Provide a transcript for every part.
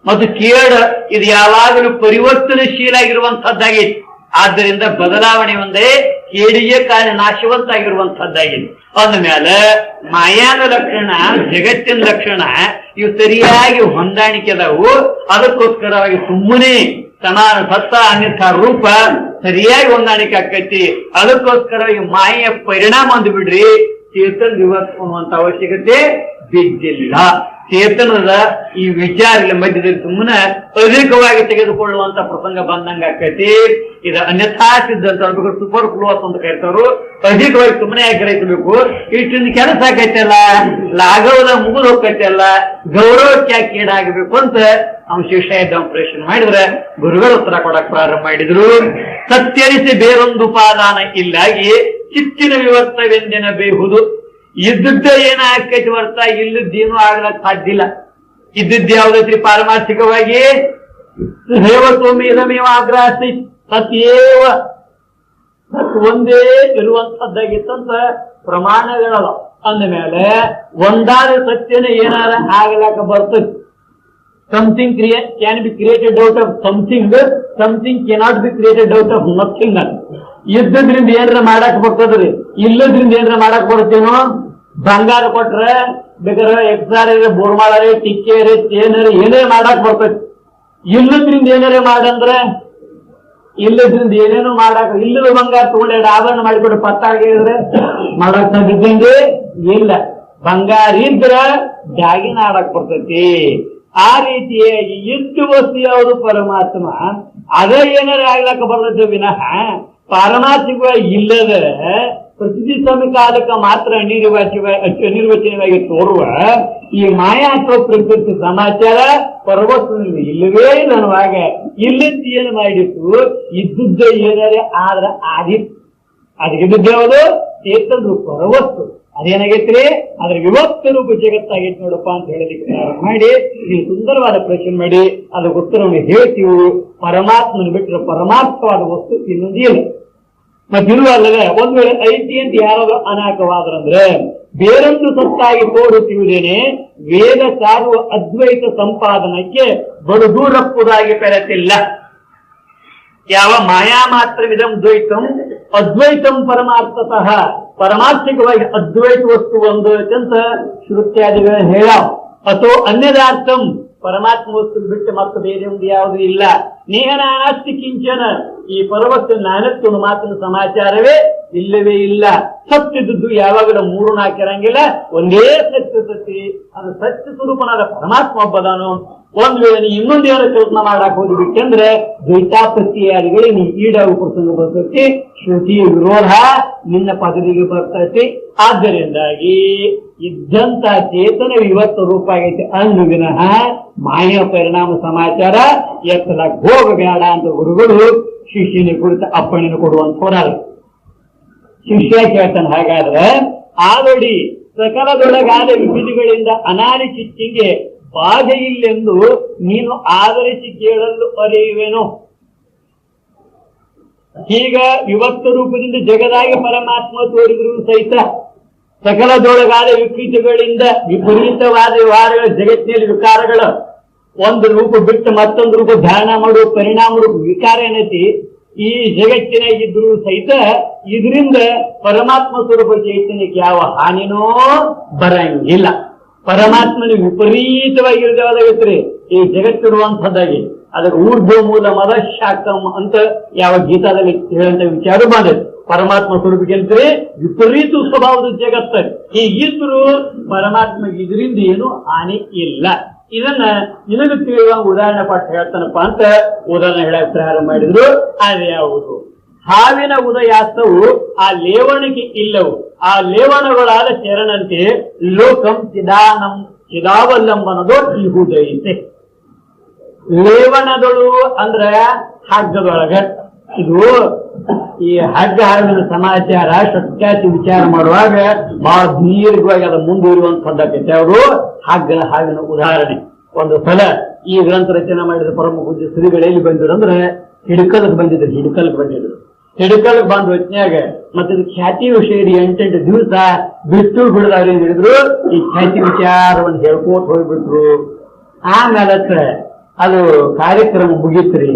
ಮತ್ತು ಕೇಡ ಇದು ಯಾವಾಗಲೂ ಪರಿವರ್ತನಶೀಲ ಆಗಿರುವಂತಹದ್ದಾಗಿದೆ. ಆದ್ದರಿಂದ ಬದಲಾವಣೆ ಒಂದೇ ಕೇಡಿಗೆ ಕಾರಣ ನಾಶವಂತಾಗಿರುವಂತಹದ್ದಾಗಿದೆ. ಅಂದ್ಮೇಲೆ ಮಾಯಾದ ಲಕ್ಷಣ ಜಗತ್ತಿನ ಲಕ್ಷಣ ಇವು ಸರಿಯಾಗಿ ಹೊಂದಾಣಿಕೆ ಅದಾವು. ಅದಕ್ಕೋಸ್ಕರವಾಗಿ ಸುಮ್ಮನೆ ಸಮಾನ ಸತ್ತ ಅನ್ಯಥ ರೂಪ ಸರಿಯಾಗಿ ಹೊಂದಾಣಿಕೆ ಆಕೈತಿ. ಅದಕ್ಕೋಸ್ಕರ ಈ ಮಾಯೆಯ ಪರಿಣಾಮ ಅಂದು ಬಿಡ್ರಿ, ಚೇತನ ವಿವರಿಸುವಂತ ಅವಶ್ಯಕತೆ ಬಿದ್ದಿಲ್ಲ. ಚೇತನದ ಈ ವಿಚಾರಗಳ ಮಧ್ಯದಲ್ಲಿ ಸುಮ್ಮನೆ ಅಧಿಕವಾಗಿ ತೆಗೆದುಕೊಳ್ಳುವಂತ ಪ್ರಸಂಗ ಬಂದಂಗ ಆಕೈತಿ. ಇದು ಅನ್ಯಥಾ ಸಿದ್ಧ ಅಂತ ಹೇಳ್ಬೇಕು, ಸೂಪರ್ ಫ್ಲೋಸ್ ಅಂತ ಕರಿತಾರು. ಅಧಿಕವಾಗಿ ಸುಮ್ಮನೆ ಯಾಕೆ ಗ್ರಹಿಸಬೇಕು? ಇಷ್ಟಿಂದ ಕೆಲಸ ಆಕೈತಲ್ಲ, ಲಾಘವದ ಮುಗಿದು ಹೋಗ್ತೈತಲ್ಲ, ಗೌರವಕ್ಕೆ ಯಾಕೆ ಕೀಡಾಗಬೇಕು ಅಂತ ಅವ್ನು ಶಿಷ್ಯ ಇದ್ದ ಪ್ರಶ್ನೆ ಮಾಡಿದ್ರೆ ಗುರುಗಳು ಉತ್ತರ ಕೊಡಕ್ ಪ್ರಾರಂಭ ಮಾಡಿದ್ರು. ಸತ್ಯರಿಸಿ ಬೇರೊಂದು ಉಪಾದಾನ ಇಲ್ಲಾಗಿ ಚಿತ್ತಿನ ವಿವರ್ತವೆಂದಿನ ಬೇಹುದು. ಇದ್ದದ್ದ ಏನ ಆಕೈತಿ ವರ್ತ, ಇಲ್ಲದ್ದೇನು ಆಗ್ಲಕ್ ಸಾಧ್ಯಲ್ಲ. ಇದ್ದದ್ದು ಯಾವ್ದೈತ್ರಿ? ಪಾರಮಾರ್ಥಿಕವಾಗಿ ಹೇವತೋಮೇವ ಆಗ್ರಹಿಸಿ ಸತ್ಯೇವ ಸತ್ ಒಂದೇ ಇರುವಂತದ್ದಾಗಿತ್ತಂತ ಪ್ರಮಾಣಗಳವ. ಅಂದಮೇಲೆ ಒಂದಾದ ಸತ್ಯನ ಏನಾರ ಆಗ್ಲಾಕ ಬರ್ತದೆ. Something can be created out of something, something cannot be created out of nothing ಅಂತ. ಇದ್ದದ್ರಿಂದ ಏನಾರ ಮಾಡಕ್ ಬರ್ತದ್ರಿ, ಇಲ್ಲದ್ರಿಂದ ಏನಾರ ಮಾಡಕ್ ಬರುತ್ತೇನೋ? ಬಂಗಾರ ಕೊಟ್ರೆ ಬೇಕಾದ್ರೆ ಎಕ್ಸಾರ ಬೋರ್ಮಾಳರೆ ಟಿಕ್ಕೇರಿ ಚೇನರಿ ಏನೇ ಮಾಡಕ್ ಬರ್ತೈತಿ. ಇಲ್ಲದ್ರಿಂದ ಏನಾರೇ ಮಾಡಂದ್ರೆ ಇಲ್ಲದ್ರಿಂದ ಏನೇನು ಮಾಡಕ್, ಇಲ್ಲದ ಬಂಗಾರ ತಗೊಂಡು ಆಭರಣ ಮಾಡಿಕೊಟ್ಟು ಪತ್ತಾಗಿದ್ರೆ ಮಾಡಕ್ ಸಾಧ್ಯತೆ ಇಲ್ಲ. ಬಂಗಾರ ಇದ್ರ ಜಾಗಿನ ಆಡಕ್ ಬರ್ತೈತಿ. ಆ ರೀತಿಯಾಗಿ ಇದ್ದು ವಸ್ತು ಯಾವುದು? ಪರಮಾತ್ಮ. ಅದೇ ಏನಾರ ಆಗ್ಲಕ್ಕ ಬರ್ತೈತೆ ವಿನಃ ಪಾರಮಾರ್ಥಿಕವಾಗಿ ಇಲ್ಲದ ಪ್ರತಿ ಕಾಲಕ್ಕೆ ಮಾತ್ರ ಅನಿರ್ವಚನವಾಗಿ ತೋರುವ ಈ ಮಾಯಾ ಅಥವಾ ಪ್ರಕೃತಿ ಸಮಾಚಾರ ಪರವಸ್ತುನಲ್ಲಿ ಇಲ್ಲವೇ ಅನ್ನುವಾಗ ಇಲ್ಲದ್ದು ಏನು ಮಾಡಿತ್ತು? ಇದ್ದದ್ದ ಏನಾರೆ ಆದ್ರೆ ಆದಿತ್ತು. ಅದಕ್ಕಿದ್ದದ್ದು ಯಾವುದು? ಚೇತನ ರೂಪ ಪರವಸ್ತು. ಅದೇನಾಗೈತ್ರಿ? ಅದ್ರ ವಿವಕ್ತ ರೂಪ ಜಗತ್ತಾಗೈತಿ ನೋಡಪ್ಪ ಅಂತ ಹೇಳಲಿಕ್ಕೆ ಪ್ರಾರಂಭ ಮಾಡಿ ನೀವು ಸುಂದರವಾದ ಪ್ರಶ್ನೆ ಮಾಡಿ ಅದಕ್ಕೆ ಉತ್ತರವನ್ನು ಹೇಳ್ತೀವಿ. ಪರಮಾತ್ಮನ ಬಿಟ್ಟರೆ ಪರಮಾರ್ಥವಾದ ವಸ್ತು ಇನ್ನೊಂದಿಲ್ಲ. ಮತ್ತಿರುವಲ್ಲದೆ ಒಂದ್ ವೇಳೆ ಐತಿ ಅಂತ ಯಾರಾದ್ರೂ ಅನಾಕವಾದ್ರಂದ್ರೆ ಬೇರೊಂದು ಸತ್ತಾಗಿ ತೋರುತ್ತಿರುವುದೇನೆ ವೇದ ಸಾರುವ ಅದ್ವೈತ ಸಂಪಾದನಕ್ಕೆ ಬಡು ದೂರಪ್ಪುದಾಗಿ ಪೆರತಿಲ್ಲ. ಯಾವ ಮಾಯಾ ಮಾತ್ರವಿದಂ ದ್ವೈತಂ ಅದ್ವೈತಂ ಪರಮಾರ್ಥತಃ, ಪರಮಾರ್ಥಿಕವಾಗಿ ಅದ್ವೈತ ವಸ್ತು ಒಂದು ಅಂತ ಶ್ರುತ್ಯಾದಿಗಳು ಹೇಳಾವ. ಅಥವಾ ಅನ್ಯದಾರ್ಥಂ, ಪರಮಾತ್ಮ ವಸ್ತು ಬಿಟ್ಟು ಮತ್ತೆ ಬೇರೆ ಒಂದು ಯಾವುದು ಇಲ್ಲ. ನೇಹನಾಸ್ತಿ ಕಿಂಚನ, ಈ ಪರವಸ್ತು ನಾನತ್ತು ಮಾತಿನ ಸಮಾಚಾರವೇ ಇಲ್ಲವೇ ಇಲ್ಲ. ಸತ್ಯದದ್ದು ಯಾವಾಗಲೂ 3-4 ಇರಂಗಿಲ್ಲ, ಒಂದೇ ಸತ್ಯ ಸತ್ಯ. ಅದು ಸತ್ಯ ಸ್ವರೂಪನಾದ ಪರಮಾತ್ಮ ಒಬ್ಬದಾನು. ಒಂದ್ ವೇಳೆ ನೀ ಇನ್ನೊಂದೇನೋ ಕಲ್ಪನಾ ಮಾಡಕ್ ಹೋಗ್ಬಿಟ್ಟಂದ್ರೆ ದ್ವೈತಾಪತ್ಯಾದಿಗಳಿಗೆ ನೀ ಈಡಾಗುವ ಪ್ರಸಂಗ ಬರ್ತೈತಿ. ಶ್ರುತಿ ವಿರೋಧ ನಿನ್ನ ಪದವಿಗೆ ಬರ್ತೈತಿ. ಆದ್ದರಿಂದಾಗಿ ಇದ್ದಂತ ಚೇತನ ಇವತ್ತು ರೂಪ ಆಗೈತೆ ಅಂದು ವಿನಃ ಮಾಯ ಪರಿಣಾಮ ಸಮಾಚಾರ ಎತ್ತಲಾಗ ಹೋಗಬೇಡ ಅಂತ ಗುರುಗಳು ಶಿಷ್ಯನ ಕುರಿತ ಅಪ್ಪಣೆಯನ್ನು ಕೊಡುವಂತವರಾಗ. ಶಿಷ್ಯ ಕೇಳ್ತಾನೆ, ಹಾಗಾದ್ರೆ ಆಲ್ರೆಡಿ ಸಕಲದೊಳಗಾದ ವಿವಿಧಿಗಳಿಂದ ಅನಾದಿ ಚಿತ್ತಿಗೆ ಬಾಧೆ ಇಲ್ಲೆಂದು ನೀನು ಆಧರಿಸಿ ಕೇಳಲು ಅರಿಯುವೆನು. ಈಗ ವಿವಕ್ತ ರೂಪದಿಂದ ಜಗದಾಗಿ ಪರಮಾತ್ಮ ತೋರಿದ್ರು ಸಹಿತ ಸಕಲದೊಳಗಾದ ವಿಕೃತಿಗಳಿಂದ ವಿಪರೀತವಾದ ವ್ಯವಹಾರಗಳ ಜಗತ್ತಿನಲ್ಲಿ ವಿಕಾರಗಳು ಒಂದು ರೂಪ ಬಿಟ್ಟು ಮತ್ತೊಂದು ರೂಪ ಧಾರಣ ಮಾಡುವ ಪರಿಣಾಮ ರೂಪ ವಿಕಾರ ಏನೈತಿ ಈ ಜಗತ್ತಿನಾಗಿದ್ರು ಸಹಿತ ಇದರಿಂದ ಪರಮಾತ್ಮ ಸ್ವರೂಪ ಚೈತನ್ಯಕ್ಕೆ ಯಾವ ಹಾನಿನೋ ಬರಂಗಿಲ್ಲ. ಪರಮಾತ್ಮನ ವಿಪರೀತವಾಗಿರೋದಾಗತ್ರಿ ಈ ಜಗತ್ತಿರುವಂತದ್ದಾಗಿ. ಅದಕ್ಕೆ ಊರ್ಧ್ವ ಮೂಲ ಮದ ಶಾಖಂ ಅಂತ ಯಾವ ಗೀತಾದಲ್ಲಿ ಹೇಳಂತ ವಿಚಾರ ಮಾಡಿದ್ರು. ಪರಮಾತ್ಮ ಸ್ವರೂಪಕ್ಕೆ ವಿಪರೀತ ಸ್ವಭಾವದ ಜಗತ್ತ ಹೀಗಿದ್ರು ಪರಮಾತ್ಮ ಇದರಿಂದ ಏನು ಹಾನಿ ಇಲ್ಲ. ಇದನ್ನ ನಿನಗೆ ತಿಳಿಯುವ ಉದಾಹರಣೆ ಪಾಠ ಹೇಳ್ತಾನಪ್ಪ ಅಂತ ಉದಾಹರಣೆ ಹೇಳಕ್ ಪ್ರಾರಂಭ ಮಾಡಿದ್ರು. ಅದೇ ಯಾವುದು? ಹಾವಿನ ಉದಯಾಸ್ತವು ಆ ಲೇವಣಿಗೆ ಇಲ್ಲವು. ಆ ಲೇವಣಗಳಾದ ಚರಣಂತೆ ಲೋಕಂ ಚಿದಾನಂ ಚಿದಾವಲ್ಲಂಬನದೋ ಇಹುದೈತೆ. ಲೇವಣಗಳು ಅಂದ್ರ ಹಗ್ಗದೊಳಗ. ಇದು ಈ ಹಗ್ಗ ಹಾವಿನ ಸಮಾಚಾರ ಸತ್ಯಾತಿ ವಿಚಾರ ಮಾಡುವಾಗ ಬಹಳ ದೀರ್ಘವಾಗಿ ಅದು ಮುಂದುವರಿಯುವಂತದ್ದಾಗೈತೆ. ಅವರು ಹಗ್ಗದ ಹಾವಿನ ಉದಾಹರಣೆ. ಒಂದು ಸಲ ಈ ಗ್ರಂಥ ರಚನೆ ಮಾಡಿದ ಪರಮ ಪೂಜ್ಯ ಶ್ರೀಗಳು ಎಲ್ಲಿ ಬಂದಿದ್ರು ಅಂದ್ರೆ ಹಿಡಕಲ್ಗೆ ಬಂದಿದ್ರು. ಹಿಡಕಲ್ಗೆ ಬಂದ ಹೊತ್ನ್ಯಾಗ ಮತ್ತೆ ಖ್ಯಾತಿ ವಿಷಯ 8 ದಿವಸ ಬಿಟ್ಟು ಬಿಡದವ್ರು ಏನ್ ಹೇಳಿದ್ರು, ಈ ಖ್ಯಾತಿ ವಿಚಾರವನ್ನು ಹೇಳ್ಕೋತ ಹೋಗ್ಬಿಟ್ರು. ಆಮೇಲೆ ಅದು ಕಾರ್ಯಕ್ರಮ ಮುಗೀತ್ರಿ.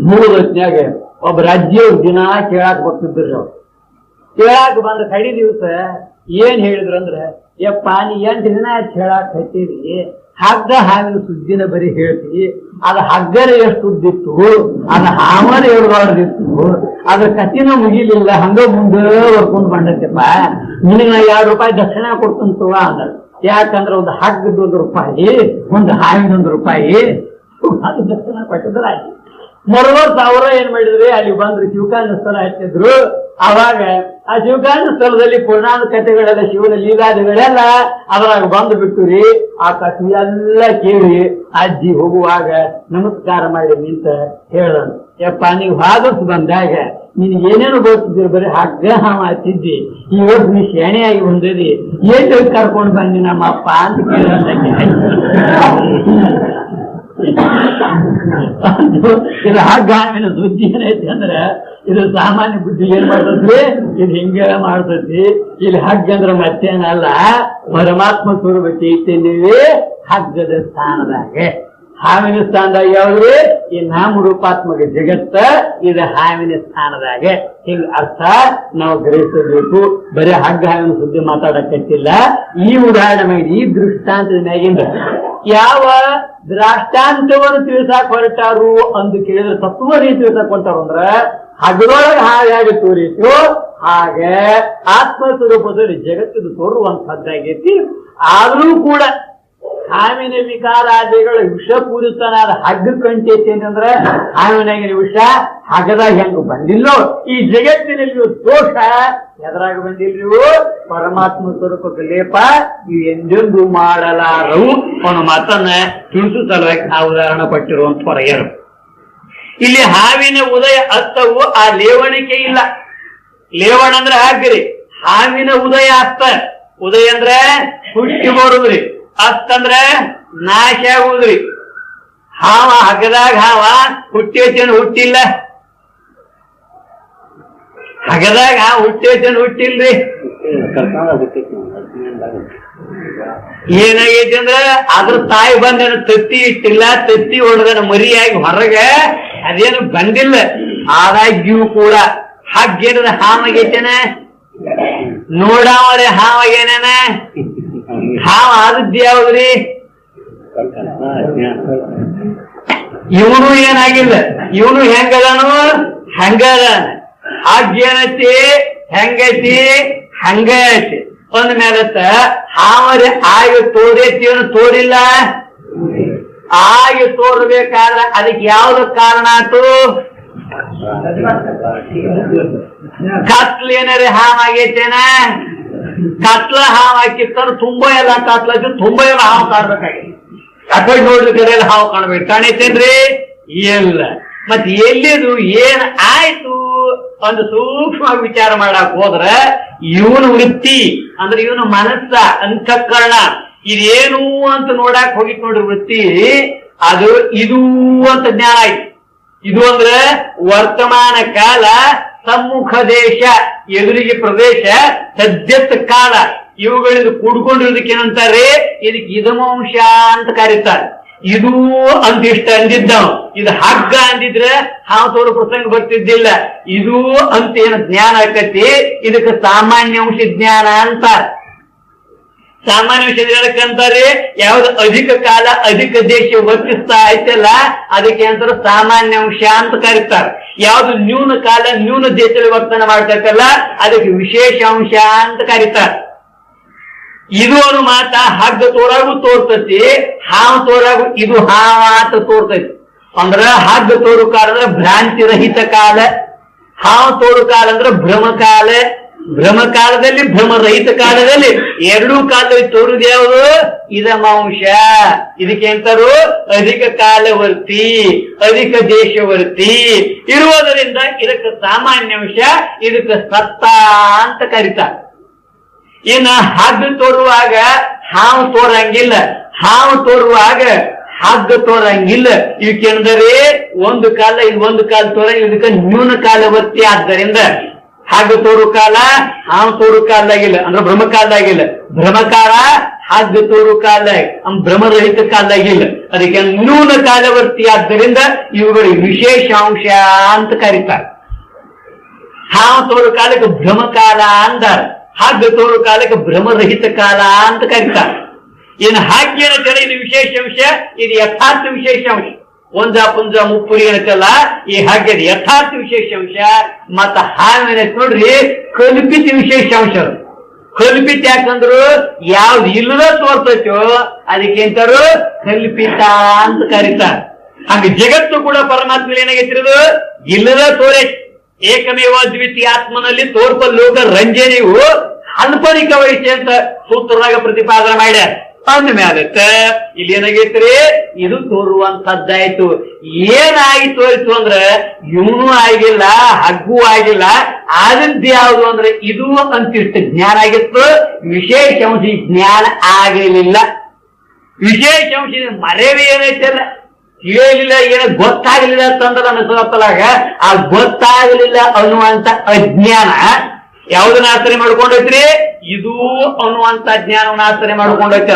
ಮುಗಿದೊತ್ನ್ಯಾಗ ಒಬ್ಬ ರಾಜ್ಯವ್ರು ದಿನ ಕೇಳಾಕ್ ಬರ್ತಿದ್ರಿ. ಅವ್ರು ಕೇಳಾಕ್ ಬಂದ ಕಡಿ ದಿವಸ ಏನ್ ಹೇಳಿದ್ರು ಅಂದ್ರೆ, ಯಪ್ಪ ನೀ 8 ದಿನ ಹೇಳಾಕ್ ಹತ್ತೀರಿ, ಹಗ್ಗ ಹಾವಿನ ಸುದ್ದಿನ ಬರೀ ಹೇಳ್ತಿ. ಅದು ಹಗ್ಗರ ಎಷ್ಟು ಉದ್ದಿತ್ತು, ಅದು ಹಾವನ ಹೇಳ್ಬಾರ್ದಿತ್ತು, ಅದ್ರ ಕತ್ತಿನ ಮುಗಿಲಿಲ್ಲ, ಹಂಗ ಮುಂದೆ ಬರ್ಕೊಂಡು ಬಂದೈತಪ್ಪ. ನಿನಗೆ ನಾ 2 ರೂಪಾಯಿ ದಕ್ಷಿಣ ಕೊಡ್ತಂತವ ಅಂದ. ಯಾಕಂದ್ರೆ ಒಂದು ಹಗ್ಗದ ₹1, ಒಂದು ಹಾವಿನ ₹1, ಅದು ದಕ್ಷಿಣ ಕೊಟ್ಟಿದ್ರೆ ಆಯ್ತು. 30,000 ಏನ್ ಮಾಡಿದ್ರಿ, ಅಲ್ಲಿ ಬಂದ್ರು ಶಿವಕಾಂತ ಸ್ಥಳ ಹಚ್ಚಿದ್ರು. ಅವಾಗ ಆ ಶಿವಕಾಂತ ಸ್ಥಳದಲ್ಲಿ ಪುರಾಣ ಕಥೆಗಳೆಲ್ಲ, ಶಿವನ ಲೀಲಾದಿಗಳೆಲ್ಲ ಅದ್ರಾಗ ಬಂದು ಬಿಟ್ಟು ರೀ. ಆ ಕಥೆ ಎಲ್ಲ ಕೇಳಿ ಅಜ್ಜಿ ಹೋಗುವಾಗ ನಮಸ್ಕಾರ ಮಾಡಿ ನಿಂತ ಹೇಳೋಣ, ಯಪ್ಪ ನೀವು ಹಾದರ್ಸ್ ಬಂದಾಗ ನಿನ್ಗೆ ಏನೇನು ಗೊತ್ತಿದ್ದೀರಿ, ಬರೀ ಹಗ್ಗ ಹಾವ ಹಚ್ಚಿದ್ದಿ, ಇವತ್ತು ನೀ ಶೇಣೆಯಾಗಿ ಬಂದಿರಿ, ಏನ್ ಕರ್ಕೊಂಡು ಬಂದಿ ನಮ್ಮಪ್ಪ ಅಂತ ಕೇಳೋದಕ್ಕೆ. ಇದು ಹಗ್ಗ ಹಾವಿನ ಸುದ್ದಿ ಏನೈತಿ ಅಂದ್ರೆ, ಇದು ಸಾಮಾನ್ಯ ಬುದ್ಧಿ ಏನ್ ಮಾಡ್ತದ್ರಿ, ಇದು ಹಿಂಗ ಮಾಡ್ತತಿ. ಇಲ್ಲಿ ಹಗ್ಗ ಅಂದ್ರೆ ಮತ್ತೇನಲ್ಲ, ಪರಮಾತ್ಮ ಸ್ವರೂಪ ಚೈತನ್ಯವೇ ಹಗ್ಗದ ಸ್ಥಾನದಾಗೆ. ಹಾವಿನ ಸ್ಥಾನದಾಗ ಯಾವ್ದ್ರಿ, ಈ ನಾಮರೂಪಾತ್ಮಕ ಜಗತ್ತ ಇದು ಹಾವಿನ ಸ್ಥಾನದಾಗೆ. ಹಿಂಗ ಅರ್ಥ ನಾವು ಗ್ರಹಿಸಬೇಕು. ಬರೀ ಹಗ್ಗ ಹಾವಿನ ಸುದ್ದಿ ಮಾತಾಡಕ್ಕಿಲ್ಲ. ಈ ಉದಾಹರಣೆ, ಈ ದೃಷ್ಟಾಂತದ ಮ್ಯಾಗಿಂದ ಯಾವ ದೃಷ್ಟಾಂತವನ್ನು ತಿಳಿಸಾಕ್ ಹೊರಟಾರು ಅಂತ ಕೇಳಿದ್ರೆ, ತತ್ವವನ್ನು ತಿಳಿಸಾಕ್ ಹೊರಟಾರು ಅಂದ್ರ ಹಗ್ಗದೊಳಗೆ ಹಾಗೆ ತೋರಿಸು, ಹಾಗೆ ಆತ್ಮಸ್ವರೂಪದಲ್ಲಿ ಜಗತ್ತಿದು ತೋರುವಂತದ್ದಾಗೈತಿ. ಆದ್ರೂ ಕೂಡ ಹಾವಿನ ವಿಕಾರಾದಿಗಳು ವಿಷಪೂರಿತನಾದ ಹಗ್ಗ ಕಂಟೈತಿ ಅಂತಂದ್ರೆ, ಹಾವಿನಾಗಿನ ವಿಷ ಹಗ್ಗದಾಗ ಹೆಂಗ ಬಂದಿಲ್ಲೋ, ಈ ಜಗತ್ತಿನಲ್ಲಿ ದೋಷ ಎದರಾಗ ಬಂದಿಲ್ರಿವು, ಪರಮಾತ್ಮ ಸ್ವರೂಪಕ್ಕೆ ಲೇಪ ಇವು ಎಂದೆಂದು ಮಾಡಲಾರವು ಅವನು ಮಾತನ್ನ ತಿಳಿಸು ಸಲುವಾಗಿ ಆ ಉದಾಹರಣೆ ಪಟ್ಟಿರುವಂತ ಹೊರಗರು. ಇಲ್ಲಿ ಹಾವಿನ ಉದಯ ಅಸ್ತವು ಆ ಲೇವಣಿಕೆ ಇಲ್ಲ. ಲೇವಣ ಅಂದ್ರೆ ಹಾಕ್ರಿ, ಹಾವಿನ ಉದಯ ಅಸ್ತ. ಉದಯ ಅಂದ್ರೆ ಹುಟ್ಟಿ ಬರುದ್ರಿ, ಅಸ್ತ ಅಂದ್ರೆ ನಾಶ ಆಗುದ್ರಿ. ಹಾವ ಹಗದಾಗ ಹಾವ ಹುಟ್ಟಿನ ಹುಟ್ಟಿಲ್ಲ, ಹಗದಾಗ ಹಾವ ಹುಟ್ಟಿನ ಹುಟ್ಟಿಲ್ರಿ. ಏನಾಗೈತಿ ಅಂದ್ರೆ ಅದ್ರ ತಾಯಿ ಬಂದೇನು ತತ್ತಿ ಇಟ್ಟಿಲ್ಲ, ತತ್ತಿ ಹೊಡೆದನ ಮರಿಯಾಗಿ ಹೊರಗೆ ಅದೇನು ಬಂದಿಲ್ಲ. ಆದಾಗ್ಯೂ ಕೂಡ ಹಗ್ಗೇನದ ಹಾವಾಗೈತೇನ, ನೋಡಾವರೆ ಹಾವಾಗೇನೇನ, ಹಾವ ಆದದ್ದು ಯಾವ್ದ್ರಿ, ಇವನು ಏನಾಗಿಲ್ಲ, ಇವನು ಹೆಂಗದಾನು ಹಂಗದಾನ. ಹಾಗೇನೈತಿ ಹೆಂಗೈತಿ ಹಂಗ ಐತಿ. ಒಂದ್ ಮೇಲತ್ತ ಹಾವರಿ ಆಗಿ ತೋರೈತಿ, ಏನು ತೋರಿಲ್ಲ. ಆಗಿ ತೋರ್ಬೇಕಾದ್ರೆ ಅದಕ್ಕೆ ಯಾವ್ದು ಕಾರಣ ಆಯ್ತು, ಕತ್ಲ ಏನಾರ ಹಾವು ಆಗೈತೇನ, ಕತ್ಲ ಹಾವು ಹಾಕಿರ್ತಾರ ತುಂಬಾ ಎಲ್ಲ ಕತ್ಲ ತುಂಬಾ ಎಲ್ಲ ಹಾವು ಕಾಣ್ಬೇಕಾಗಿ, ಅಕಡೆ ನೋಡಿದ ಕಡೆಯಲ್ಲಿ ಹಾವು ಕಾಣ್ಬೇಕು, ಕಾಣೈತೇನ್ರಿ ಇಲ್ಲ. ಮತ್ ಎಲ್ಲಿದು ಏನ್ ಆಯ್ತು ಒಂದು ಸೂಕ್ಷ್ಮವಾಗಿ ವಿಚಾರ ಮಾಡಕ್ ಹೋದ್ರ, ಇವನು ವೃತ್ತಿ ಅಂದ್ರೆ ಇವನು ಮನಸ್ಸ ಅಂತಃಕರಣ ಇದೇನು ಅಂತ ನೋಡಕ್ ಹೋಗಿತ್ ನೋಡ್ರಿ ವೃತ್ತಿ, ಅದು ಇದು ಅಂತ ಜ್ಞಾನ ಆಯ್ತು. ಇದು ಅಂದ್ರೆ ವರ್ತಮಾನ ಕಾಲ, ಸಮ್ಮುಖ ದೇಶ, ಎದುರಿಗೆ ಪ್ರದೇಶ, ಸದ್ಯತ್ ಕಾಲ, ಇವುಗಳಿಂದ ಕೂಡ್ಕೊಂಡಿರೋದಕ್ಕೆ ಏನಂತಾರೆ, ಇದಕ್ಕೆ ಇದಮಾಂಶ ಅಂತ ಕರೀತಾರೆ. ಇದು ಅಂತ ಇಷ್ಟ ಅಂದಿದ್ದವ, ಇದು ಹಗ್ಗ ಅಂದಿದ್ರೆ ಹಾವು ತೋರು ಪ್ರಸಂಗ ಬರ್ತಿದ್ದಿಲ್ಲ. ಇದು ಅಂತ ಏನು ಜ್ಞಾನ ಆಕತಿ, ಇದಕ್ಕೆ ಸಾಮಾನ್ಯಾಂಶ ಜ್ಞಾನ ಅಂತಾರೆ. ಸಾಮಾನ್ಯ ಶರೀರಕ್ಕಂತಾರೆ ಯಾವ್ದು ಅಧಿಕ ಕಾಲ ಅಧಿಕ ದೇಶ ವರ್ತಿಸ್ತಾ ಐತಲ್ಲ ಅದಕ್ಕೆ ಅಂತಾರೆ ಸಾಮಾನ್ಯಾಂಶ ಅಂತ ಕರೀತಾರೆ. ಯಾವ್ದು ನ್ಯೂನ ಕಾಲ ನ್ಯೂನ ದೇಶದಲ್ಲಿ ವರ್ತನೆ ಮಾಡ್ತಕ್ಕಲ್ಲ ಅದಕ್ಕೆ ವಿಶೇಷ ಅಂಶ ಅಂತ ಕರೀತಾರೆ. ಇದು ಅನು ಮಾತ ಹಗ್ಗ ತೋರಾಗು ತೋರ್ತತಿ, ಹಾವು ತೋರಾಗು ಇದು ಹಾವ ಅಂತ ತೋರ್ತೈತಿ. ಅಂದ್ರ ಹಗ್ಗ ತೋರು ಕಾಲ ಅಂದ್ರೆ ಭ್ರಾಂತಿ ರಹಿತ ಕಾಲ, ಹಾವು ತೋರು ಕಾಲ ಅಂದ್ರೆ ಭ್ರಮ ಕಾಲ, ಭ್ರಮ ಕಾಲದಲ್ಲಿ ಭ್ರಮ ರಹಿತ ಕಾಲದಲ್ಲಿ ಎರಡೂ ಕಾಲದಲ್ಲಿ ತೋರುದು ಯಾವುದು ಇದಮಾಂಶ. ಇದಕ್ಕೆ ಅಂತಾರು ಅಧಿಕ ಕಾಲವರ್ತಿ ಅಧಿಕ ದೇಶವರ್ತಿ ಇರುವುದರಿಂದ ಇದಕ್ಕೆ ಸಾಮಾನ್ಯಾಂಶ, ಇದಕ್ಕೆ ಸತ್ತ ಅಂತ ಕರೀತಾರೆ. ಇನ್ನು ಹಗ್ಗ ತೋರುವಾಗ ಹಾವು ತೋರಂಗಿಲ್ಲ, ಹಾವು ತೋರುವಾಗ ಹಗ್ಗ ತೋರಂಗಿಲ್ಲ. ಇವಕ್ಕೆಂದರೆ ಒಂದು ಕಾಲ ಇದು ಒಂದು ಕಾಲ ತೋರ, ಇದಕ್ಕೆ ನ್ಯೂನ ಕಾಲವರ್ತಿ. ಆದ್ದರಿಂದ ಹಗ್ಗ ತೋರು ಕಾಲ ಹಾವು ತೋರು ಕಾಲದಾಗಿಲ್ಲ, ಅಂದ್ರೆ ಭ್ರಮಕಾಲದಾಗಿಲ್ಲ. ಭ್ರಮಕಾಲ ಹಾಗ ತೋರು ಕಾಲ ಭ್ರಮರಹಿತ ಕಾಲಾಗಿಲ್ಲ. ಅದಕ್ಕೆ ನೂನ ಕಾಲವರ್ತಿ ಆದ್ದರಿಂದ ಇವುಗಳು ವಿಶೇಷಾಂಶ ಅಂತ ಕರೀತಾರೆ. ಹಾವು ತೋರು ಕಾಲಕ್ಕೆ ಭ್ರಮ ಕಾಲ ಅಂದಾರ, ಹಾಗ ತೋರು ಕಾಲಕ್ಕೆ ಭ್ರಮರಹಿತ ಕಾಲ ಅಂತ ಕರೀತಾರೆ. ಇನ್ನು ಹಾಗೇನ ಕೆಲ ಇದು ವಿಶೇಷಾಂಶ, ಇದು ಯಥಾರ್ಥ ವಿಶೇಷಾಂಶ. ಒಂದ ಪುಂಜ ಮುಪ್ಪುರಿ ಏನಕ್ಕಲ್ಲ, ಈ ಹಾಗೆ ಯಥಾರ್ಥ ವಿಶೇಷಾಂಶ. ಮತ್ತ ಹಾವಿನ ನೋಡ್ರಿ ಕಲ್ಪಿತ ವಿಶೇಷಾಂಶ. ಕಲ್ಪಿತ ಯಾಕಂದ್ರು ಯಾವ್ದು ಇಲ್ಲದ ತೋರ್ತೈತೋ ಅದಕ್ಕೆಂತಾರು ಕಲ್ಪಿತ ಅಂತ ಕರೀತಾರೆ. ಹಂಗ ಜಗತ್ತು ಕೂಡ ಪರಮಾತ್ಮ ಏನಾಗೈತಿರೋದು ಇಲ್ಲದ ತೋರೆ. ಏಕಮೇವ ದ್ವಿತೀಯ ಆತ್ಮನಲ್ಲಿ ತೋರ್ಪ ಲೋಕ ರಂಜನೆಯು ಅಲ್ಪನಿಕ ವಯಸ್ಸು ಅಂತ ಸೂತ್ರದಾಗ ಪ್ರತಿಪಾದನೆ ಮಾಡ್ಯಾರ. ಅಂದ್ಮೇಲೆ ಇಲ್ಲಿ ಏನಾಗೈತ್ರಿ, ಇದು ತೋರುವಂತದ್ದಾಯ್ತು. ಏನಾಗಿ ತೋರಿತು ಅಂದ್ರೆ ಇವನು ಆಗಿಲ್ಲ, ಹಗ್ಗೂ ಆಗಿಲ್ಲ. ಆದಂತ ಯಾವುದು ಅಂದ್ರೆ ಇದು ಅಂತಿಷ್ಟು ಜ್ಞಾನ ಆಗಿತ್ತು. ವಿಶೇಷ ಅಂಶ ಜ್ಞಾನ ಆಗಲಿಲ್ಲ. ವಿಶೇಷ ಅಂಶ ಮರೆವೇ ಏನೈತಲ್ಲ, ತಿಳಿಯಲಿಲ್ಲ, ಏನೋ ಗೊತ್ತಾಗಲಿಲ್ಲ ಅಂತಂದ್ರೆ ಅನಿಸತ್ತಲಾಗ ಆ ಗೊತ್ತಾಗಲಿಲ್ಲ ಅನ್ನುವಂತ ಅಜ್ಞಾನ ಯಾವ್ದನ್ನ ಆಚರಣೆ ಮಾಡ್ಕೊಂಡೈತ್ರಿ, ಇದು ಅನ್ನುವಂತ ಜ್ಞಾನವನ್ನ ಆಚರಣೆ ಮಾಡ್ಕೊಂಡೈತೆ.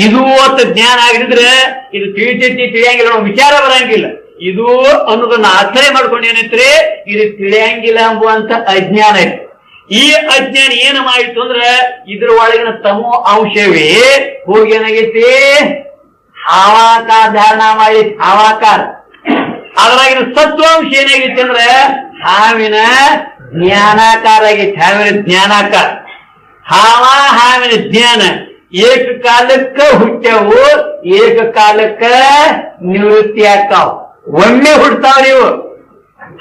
ಇದು ಅಂತ ಜ್ಞಾನ ಆಗಿದ್ರೆ ಇದು ತಿಳಿತೈತಿ ತಿಳಿಯಂಗಿಲ್ಲ, ವಿಚಾರ ಬರಂಗಿಲ್ಲ. ಇದು ಅನ್ನೋದನ್ನ ಆಚರಣೆ ಮಾಡ್ಕೊಂಡು ಏನೈತ್ರಿ, ಇದು ತಿಳಿಯಂಗಿಲ್ಲ ಎಂಬುವಂತ ಅಜ್ಞಾನ ಐತಿ. ಈ ಅಜ್ಞಾನ ಏನು ಮಾಡಿತ್ತು ಅಂದ್ರೆ ಇದ್ರ ಒಳಗಿನ ತಮೋ ಅಂಶವೇ ಹೋಗಿ ಏನಾಗೈತಿ, ಹಾವಾಕಾರ ಧಾರಣ ಮಾಡಿ ಹಾವಾಕಾರ. ಅದ್ರಾಗಿನ ಸತ್ವಾಂಶ ಏನಾಗೈತಿ ಅಂದ್ರೆ ಹಾವಿನ ಜ್ಞಾನಾಕಾರ ಆಗೈತಿ. ಹಾವಿನ ಜ್ಞಾನಾಕಾರ, ಹಾವಿನ ಜ್ಞಾನ ಏಕಕಾಲಕ್ಕ ಹುಟ್ಟ್ಯಾವು, ಏಕಕಾಲಕ್ಕ ನಿವೃತ್ತಿ ಆಗ್ತಾವ್. ಒಮ್ಮೆ ಹುಡ್ತಾವ್ ನೀವು.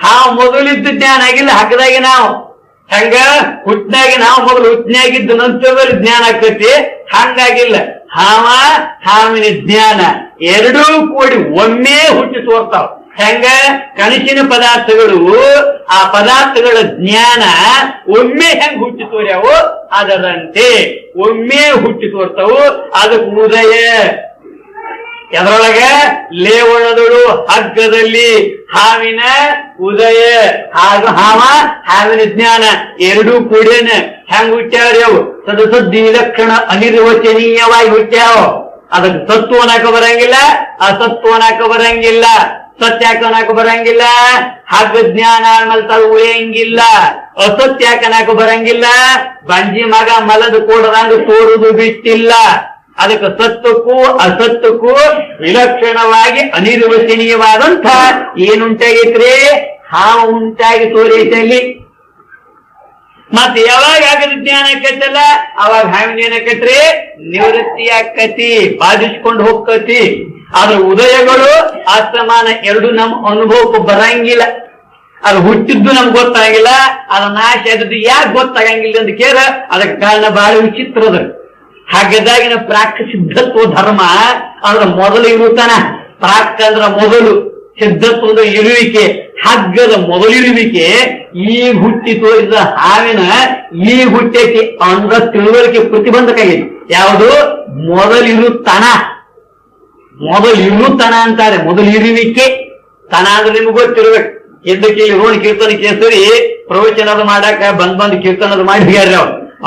ಹಾವು ಮೊದಲಿದ್ದು ಜ್ಞಾನ ಆಗಿಲ್ಲ, ಹಕ್ಕದಾಗಿ ನಾವು ಹಂಗ ಹುಟ್ಟಿನಾಗಿ ನಾವು ಮೊದಲು ಹುಟ್ಟಿನಾಗಿದ್ದು ನಂತರದಲ್ಲಿ ಜ್ಞಾನ ಆಗ್ತೈತಿ. ಹಂಗಾಗಿಲ್ಲ, ಹಾವಿನ ಜ್ಞಾನ ಎರಡೂ ಕೂಡಿ ಒಮ್ಮೆ ಹುಟ್ಟಿ ತೋರ್ತಾವ. ಹೆಂಗ ಕನಸಿನ ಪದಾರ್ಥಗಳು, ಆ ಪದಾರ್ಥಗಳ ಜ್ಞಾನ ಒಮ್ಮೆ ಹೆಂಗ್ ಹುಟ್ಟಿ ತೋರ್ಯಾವು ಅದರಂತೆ ಒಮ್ಮೆ ಹುಟ್ಟಿ ತೋರ್ತಾವು. ಅದಕ್ಕೆ ಉದಯ ಎದ್ರೊಳಗ ಲೇವಣದಳು ಹಗ್ಗದಲ್ಲಿ ಹಾವಿನ ಉದಯ ಹಾಗೂ ಹಾವಿನ ಜ್ಞಾನ ಎರಡೂ ಕೂಡೇನ ಹೆಂಗ್ ಹುಟ್ಟ್ಯಾವ್ರಿ. ಸದಸದ್ದಿ ಲಕ್ಷಣ ಅನಿರ್ವಚನೀಯವಾಗಿ ಹುಟ್ಟ್ಯಾವ. ಅದಕ್ಕೆ ಸತ್ವ ಅನ್ನಕ ಬರಂಗಿಲ್ಲ, ಅಸತ್ವ ಅನ್ನಕ ಬರಂಗಿಲ್ಲ, ಸತ್ಯಾಕ ಅನ್ನಕ ಬರಂಗಿಲ್ಲ. ಹಗ್ಗ ಜ್ಞಾನ ಮಲ್ತ ಉಳಿಯಂಗಿಲ್ಲ. ಅಸತ್ಯಾಕ ಅನ್ನಕ ಬರಂಗಿಲ್ಲ. ಬಂಜಿ ಮಗ ಮಲದ ಕೂಡದಂಗ ತೋರುದು ಬಿಟ್ಟಿಲ್ಲ. ಅದಕ್ಕೆ ಸತ್ವಕ್ಕೂ ಅಸತ್ವಕ್ಕೂ ವಿಲಕ್ಷಣವಾಗಿ ಅನಿರ್ವಚನೀಯವಾದಂಥ ಏನುಂಟಾಗೈತ್ರಿ, ಹಾವು ಉಂಟಾಗಿ ತೋರೈತಲ್ಲಿ. ಮತ್ತೆ ಯಾವಾಗ ಆಗದ ಜ್ಞಾನ ಆಕೈತಲ್ಲ ಅವಾಗ ಹಾವಿನ ಏನಾಕೈತ್ರಿ, ನಿವೃತ್ತಿ ಆಕತಿ, ಬಾಧಿಸ್ಕೊಂಡು ಹೋಗ್ತತಿ. ಆದ್ರ ಉದಯಗಳು ಅಸ್ತಮಾನ ಎರಡು ನಮ್ ಅನುಭವಕ್ಕೂ ಬರಂಗಿಲ್ಲ. ಅದು ಹುಟ್ಟಿದ್ದು ನಮ್ಗೆ ಗೊತ್ತಾಗಿಲ್ಲ, ಅದ ನಾಶ ಆದದ್ದು ಯಾಕೆ ಗೊತ್ತಾಗಂಗಿಲ್ಲ ಅಂತ ಕೇಳ ಅದಕ್ಕೆ ಕಾರಣ ಬಹಳ ವಿಚಿತ್ರದ. ಹಾಗದಾಗಿನ ಪ್ರಾಕ್ ಸಿದ್ಧತ್ವ ಧರ್ಮ ಅಂದ್ರ ಮೊದಲು ಇರುತ್ತಾನ. ಪ್ರಾಕ್ ಅಂದ್ರ ಮೊದಲು, ಸಿದ್ಧತ್ವ ಅಂದ್ರೆ ಇರುವಿಕೆ. ಹಗ್ಗದ ಮೊದಲಿರುವಿಕೆ ಈಗ ಹುಟ್ಟಿ ತೋರಿದ ಹಾವಿನ ಈಗ ಹುಟ್ಟೈತಿ ಅಂದ್ರ ತಿಳುವಳಿಕೆ ಪ್ರತಿಬಂಧಕ ಆಗೈತಿ. ಯಾವುದು ಮೊದಲಿರುತ್ತನ, ಮೊದಲಿರುತ್ತನ ಅಂತಾರೆ. ಮೊದಲಿರುವಿಕೆ ತನ ಅಂದ್ರೆ ನಿಮ್ಗೆ ಗೊತ್ತಿರ್ಬೇಕು. ಎದ್ದಕ್ಕೆ ರೋಣ ಕೀರ್ತನ ಕೇಸರಿ ಪ್ರವಚನದ ಮಾಡಾಕ ಬಂದ್ ಕೀರ್ತನದ ಮಾಡಿ ಹೋಗ್ಯಾರ.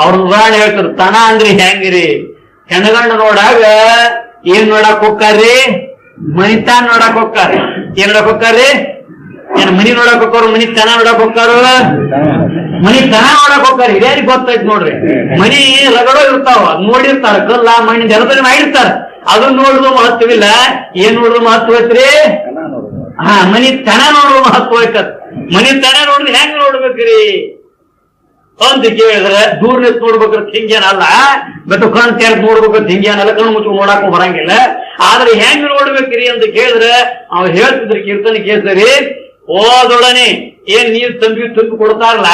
ಅವ್ರ ಉದಾಹರಣೆ ಹೇಳ್ತಾರೆ. ತನ ಅಂದ್ರಿ ಹೆಂಗ್ರಿ, ಹೆಣ್ಗಂಡ ನೋಡಾಗ ಏನ್ ನೋಡಕ್ ಹೋಗ್ತಾರ್ರಿ, ಮನಿತಾನ್ ನೋಡಕ್ ಹೋಗ್ತಾರ. ಏನ್ ನೋಡಕ್ ಹೋಗ್ತಾರ್ರಿ, ಏನ್ ಮನಿ ನೋಡಕ್ ಹೋಗ್ತಾರ, ಮನಿ ತನ ನೋಡಕ್ ಹೋಗ್ತಾರ, ಮನಿ ತನ ನೋಡಕ್ ಹೋಗ್ತಾರ. ಹಿರಿಯರಿಗೆ ಗೊತ್ತೈತಿ ನೋಡ್ರಿ. ಮನಿ ರಗಡೋ ಇರ್ತಾವ, ನೋಡಿರ್ತಾರ, ಕಲ್ಲ ಮಣ್ಣಿನ ಜನಪದ ಮಾಡಿರ್ತಾರ. ಅದನ್ನ ನೋಡುದು ಮಹತ್ವವಿಲ್ಲ. ಏನ್ ನೋಡುದು ಮಹತ್ವ ಐತ್ರಿ, ಮನಿ ತನ ನೋಡುವ ಮಹತ್ವ ಐತತ್. ಮನಿ ತನ ನೋಡಿದ್ರೆ ಹೆಂಗ್ ನೋಡ್ಬೇಕ್ರಿ ಅಂತ ಕೇಳಿದ್ರೆ ದೂರ ನಿಂತು ನೋಡ್ಬೇಕ್ರ ಹಿಂಗೇನಲ್ಲ, ಬೆಟ್ಟು ಕಣ್ ತೆರೆದು ನೋಡ್ಬೇಕಂತ ಹಿಂಗೇನಲ್ಲ, ಕಣ್ಣು ಮುಚ್ಚು ನೋಡಾಕ ಬರಂಗಿಲ್ಲ. ಆದ್ರೆ ಹೆಂಗ್ ನೋಡ್ಬೇಕ್ರಿ ಅಂತ ಕೇಳಿದ್ರೆ ಅವ್ರು ಹೇಳ್ತಿದ್ರಿ ಕೀರ್ತನೆ ಕೇಳ್ತಾರಿ, ಹೋದೊಡನೆ ಏನ್ ನೀರ್ ತಂಬಿ ತುಂಬಿ ಕೊಡ್ತಾರಲ್ಲ,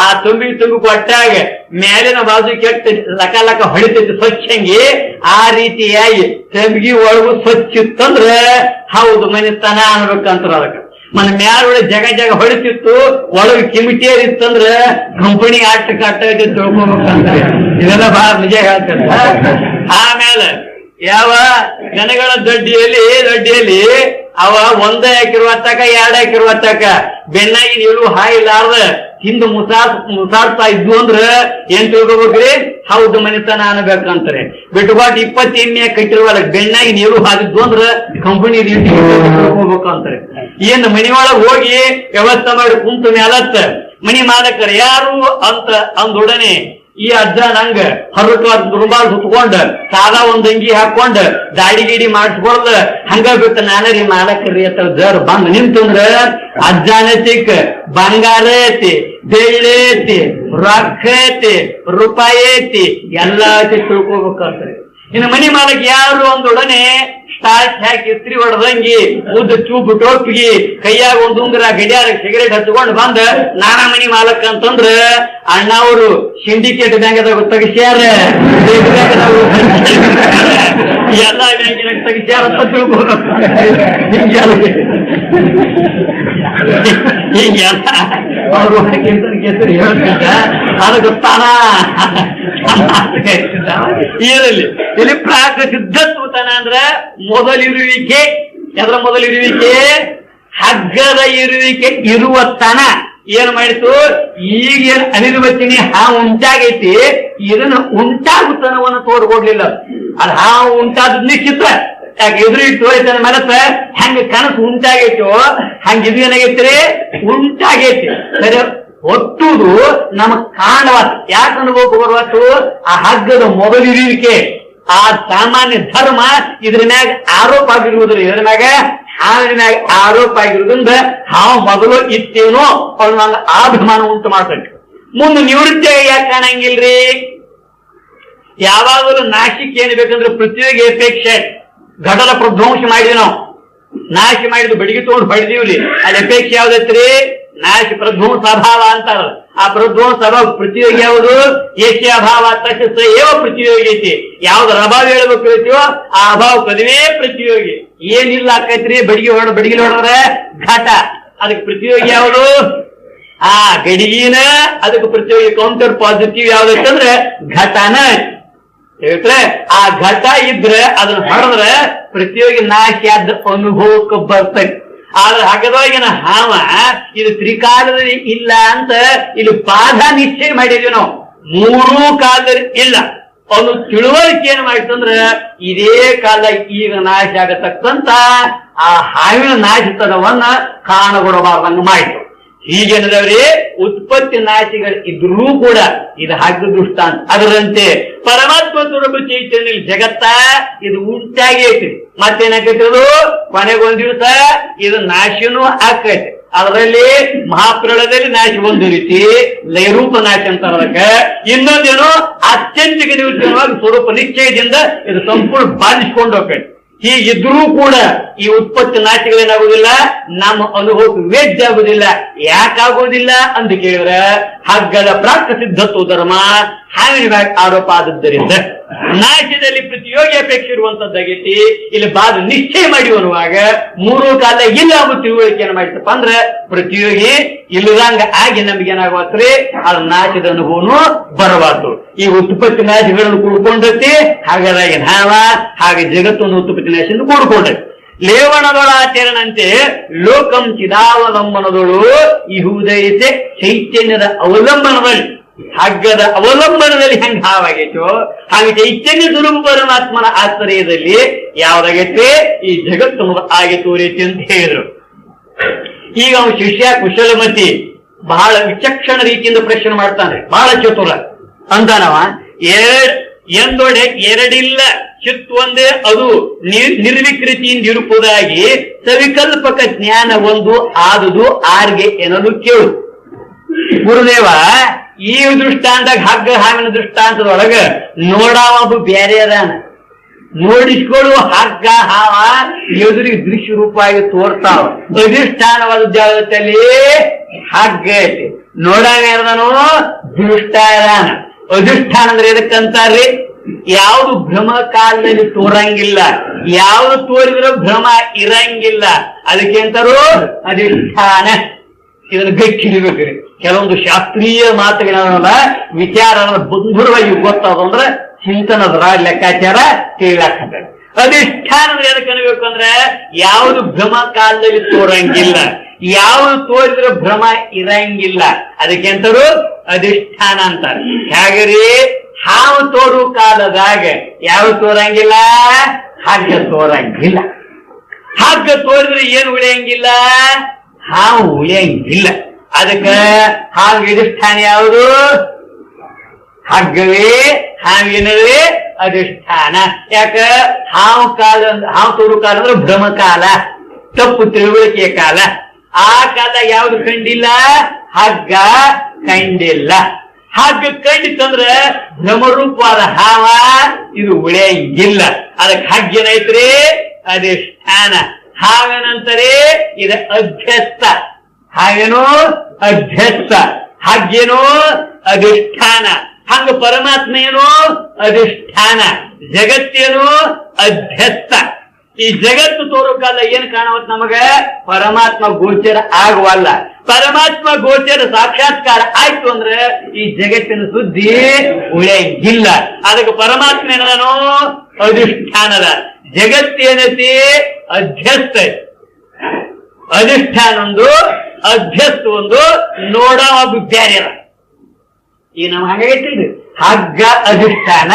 ಆ ತಂಬಿ ಕೊಟ್ಟಾಗ ಮೇಲಿನ ಬಾಜು ಕೆಟ್ಟ ಲಕ ಲಕ ಹೊಡಿತೈತಿ ಸ್ವಚ್ಛಂಗಿ. ಆ ರೀತಿಯಾಗಿ ತಂಬಿಗೆ ಒಳಗು ಸ್ವಚ್ಛ ಇತ್ತಂದ್ರೆ ಹೌದು ಮನೆತನ ಅನ್ಬೇಕಂತಾರ. ಅದಕ್ಕೆ ಮನ ಮ್ಯಾಲ ಜಗ ಹೊಡಿತಿತ್ತು, ಒಳಗೆ ಕಿಮಿಟಿಯರ್ ಇತ್ತಂದ್ರ ಕಂಪನಿ ಆಟ ತಿಳ್ಕೊಬೇಕಂತ. ಇದೆಲ್ಲ ಬಹಳ ನಿಜ ಹೇಳ್ತಾರೆ. ಆಮೇಲೆ ಯಾವ ಜನಗಳ ದೊಡ್ಡಿಯಲ್ಲಿ ಅವ ಒಂದ ಹಾಕಿರುವತ್ತಕ, ಎರಡ್ ಹಾಕಿರುವತ್ತಕ ಬೆನ್ನಾಗಿ ನಿಲು ಹಾಯಿಲಾರ್ದ ಹಿಂದೆ ಮುಸಾಡ್ತಾ ಇದ್ವು ಅಂದ್ರ ಏನ್ ತಿಳ್ಕೊಬೇಕ್ರಿ? ಹೌದು ಮನೆತನ ಅನ್ಬೇಕಂತಾರೆ. ಬಿಟ್ಕೊಟ್ಟು 20 ಎಣ್ಣೆ ಕಟ್ಟಿರುವಲ್ಲ ಬೆಣ್ಣಾಗಿ ನೀರು ಹಾಕಿದ್ವು ಅಂದ್ರ ಕಂಪನಿ ಹೋಗ್ಬೇಕು ಅಂತಾರೆ. ಏನ್ ಮನಿಯೊಳಗೆ ಹೋಗಿ ವ್ಯವಸ್ಥೆ ಮಾಡಿ ಕುಂತು ಮೇಲತ್ತ ಮನಿ ಮಾಲಕರು ಯಾರು ಅಂತ ಅಂದೊಡನೆ ಈ ಅಜ್ಜ ನಂಗ ಹರಕ ದುರ್ಬಾಲ್ ಸುತ್ಕೊಂಡ್ ಸಾದಾ ಒಂದ್ ಅಂಗಿ ಹಾಕೊಂಡ್ ದಾಡಿ ಗಿಡಿ ಮಾಡಿಸ್ಕೊಳ್ದ ಹಂಗ ಬಿಟ್ಟು ನಾನರಿ ಮಾಲಕರಿ ಅಂತ ಜರ್ ಬಂದ್ ನಿಂತಂದ್ರ ಅಜ್ಜಾನ ಸಿಕ್ ಬಂಗಾರ ಐತಿ, ಬೆಳ್ಳಿ ಐತಿ, ರೊಕ್ಕ ಐತಿ, ರೂಪಾಯಿ ಐತಿ, ಎಲ್ಲಾ ಐತಿ ತಿಳ್ಕೊಬೇಕಂತಾರೆ. ಇನ್ನು ಮನಿ ಮಾಲಕ್ ಯಾರು ಅಂದೊಡನೆ ಸ್ಟಾರ್ಟ್ ಹಾಕಿ ಇಸ್ತ್ರಿ ಹೊಡೆದಂಗಿ ಉದ್ದ ಚೂಬ್ ಟೋಪಿಗೆ ಕೈಯಾಗ ಒಂದ್ ಉಂಗ್ರ ಗಡಿಯಾರ ಸಿಗರೇಟ್ ಹಚ್ಕೊಂಡ್ ಬಂದ ನಾನಾ ಮನಿ ಮಾಲಕ್ ಅಂತಂದ್ರ ಅಣ್ಣವರು ಸಿಂಡಿಕೇಟ್ ಬ್ಯಾಂಕ್ದಾಗ ತೆಗಿಸ್ಯಾರ, ಎಲ್ಲಾ ಬ್ಯಾಂಕಿನಾಗ ತೆಗಿಸ್ಯಾರ ಅಂತ ತಿಳ್ಕೋಬೇಕು. ಹೀಗೆಲ್ಲ ಅವರು ಹೆಸರು ಹೇಳ್ತಿದ್ದ ಅದಕ್ಕೆ ತಾನ ಇರಲಿ. ಇಲ್ಲಿ ಪ್ರಾಕ ಸಿದ್ಧತ್ವತನ ಅಂದ್ರ ಮೊದಲಿರುವಿಕೆ. ಎದ್ರ ಮೊದಲಿರುವಿಕೆ? ಹಗ್ಗದ ಇರುವಿಕೆ ಇರುವ ತನ ಏನ್ ಮಾಡಿತು? ಈಗೇನ್ ಅನಿರ್ವಚನೆ ಹಾವು ಉಂಟಾಗೈತಿ, ಇದನ್ನ ಉಂಟಾಗುತ್ತನವನ್ನು ತೋರ್ಕೊಡ್ಲಿಲ್ಲ. ಅದು ಹಾವು ಉಂಟಾದ ನಿಶ್ಚಿತ. ಯಾಕೆ ಎದುರು ತೋರಿಸ ಮನಸ್ಸ ಹೆಂಗ ಕನಸು ಉಂಟಾಗೈತೋ ಹಂಗ ಇದು ಏನಾಗೈತ್ರಿ? ಉಂಟಾಗೈತಿ. ಸರಿ, ಒಟ್ಟುದು ನಮಗ್ ಕಾಣವಾತ. ಯಾಕೆ ಅನುಭವಕ್ಕೆ ಬರುವತ್ತು? ಆ ಹಗ್ಗದ ಮೊದಲಿರುವಿಕೆ, ಆ ಸಾಮಾನ್ಯ ಧರ್ಮ ಇದ್ರ ಮ್ಯಾಗ ಆರೋಪ ಆಗಿರುವುದ್ರ, ಇದ್ರ ಮ್ಯಾಗ ಹಾವಿನ ಮ್ಯಾಗ ಆರೋಪ ಆಗಿರುವುದ್ರಿಂದ ಹಾವು ಮೊದಲು ಇತ್ತೇನೋ ಅವ್ನ ಅಭಿಮಾನ ಉಂಟು ಮಾಡ್ತೈತಿ. ಮುಂದೆ ನಿವೃತ್ತಿ ಯಾಕೆ ಕಾಣಂಗಿಲ್ರಿ? ಯಾವಾಗಲೂ ನಾಶಕ್ಕೆ ಏನ್ ಬೇಕಂದ್ರೆ ಪೃಥ್ವಿಗೆ ಅಪೇಕ್ಷೆ. ಘಟದ ಪ್ರಧ್ವಂಸ ಮಾಡಿದ್ವಿ ನಾವು, ನಾಶ ಮಾಡಿದ್ದು ಬಡಿಗೆ ತಗೊಂಡು ಹೊಡೆದೀವ್ರಿ. ಅಲ್ಲಿ ಅಪೇಕ್ಷೆ ಯಾವ್ದೈತ್ರಿ? ನಾಶ ಪ್ರಧ್ವಂಸ ಅಭಾವ ಅಂತಾರ. ಆ ಪ್ರಧ್ವಂಸ ಅಭಾವ ಪೃಥ್ವಿಯೋಗಿ ಯಾವುದು? ಏಷ್ಯ ಅಭಾವ ತಕ್ಷ ಏವ ಪೃಥ್ವಿಯೋಗಿ ಐತಿ. ಯಾವ್ದ್ರ ಅಭಾವ ಹೇಳ್ಬೇಕು ಹೇಳ್ತೀವೋ ಆ ಅಭಾವ ಕದುವೆ ಪೃಥ್ವಿಯೋಗಿ. ಏನಿಲ್ಲ ಆಕೈತ್ರಿ? ಬಡಿಗೆ ಹೊಡೆದ್ರೆ ಘಟ, ಅದಕ್ಕೆ ಪೃಥ್ವಿಯೋಗಿ ಯಾವುದು? ಆ ಗಡಿಗಿನ ಅದಕ್ಕೆ ಪೃಥ್ವಿಯೋಗಿ ಕೌಂಟರ್ ಪಾಸಿಟಿವ್ ಯಾವ್ದೈತಂದ್ರೆ ಘಟನ ಹೇಳ್ತಾರೆ. ಆ ಘಟ ಇದ್ರೆ ಅದನ್ನ ಹೊಡೆದ್ರೆ ಪ್ರತಿಯೋಗಿ ನಾಶ ಆದ ಅನುಭವಕ್ಕೆ ಬರ್ತದೆ. ಆದ್ರೆ ಹಗ್ಗದೊಳಗಿನ ಹಾವ ಇದು ತ್ರಿಕಾಲದಲ್ಲಿ ಇಲ್ಲ ಅಂತ ಇಲ್ಲಿ ಪಾದ ನಿಶ್ಚಯ ಮಾಡಿದ್ವಿ ನಾವು. 3 ಕಾಲದಲ್ಲಿ ಇಲ್ಲ ಅವನು ತಿಳುವಳಿಕೆ ಏನ್ ಮಾಡಿತಂದ್ರ ಇದೇ ಕಾಲ ಈಗ ನಾಶ ಆಗತಕ್ಕಂತ ಆ ಹಾವಿನ ನಾಶತನವನ್ನ ಕಾಣಗೊಡಬಾರ್ದಂಗ ಮಾಡಿತು. ಹೀಗೇನದವ್ರಿ ಉತ್ಪತ್ತಿ ನಾಶಿಗಳು ಇದ್ರೂ ಕೂಡ ಇದು ಹಗ್ಗ ದೃಷ್ಟಾಂತ. ಅದರಂತೆ ಪರಮಾತ್ಮ ಸ್ವರೂಪ ಚೈತನ್ಯ ಜಗತ್ತ ಇದು ಉಂಟಾಗಿ ಐತಿ. ಮತ್ತೇನಾಕೈತಿ? ಅದು ಕೊನೆಗೊಂದ್ ದಿವಸ ಇದು ನಾಶನೂ ಆಕೈತಿ. ಅದರಲ್ಲಿ ಮಹಾಪ್ರಳಯದಲ್ಲಿ ನಾಶ ಒಂದು ರೀತಿ ಲೈರೂಪ ನಾಶ ಅಂತಾರ. ಅದಕ್ಕೆ ಇನ್ನೊಂದೇನು ಅತ್ಯಂತಿಕ ನಿವೃತ್ತವಾಗಿ ಸ್ವರೂಪ ನಿಶ್ಚಯದಿಂದ ಇದು ಸಂಪೂರ್ಣ ಬಾಧಿಸ್ಕೊಂಡು ಹೋಗ್ತೈತಿ. ಹೀಗಿದ್ರೂ ಕೂಡ ಈ ಉತ್ಪತ್ತಿ ನಾಶಗಳೇನಾಗುವುದಿಲ್ಲ, ನಮ್ಮ ಅನುಭವಕ್ಕೆ ವೇದ್ಯ ಆಗುವುದಿಲ್ಲ. ಯಾಕಾಗುವುದಿಲ್ಲ ಅಂತ ಕೇಳಿದ್ರೆ ಹಗ್ಗದ ಪ್ರಾಕ ಸಿದ್ಧತ್ವ ಧರ್ಮ ಹಾವಿನ ಮ್ಯಾಗ ಆರೋಪ ಆದದ್ದರಿಂದ ನಾಶದಲ್ಲಿ ಪ್ರತಿಯೋಗಿ ಅಪೇಕ್ಷೆ ಇರುವಂತದ್ದಾಗೈತಿ. ಇಲ್ಲಿ ಬಾದ ನಿಶ್ಚಯ ಮಾಡಿ ಬರುವಾಗ 3 ಕಾಲ ಇಲ್ಲ ಅನ್ನೋ ತಿಳುವಳಿಕೆಯನ್ನು ಮಾಡಿತಪ್ಪ ಅಂದ್ರೆ ಪ್ರತಿಯೋಗಿ ಇಲ್ಲದಂಗ ಆಗಿ ನಮ್ಗೇನಾಗುವತ್ರಿ? ಅದು ನಾಶದ ಅನುಭವನು ಬರಬಾರ್ದು. ಈ ಉತ್ಪತ್ತಿ ನಾಶಗಳನ್ನು ಕೂಡ್ಕೊಂಡೈತಿ. ಹಾಗಾಗಿ ಹಾವ ಹಾಗೆ ಜಗತ್ತೊಂದು ಉತ್ಪತ್ತಿ ನಾಶದಿಂದ ಕೂಡ್ಕೊಂಡೈತಿ. ಲೇವಣದೊಳ ಆಚರಣಂತೆ ಲೋಕಂ ಚಿದಾವಲಂಬನದೊಳು ಇಹುದೈತೆ ಚೈತನ್ಯದ ಅವಲಂಬನದಲ್ಲಿ, ಹಗ್ಗದ ಅವಲಂಬನದಲ್ಲಿ ಹೆಂಗ್ ಹಾವಾಗೈತೋ ಹಾಗೆ ಚೈತನ್ಯ ಸ್ವರೂಪ ಪರಮಾತ್ಮನ ಆಶ್ರಯದಲ್ಲಿ ಯಾವ್ದಾಗೈತಿ? ಈ ಜಗತ್ತು ಆಗಿ ತೋರೈತಿ ಅಂತ ಹೇಳಿದ್ರು. ಈಗ ಅವನು ಶಿಷ್ಯ ಕುಶಲಮತಿ ಬಹಳ ವಿಚಕ್ಷಣ ರೀತಿಯಿಂದ ಪ್ರಶ್ನೆ ಮಾಡ್ತಾನೆ. ಬಹಳ ಚತುರ ಅಂತಾನವ. ಎಂದೊಡೆ ಎರಡಿಲ್ಲ ಚಿತ್ತೊಂದೇ ಅದು ನಿರ್ವಿಕೃತಿಯಿಂದ ಇರುವುದಾಗಿ ಸವಿಕಲ್ಪಕ ಜ್ಞಾನ ಒಂದು ಆದುದು ಆರ್ಗೆ ಎನ್ನಲು ಕೇಳು. ಗುರುದೇವ, ಈ ದೃಷ್ಟಾಂತದಾಗ ಹಗ್ಗ ಹಾವಿನ ದೃಷ್ಟಾಂತದೊಳಗ ನೋಡಾವದು ಬೇರೆ ಅದಾನ. ನೋಡಿಸ್ಕೊಳ್ಳುವ ಹಗ್ಗ ಹಾವ ಎದುರಿಗೆ ದೃಶ್ಯ ರೂಪವಾಗಿ ತೋರ್ತಾವ. ಅಧಿಷ್ಠಾನವಾದ ಜಾಗದಲ್ಲಿ ಹಗ್ಗ ಐತಿ, ನೋಡಾಗ ಯಾರದಾನೋ ದೃಷ್ಟ ಇದಾನ. ಅಧಿಷ್ಠಾನ ಅಂದ್ರೆ ಎದಕ್ಕಂತಾರ್ರಿ? ಯಾವುದು ಭ್ರಮ ಕಾಲದಲ್ಲಿ ತೋರಂಗಿಲ್ಲ, ಯಾವುದು ತೋರಿದ್ರೆ ಭ್ರಮ ಇರಂಗಿಲ್ಲ. ಅದಕ್ಕೆ ಅಂತಾರು ಅಧಿಷ್ಠಾನ. ಇದನ್ನು ಗಟ್ಟಿಡ್ಬೇಕ್ರಿ. ಕೆಲವೊಂದು ಶಾಸ್ತ್ರೀಯ ಮಾತುಗಳಲ್ಲ, ವಿಚಾರ ಬಂಧುರವಾಗಿ ಗೊತ್ತಾದಂದ್ರೆ ಚಿಂತನದ ಲೆಕ್ಕಾಚಾರ ತಿಳಿಲಾಕ. ಅಧಿಷ್ಠಾನ ಎದಕ್ಕೆ ಅನ್ಬೇಕು ಅಂದ್ರೆ ಯಾವುದು ಭ್ರಮ ಕಾಲದಲ್ಲಿ ತೋರಂಗಿಲ್ಲ, ಯಾವ್ದು ತೋರಿದ್ರೆ ಭ್ರಮ ಇರಂಗಿಲ್ಲ, ಅದಕ್ಕೆಂತರು ಅಧಿಷ್ಠಾನ ಅಂತಾರೆ. ಹೇಗ್ರಿ? ಹಾವು ತೋರು ಕಾಲದಾಗ ಯಾವ ತೋರಂಗಿಲ್ಲ? ಹಗ್ಗ ತೋರಂಗಿಲ್ಲ. ಹಗ್ಗ ತೋರಿದ್ರೆ ಏನು ಉಳಿಯಂಗಿಲ್ಲ? ಹಾವು ಉಳಿಯಂಗಿಲ್ಲ. ಅದಕ್ಕ ಹಾವು ಅಧಿಷ್ಠಾನ ಯಾವುದು? ಹಗ್ಗವೇ ಹಾವಿನವೇ ಅಧಿಷ್ಠಾನ. ಯಾಕ? ಹಾವು ಕಾಲ, ಹಾವು ತೋರು ಕಾಲ ಅಂದ್ರೆ ಭ್ರಮ ಕಾಲ, ತಪ್ಪು ತಿಳುವಳಿಕೆಯ ಕಾಲ. ಆ ಕಾಲ ಯಾವ್ದು ಕಂಡಿಲ್ಲ? ಹಗ್ಗ ಕಂಡಿಲ್ಲ. ಹಗ್ಗ ಕಂಡಿತ್ತಂದ್ರ ಭ್ರಮರೂಪವಾದ ಹಾವ ಇದು ಉಳಿಯಂಗಿಲ್ಲ. ಅದಕ್ಕೆ ಹಗ್ಗ ಏನೈತ್ರಿ? ಅಧಿಷ್ಠಾನ. ಹಾವೇನಂತಾರೆ? ಇದು ಅಧ್ಯಸ್ಥ. ಹಾವೇನು? ಅಧ್ಯಸ್ಥ. ಹಗ್ಗೇನು? ಅಧಿಷ್ಠಾನ. ಹಂಗ ಪರಮಾತ್ಮ ಏನು? ಅಧಿಷ್ಠಾನ. ಜಗತ್ತೇನು? ಅಧ್ಯಸ್ಥ. ಈ ಜಗತ್ತು ತೋರೋ ಕಾಲ ಏನ್ ಕಾಣವತ್ ನಮಗ? ಪರಮಾತ್ಮ ಗೋಚರ ಆಗುವಲ್ಲ. ಪರಮಾತ್ಮ ಗೋಚರ ಸಾಕ್ಷಾತ್ಕಾರ ಆಯ್ತು ಅಂದ್ರೆ ಈ ಜಗತ್ತಿನ ಸುದ್ದಿ ಉಳಿಯಂಗಿಲ್ಲ. ಅದಕ್ಕೆ ಪರಮಾತ್ಮ ಏನದನು? ಅಧಿಷ್ಠಾನದ. ಜಗತ್ತೇನತಿ? ಅಧ್ಯಸ್ಥ. ಅಧಿಷ್ಠಾನ ಒಂದು, ಅಧ್ಯಸ್ಥ ಒಂದು, ನೋಡ ಒಬ್ಬ ಬ್ಯಾರೆ. ಈ ನಮ್ ಹಾಗಾಗೈತಿ. ಹಗ್ಗ ಅಧಿಷ್ಠಾನ,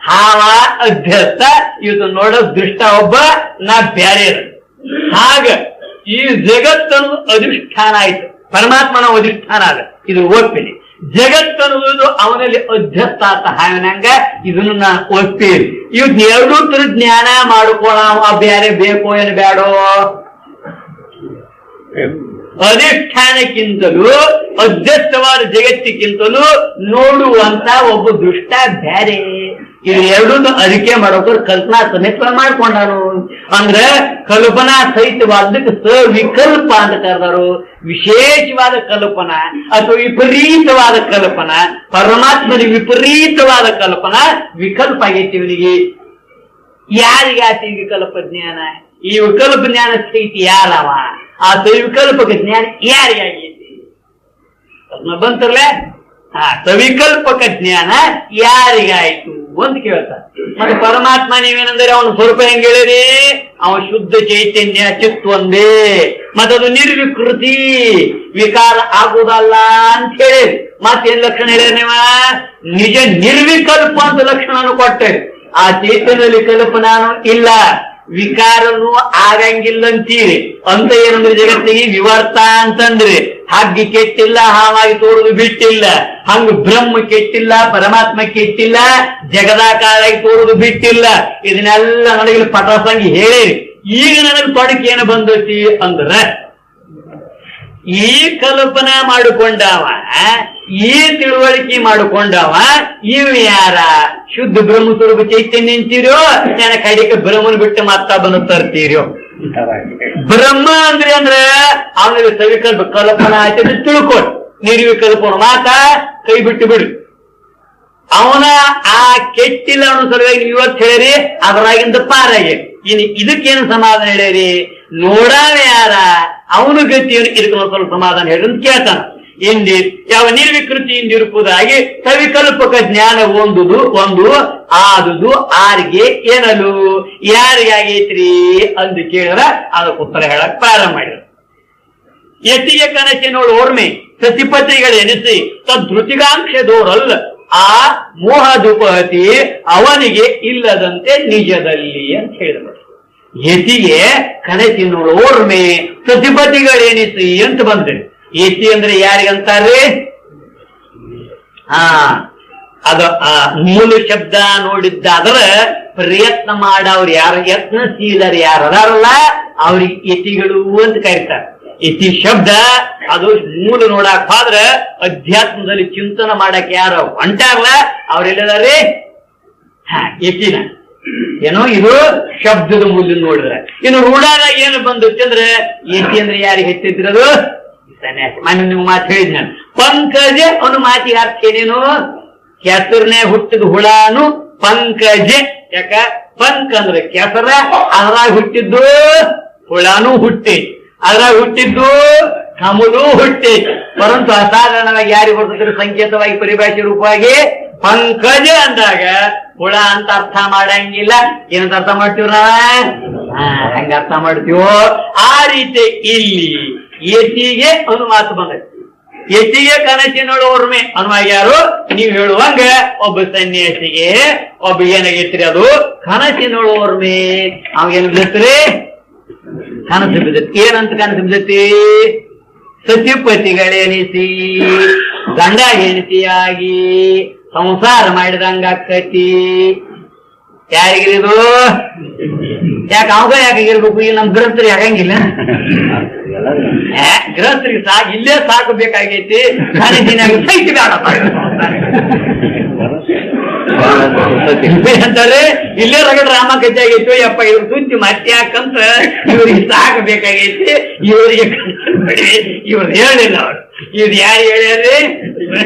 ಹಾವ ಅಧ್ಯಸ್ಥ, ಇದು ನೋಡೋ ದೃಷ್ಟ ಒಬ್ಬ, ನಾ ಬ್ಯಾರೆ. ಹಾಗ ಈ ಜಗತ್ತನ್ನು ಅಧಿಷ್ಠಾನ ಆಯ್ತು, ಪರಮಾತ್ಮನ ಅಧಿಷ್ಠಾನ ಅದ, ಇದು ಒಪ್ಪಿನಿ. ಜಗತ್ತನ್ನುವುದು ಅವನಲ್ಲಿ ಅಧ್ಯಸ್ಥ ಆತ ಹಾವಿನಂಗ, ಇದನ್ನು ನಾ ಒಪ್ಪಿರಿ. ಇವ್ ಎರಡೂ ತರ ಜ್ಞಾನ ಮಾಡ್ಕೊಳ ಬ್ಯಾರೆ ಬೇಕೋ ಏನು ಬ್ಯಾಡೋ? ಅಧಿಷ್ಠಾನಕ್ಕಿಂತಲೂ ಅಧ್ಯಸ್ಥವಾದ ಜಗತ್ತಿಗಿಂತಲೂ ನೋಡುವಂತ ಒಬ್ಬ ದುಷ್ಟ ಬ್ಯಾರೆ. ಇದು ಎರಡೂ ಅರಿಕೆ ಮಾಡೋದ್ರ ಕಲ್ಪನಾ ಸಮೇತ ಮಾಡ್ಕೊಂಡಾನು. ಅಂದ್ರೆ ಕಲ್ಪನಾ ಸಹಿತವಾದಕ್ಕೆ ಸವಿಕಲ್ಪ ಅಂತ ಕರೆದರು. ವಿಶೇಷವಾದ ಕಲ್ಪನಾ ಅಥವಾ ವಿಪರೀತವಾದ ಕಲ್ಪನಾ, ಪರಮಾತ್ಮನ ವಿಪರೀತವಾದ ಕಲ್ಪನಾ ವಿಕಲ್ಪ ಆಗೈತಿ ಇವನಿಗೆ. ಯಾರಿಗಾತಿ ವಿಕಲ್ಪ ಜ್ಞಾನ? ಈ ವಿಕಲ್ಪ ಜ್ಞಾನ ಸ್ಥಿತಿ ಯಾರವ? ಆ ಸವಿಕಲ್ಪಕ ಜ್ಞಾನ ಯಾರಿಗಾಗೈತಿ? ಬಂತರಲ್ಲ, ಸವಿಕಲ್ಪಕ ಜ್ಞಾನ ಯಾರಿಗಾಯ್ತು ಅಂತ ಕೇಳ್ತಾರೆ. ಮತ್ತೆ ಪರಮಾತ್ಮ ನೀವೇನಂದ್ರೆ ಅವನು ಸ್ವರೂಪ ಹೆಂಗ್ ಹೇಳಿರಿ? ಅವನು ಶುದ್ಧ ಚೈತನ್ಯ ಚಿತ್ತೊಂದೇ, ಮತ್ತದು ನಿರ್ವಿಕೃತಿ, ವಿಕಾರ ಆಗುವುದಲ್ಲ ಅಂತ ಹೇಳಿರಿ. ಮತ್ತೇನ್ ಲಕ್ಷಣ ಹೇಳಿರಿ ನೀವ? ನಿಜ ನಿರ್ವಿಕಲ್ಪ ಅಂತ ಲಕ್ಷಣನು ಕೊಟ್ಟರಿ. ಆ ಚೈತನ್ಯದಲ್ಲಿ ಕಲ್ಪನಾನು ಇಲ್ಲ, ವಿಕಾರನು ಆಗಂಗಿಲ್ಲ ಅಂತೀರಿ. ಅಂತ ಏನಂದ್ರೆ ಜಗತ್ತಿಗೆ ವಿವರ್ತ ಅಂತಂದ್ರಿ. ಹಗ್ಗಿ ಕೆಟ್ಟಿಲ್ಲ, ಹಾವಾಗಿ ತೋರುದು ಬಿಟ್ಟಿಲ್ಲ. ಹಂಗ ಬ್ರಹ್ಮ ಕೆಟ್ಟಿಲ್ಲ, ಪರಮಾತ್ಮ ಕೆಟ್ಟಿಲ್ಲ, ಜಗದಾಕಾರಾಗಿ ತೋರುದು ಬಿಟ್ಟಿಲ್ಲ. ಇದನ್ನೆಲ್ಲ ನನಗೆ ಪಟಸಂಗಿ ಹೇಳಿರಿ. ಈಗ ನನಗೆ ತೊಡಕೆ ಏನು ಬಂದೈತಿ ಅಂದ್ರ, ಈ ಕಲ್ಪನಾ ಮಾಡಿಕೊಂಡವ, ಈ ತಿಳುವಳಿಕೆ ಮಾಡಿಕೊಂಡವ ಇವ್ ಯಾರ? ಶುದ್ಧ ಬ್ರಹ್ಮ ಸ್ವರೂಪ ಚೈತನ್ಯ ಅಂತೀರೋ, ನನ್ನ ಕಡೆಗೆ ಬ್ರಹ್ಮನ ಬಿಟ್ಟು ಮತ್ತೊಬ್ಬನ ತರ್ತೀರೋ? ಬ್ರಹ್ಮ ಅಂದ್ರೆ ಅವನಿಗೆ ಸವಿಕಲ್ಪ ಕಲ್ಪನಾ ಆಯ್ತದೆ ತಿಳ್ಕೊಡ್. ನಿರ್ವಿಕಲ್ಪನ ಮಾತ ಕೈ ಬಿಟ್ಟು ಬಿಡ್ರಿ. ಅವನ ಆ ಕೆಟ್ಟಿಲ್ಲ ಅವನ ಸಲುವಾಗಿ ನೀವು ಇವತ್ತು ಹೇಳಿರಿ, ಅದರಾಗಿಂದ ಪಾರಾಗಿ. ಇನ್ನು ಇದಕ್ಕೇನು ಸಮಾಧಾನ ಹೇಳಿರಿ? ನೋಡಾವ ಯಾರ? ಅವನು ಗತಿಯನ್ನು ಇದಕ್ಕೆ ಸ್ವಲ್ಪ ಸಮಾಧಾನ ಹೇಳಿ ಅಂತ ಕೇಳ್ತಾನ. ಇಂದಿ ಯಾವ ನಿರ್ವಿಕೃತಿಯಿಂದ ಇರುವುದಾಗಿ ಸವಿಕಲ್ಪಕ ಜ್ಞಾನ ಒಂದು ಆದುದು ಆರಿಗೆ ಏನಲು ಯಾರಿಗಾಗೈತ್ರಿ ಅಂತ ಕೇಳಿದ್ರ ಅದಕ್ಕೆ ಉತ್ತರ ಹೇಳಕ್ ಪ್ರಾರಂಭ ಮಾಡಿದ್ರು. ಎತ್ತಿಗೆ ಕನಸಿನೋಳು ಓರ್ಮೆ ಸತಿಪತಿಗಳೆನಿಸಿ ತದ್ಧೃತಿಗಾಂಕ್ಷದೋರಲ್ಲ, ಆ ಮೋಹದುಪಹತಿ ಅವನಿಗೆ ಇಲ್ಲದಂತೆ ನಿಜದಲ್ಲಿ ಅಂತ ಹೇಳಿದ್ರು. ಯತಿಗೆ ಕನಸಿನೋಳು ಓರ್ಮೆ ಪ್ರತಿಪತಿಗಳೆನಿಸಿ ಅಂತ ಬಂದ್ರೆ, ಯತಿ ಅಂದ್ರೆ ಯಾರಿಗಂತಾರ್ರಿ? ಅದು ಮೂಲ ಶಬ್ದ ನೋಡಿದ್ದಾದ್ರೆ ಪ್ರಯತ್ನ ಮಾಡವ್ರು ಯಾರು, ಯತ್ನಶೀಲರು ಯಾರು ಅದಾರಲ್ಲ ಅವ್ರಿಗೆ ಯತಿಗಳು ಅಂತ ಕರೀತಾರೆ. ಯತಿ ಶಬ್ದ ಅದು ಮೂಲ ನೋಡಕ್ ಹೋದ್ರೆ ಅಧ್ಯಾತ್ಮದಲ್ಲಿ ಚಿಂತನೆ ಮಾಡಕ್ ಯಾರು ಹೊಂಟಾರಲ್ಲ ಅವ್ರೆಲ್ಲದಾರ್ರಿ ಯತಿನ. ಏನೋ ಇದು ಶಬ್ದದ ಮೂಲ ನೋಡಿದ್ರೆ. ಇನ್ನು ರೂಢಾಗ ಏನು ಬಂದೈತಿ ಅಂದ್ರೆ ಯತಿ ಅಂದ್ರೆ ಯಾರಿಗೆ ಹೆಚ್ಚಿದ್ರದು ಸನ್ಯಾಸಿ. ಮನೆ ನೀವು ಮಾತು ಹೇಳಿದ್ ನಾನು ಪಂಕಜ ಅವನು ಮಾತಿಗೆ ಅರ್ಥ ಏನೇನು? ಕೆಸರನೆ ಹುಟ್ಟಿದ ಹುಳಾನು ಪಂಕಜ. ಯಾಕ ಪಂಕ್ ಅಂದ್ರೆ ಕೆಸರ, ಅದ್ರಾಗ ಹುಟ್ಟಿದ್ದು ಹುಳಾನು ಹುಟ್ಟಿ, ಅದ್ರಾಗ ಹುಟ್ಟಿದ್ದು ಕಮಲು ಹುಟ್ಟಿ. ಪರಂತು ಅಸಾಧಾರಣವಾಗಿ ಯಾರಿಗೆ ಬರ್ತದ್ರೆ ಸಂಕೇತವಾಗಿ ಪರಿಭಾಷೆ ರೂಪವಾಗಿ ಪಂಕಜ ಅಂದಾಗ ಹುಳ ಅಂತ ಅರ್ಥ ಮಾಡಂಗಿಲ್ಲ. ಏನಂತ ಅರ್ಥ ಮಾಡ್ತೀವ ನಾವ? ಹಂಗ ಅರ್ಥ ಮಾಡ್ತೀವೋ ಆ ರೀತಿ ಇಲ್ಲಿ ಎತ್ತಿಗೆ ಒಂದು ಮಾತು ಬಂದೈತಿ. ಎತ್ತಿಗೆ ಕನಸಿನೊಳು ಓರ್ಮೆ ಅನ್ನುವಾಗ ಯಾರು? ನೀವ್ ಹೇಳುವಂಗ ಒಬ್ಬ ಸನ್ಯಾಸಿಗೆ ಒಬ್ಬ ಏನಾಗೈತ್ರಿ, ಅದು ಕನಸಿನೊಳು ಓರ್ಮೆ. ಅವಾಗೇನು ಬಿದ್ದತ್ರಿ? ಕನಸು ಬಿದ್ದತಿ. ಏನಂತ ಕನಸು ಬಿದ್ದತಿ? ಸತಿಪತಿಗಳೆನಿಸಿ ಗಂಡ ಹೆಂಡತಿಯಾಗಿ ಸಂಸಾರ ಮಾಡಿದಂಗ ಆಕತಿ. ಯಾರಿಗಿರಿದು? ಯಾಕೆ ಅವಾಗ ಯಾಕಾಗಿರ್ಬೇಕು? ಈಗ ನಮ್ ಗೃಹಸ್ಥರಿಗೆ ಆಗಂಗಿಲ್ಲ. ಗೃಹಸ್ಥರಿಗೆ ಸಾಕು, ಇಲ್ಲೇ ಸಾಕು ಬೇಕಾಗೈತಿ. ಅಂತಾರೆ ಇಲ್ಲೇ ರಗಡ ರಾಮ ಕಜ್ಜೆ ಆಗೈತಿ. ಯಪ್ಪ ಇವ್ರ ಸುದ್ದಿ ಮತ್ತೆ ಯಾಕಂತ ಇವ್ರಿಗೆ ಸಾಕು ಬೇಕಾಗೈತಿ. ಇವ್ರದ್ದು ಹೇಳಿಲ್ಲ ಅವ್ರು. ಇವ್ರು ಯಾರು ಹೇಳ್ಯಾರಿ?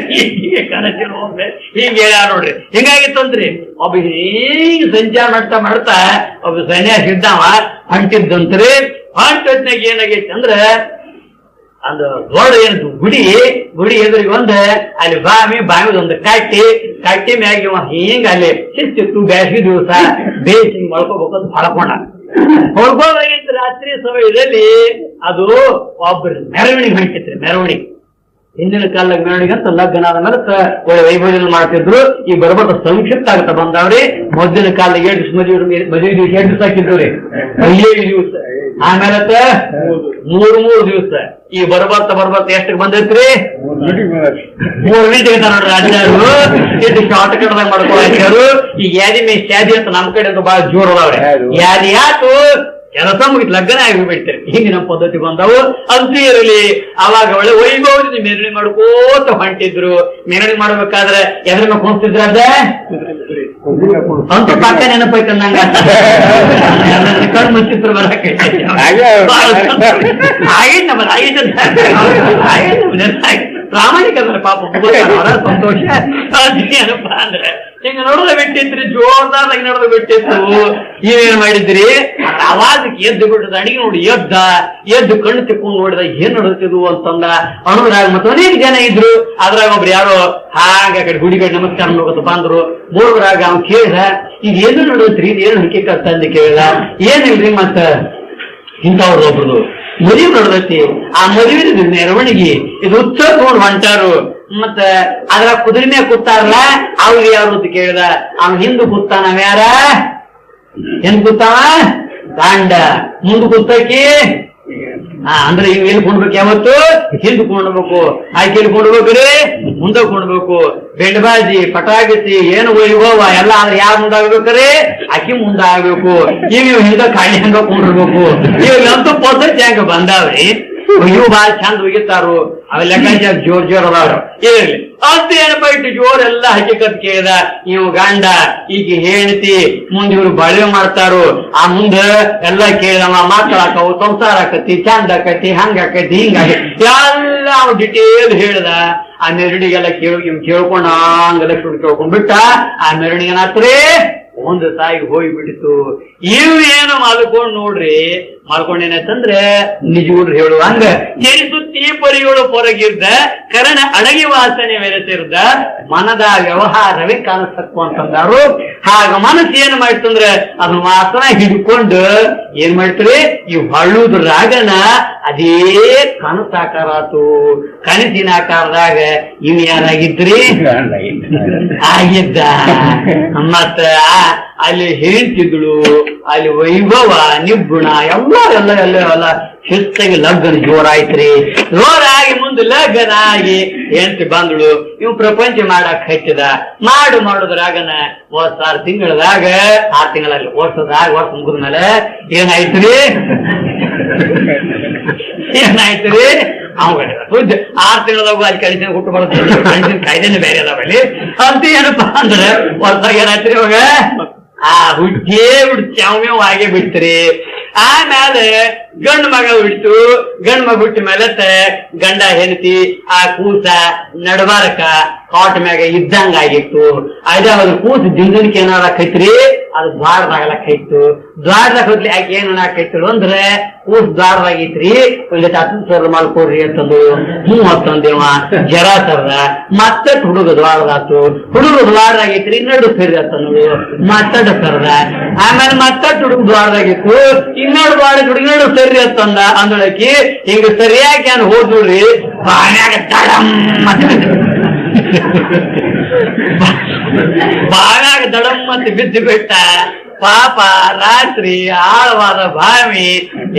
ಕನಸಿನ ಹೋಗ್ರೆ ಹಿಂಗ ಹೇಳ್ಯಾರ ನೋಡ್ರಿ. ಹಿಂಗಾಗಿತ್ತಂತ್ರಿ. ಒಬ್ಬ ಹೀಗೆ ಸಂಚಾರ ಮಾಡ್ತಾ ಮಾಡ್ತಾ ಒಬ್ಬ ಸನ್ಯಾಸಿ ಇದ್ದಾವ ಹೊಂಟಿದ್ದಂತ್ರಿ. ಹೊಂಟದ್ನಾಗ ಏನಾಗೈತಿ ಅಂದ್ರ ಅದು ದೊಡ್ಡ ಏನು ಗುಡಿ ಎದುರಿಗೆ ಒಂದ್ ಅಲ್ಲಿ ಬಾವಿದೊಂದು ಕಟ್ಟಿ ಮ್ಯಾಗಿ ಹಿಂಗ ಅಲ್ಲಿ ಶಿಸ್ತಿತ್ತು. ಬ್ಯಾಸಗಿ ದಿವಸ ಬೇಸಿ ಹಿಂಗ್ ಮಳ್ಕೋಬೇಕಂತ ಹೊಳ್ಕೊಂಡಾಗೈತಿ. ರಾತ್ರಿ ಸಮಯದಲ್ಲಿ ಅದು ಒಬ್ಬರು ಮೆರವಣಿಗೆ ಹೊಂಟಿತ್ರಿ. ಮೆರವಣಿಗೆ ಹಿಂದಿನ ಕಾಲದಾಗ ಮೆರವಣಿಗೆ ಅಂತ ಲಗ್ನ ಆದ ಮೇಲೆ ಒಳ್ಳೆ ವೈಭವದಲ್ಲಿ ಮಾಡ್ತಿದ್ರು. ಈಗ ಬರ್ಬರ್ತ ಸಂಕ್ಷಿಪ್ತ ಆಗತ್ತ ಬಂದಾವ್ರಿ. ಮೊದಲಿನ ಕಾಲದಾಗ 7 ದಿವಸ ಮದುವೆ ದಿವಸ 2 ದಿವಸ ಹಾಕಿದ್ರಿ. 7 ದಿವಸ ಆಮೇಲೆ 3 ದಿವಸ. ಈ ಬರ್ಬರ್ತ ಎಷ್ಟಕ್ಕೆ ಬಂದೈತ್ರಿ? 3 ಗಂಟೆಗೆ ನೋಡ್ರಿ ರಾಜ್ಯಾರು. ಎಷ್ಟು ಶಾರ್ಟ್ ಕಟ್ದಾಗ ಮಾಡ್ಕೊಳಾರು. ಈ ಯಾದಿ ಮೇ ಶಾದಿ ಅಂತ ನಮ್ ಕಡೆ ಅಂತ ಬಹಳ ಜೋರ್ ಅದಾವ್ರಿ. ಯಾದಿ ಯಾತು ಕೆಲಸ ಮುಗಿತ್ ಲಗ್ನ ಆಗಿಬಿಡ್ತಾರೆ. ಹಿಂಗೆ ನಮ್ಮ ಪದ್ಧತಿ ಬಂದವು. ಅಂತೂ ಇರಲಿ, ಅವಾಗ ಒಳ್ಳೆ ವೈಭವದಿಂದ ಮೆರವಣಿಗೆ ಮಾಡ್ಕೋತ ಹೊಂಟಿದ್ರು. ಮೆರವಣಿಗೆ ಮಾಡ್ಬೇಕಾದ್ರೆ ಎದ್ರ ಮೇಲೆ ಕುಣಿಸ್ತಿದ್ರ ಅದ ಅಂತ ಪಕ್ಕ ನೆನಪೈತ ನಂಗ. ಕಣ್ಣು ಮುಚ್ಚಿತ್ರ ಬರಕ್ಕೆ ಪ್ರಾಮಾಣಿಕ ಅಂದ್ರೆ ಪಾಪ ಸಂತೋಷ. ಏನಪ್ಪ ಅಂದ್ರೆ ಹಿಂಗ ನೋಡೋದ ಬಿಟ್ಟಿದ್ರಿ, ಜೋರ್ದಾರಾಗಿ ನೋಡೋದು ಬಿಟ್ಟಿತ್ತು. ನೀವೇನ್ ಮಾಡಿದ್ರಿ? ಅವಾಜಕ್ಕೆ ಎದ್ದು ಬಿಟ್ಟದ ಅಡಿಗೆ ನೋಡಿ ಎದ್ದು ಕಣ್ಣು ತಿಕ್ಕೊಂಡು ನೋಡಿದ ಏನ್ ನೋಡುತ್ತಿದ್ವು ಅಂತಂದ ಅಣುದ್ರಾಗ ಮತ್ತೆ ಅನೇಕ ಜನ ಇದ್ರು. ಅದ್ರಾಗ ಒಬ್ರು ಯಾರೋ ಹಾಗ ಕಡೆ ಗುಡಿ ಕಡೆ ನಮಸ್ಕಾರ ನೋಡೋದು ಬಂದ್ರು. ಮೂರವರಾಗ ಅವ್ನು ಕೇಳಿದ, ಈಗ ಏನು ನೋಡತ್ರಿ, ಏನು ಹಕ್ಕಿಕತ್ತ ಅಂತ ಕೇಳಿದ. ಏನಿಲ್ರಿ ಮತ್ತ ಇಂಥವ್ರದ್ದು ಒಬ್ರದು ಮದುವೆ ನೋಡದೈತಿ. ಆ ಮದುವೆ ಮೆರವಣಿಗೆ ಇದು ಉತ್ಸವ ತಗೊಂಡು ಹೊಂಟಾರು. ಮತ್ತ ಅದ್ರ ಕುದುರೆ ಮೇಲೆ ಕೂತಾರಲ್ಲ ಅವ್ರಿಗೆ ಯಾರು ಅಂತ ಕೇಳಿದ. ಅವ್ನ ಹಿಂದ್ ಕೂತಾನ ಯಾರ? ಹೆಂಗ್ ಕೂತಾವ? ಗಾಂಡ. ಮುಂದ್ ಕೂತಾಕಿ ಅಂದ್ರೆ ಇವ್ ಎಲ್ಲಿ ಕೊಂಡ್ಬೇಕು? ಯಾವತ್ತು ಹಿಂದ್ ಕೊಂಡ್ಬೇಕು. ಆಕೆ ಎಲ್ಲಿ ಕೊಂಡ್ಬೇಕ್ರಿ? ಮುಂದೆ ಕೊಂಡ್ಬೇಕು. ಬೆಂಡಬಾಜಿ ಪಟಾಕಿಸಿ ಏನು ವೈಭವ ಎಲ್ಲ ಆದ್ರೆ ಯಾರು ಮುಂದಾಗ್ಬೇಕ್ರಿ? ಆಕಿ ಮುಂದಾಗ್ಬೇಕು. ಇವ್ ಹಿಂದ ಕಾಳಿ ಹಂಗ ಕೊಂಡಿರ್ಬೇಕು. ಇವಂತೂ ಪದ್ಧತಿ ಹಂಗ ಬಂದಾವ್ರಿ. ಇವು ಬಾಳ ಚಂದ ಒಗಿತಾರು. ಅವ ಲೆಕ್ಕ ಜೋರ್ ಅದಾವ್ರು. ಇರ್ಲಿ ಅಂತ ಏನಪ್ಪ ಇಟ್ಟು ಜೋರೆಲ್ಲ ಹಕ್ಕಿಕತ್ ಕೇಳಿದ. ಇವು ಗಂಡ ಈಗ ಹೆಂಡತಿ ಮುಂದೆ ಇವ್ರು ಬಳೆ ಮಾಡ್ತಾರು. ಆ ಮುಂದೆ ಎಲ್ಲ ಕೇಳಿದವ ಮಾತಾಡಕವು, ಸಂಸಾರ ಆಕತಿ, ಚಂದ ಆಕತಿ, ಹಂಗಾಕತಿ, ಹಿಂಗಾಕತಿ ಎಲ್ಲ ಅವ್ ಡಿಟೇಲ್ ಹೇಳ್ದ. ಆ ಮೆರವಣಿಗೆಲ್ಲ ಕೇಳ್ಕೊಂಡ ಹಂಗೆಲ್ಲ ಕೇಳ್ಕೊಂಡ್ಬಿಟ್ಟ. ಆ ಮೆರವಣಿಗೆ ಏನಾತ್ರಿ? ಒಂದು ತಾಯಿ ಹೋಗ್ಬಿಟ್ಟಿತ್ತು. ಇವೇನು ಮಾಡ್ಕೊಂಡ್ ನೋಡ್ರಿ, ಮಾಡ್ಕೊಂಡೇನಂತಂದ್ರೆ ನಿಜಗೂಡ್ರು ಹೇಳುವಂಗ ಚರಿಸುತ್ತೀ ಪರಿಗಳು ಹೊರಗಿರ್ದ ಕರಣ ಅಡಗಿ ವಾಸನೆ ಬೆರೆತಿರ್ದ ಮನದ ವ್ಯವಹಾರವೇ ಕಾಣಿಸ್ತಕ್ಕು ಅಂತಂದಾರು. ಹಾಗ ಮನಸ್ಸು ಏನ್ ಮಾಡ್ತಂದ್ರೆ ಅದನ್ನ ವಾಸನ ಹಿಡ್ಕೊಂಡು ಏನ್ ಮಾಡ್ತಾರೆ? ಈ ಹೊಳ್ಳುದ್ರಾಗನ ಅದೇ ಕನಸಾಕಾರ ಆತು. ಕನಸಿನ ಆಕಾರದಾಗ ಇವ್ ಯಾರಾಗಿದ್ರಿ? ಆಗಿದ್ದ. ಮತ್ತ ಅಲ್ಲಿ ಹೇಳ್ತಿದ್ಳು, ಅಲ್ಲಿ ವೈಭವ ನಿಬ್ಬುಣ ಎಲ್ಲ ಶಿಸ್ತಾಗಿ ಲಗ್ನ ಜೋರಾಯ್ತ್ರಿ. ಜೋರಾಗಿ ಮುಂದೆ ಲಗ್ನ ಆಗಿ ಹೆಂಡತಿ ಬಂದಳು. ಇವ್ ಪ್ರಪಂಚ ಮಾಡಕ್ ಹಚ್ಚಿದ. ಮಾಡುದ್ರಾಗನ 6 ತಿಂಗಳದಾಗ 6 ತಿಂಗಳಲ್ಲಿ ವರ್ಷ ಮುಗಿದ್ಮೇಲೆ ಏನಾಯ್ತ್ರಿ? ಅವ್ 6 ತಿಂಗಳದಾಗ ಅಲ್ಲಿ ಕಳಿಸಿನ ಹುಟ್ಟು ಬರೋದು ಕಾಯ್ದೆನೆ ಬೇರೆ ಅದಾವಲ್ಲಿ ಅಂತ ಏನಪ್ಪಾ ಅಂದ್ರೆ ಹೊಸದಾಗ ಏನಾಯ್ತ್ರಿ ಅವಾಗ ಹುಟ್ಟೇ ಚಾವ್ಯಾವ್ ಆಗೇ ಬಿಡ್ತೀರಿ. ಆಮೇಲೆ ಗಂಡು ಮಗ ಬಿಡ್ತು. ಗಂಡು ಮಗ ಬಿಟ್ಟ ಮೇಲೆ ಗಂಡ ಹೆಂಡತಿ ಆ ಕೂಸ ನಡಬಾರಕ ಕಾಟ್ ಮ್ಯಾಗ ಇದ್ದಂಗ ಆಗಿತ್ತು. ಅದ ಅವ್ರ ಕೂಸು ದಿನಕ್ಕೆ ಏನಾರ ಆಕೈತ್ರಿ? ಅದು ದ್ವಾರದಾಗಲಕ್ಕ ಇತ್ತು. ದ್ವಾರದಾಗ ಹೋಗ್ಲಿ ಆಕೆ ಏನ್ ಹಾಕಿತ್ತು ಅಂದ್ರೆ ಕೂಸ್ ದ್ವಾರದಾಗಿತ್ರಿ, ಇಲ್ಲಿ ಸರ್ ಮಾಡ್ಕೊಡ್ರಿ ಅಂತಂದು ಅಂತಂದೇವ ಜರ ಸರ್ದ ಮತ್ತೆ ಹುಡುಗ ದ್ವಾರದಾತು. ಹುಡುಗ ದ್ವಾರದಾಗಿತ್ರಿ ಇನ್ನೆರಡು ಸರಿ ಅಂತಂದು ಮತ್ತಡ ಸರ್ದ. ಆಮೇಲೆ ಮತ್ತಟ್ಟು ಹುಡುಗ ದ್ವಾರದಾಗಿತ್ತು, ಇನ್ನೆರಡು ದ್ವಾರ ಹುಡುಗಿನೆರಡು ಸರಿ ಅಂತಂದ. ಅಂದೊಳಕಿ ಹಿಂಗ ಸರಿಯಾಗಿ ನಾನು ಹೋದ್ರಿ ಬಾಣ್ಯಾಗ ದಡಮ್ ಬಾಣ್ಯಾಗ ದಡಮ್ ಅಂತ ಬಿದ್ದು ಬಿಟ್ಟ. ಪಾಪ ರಾತ್ರಿ ಆಳವಾದ ಬಾವಿ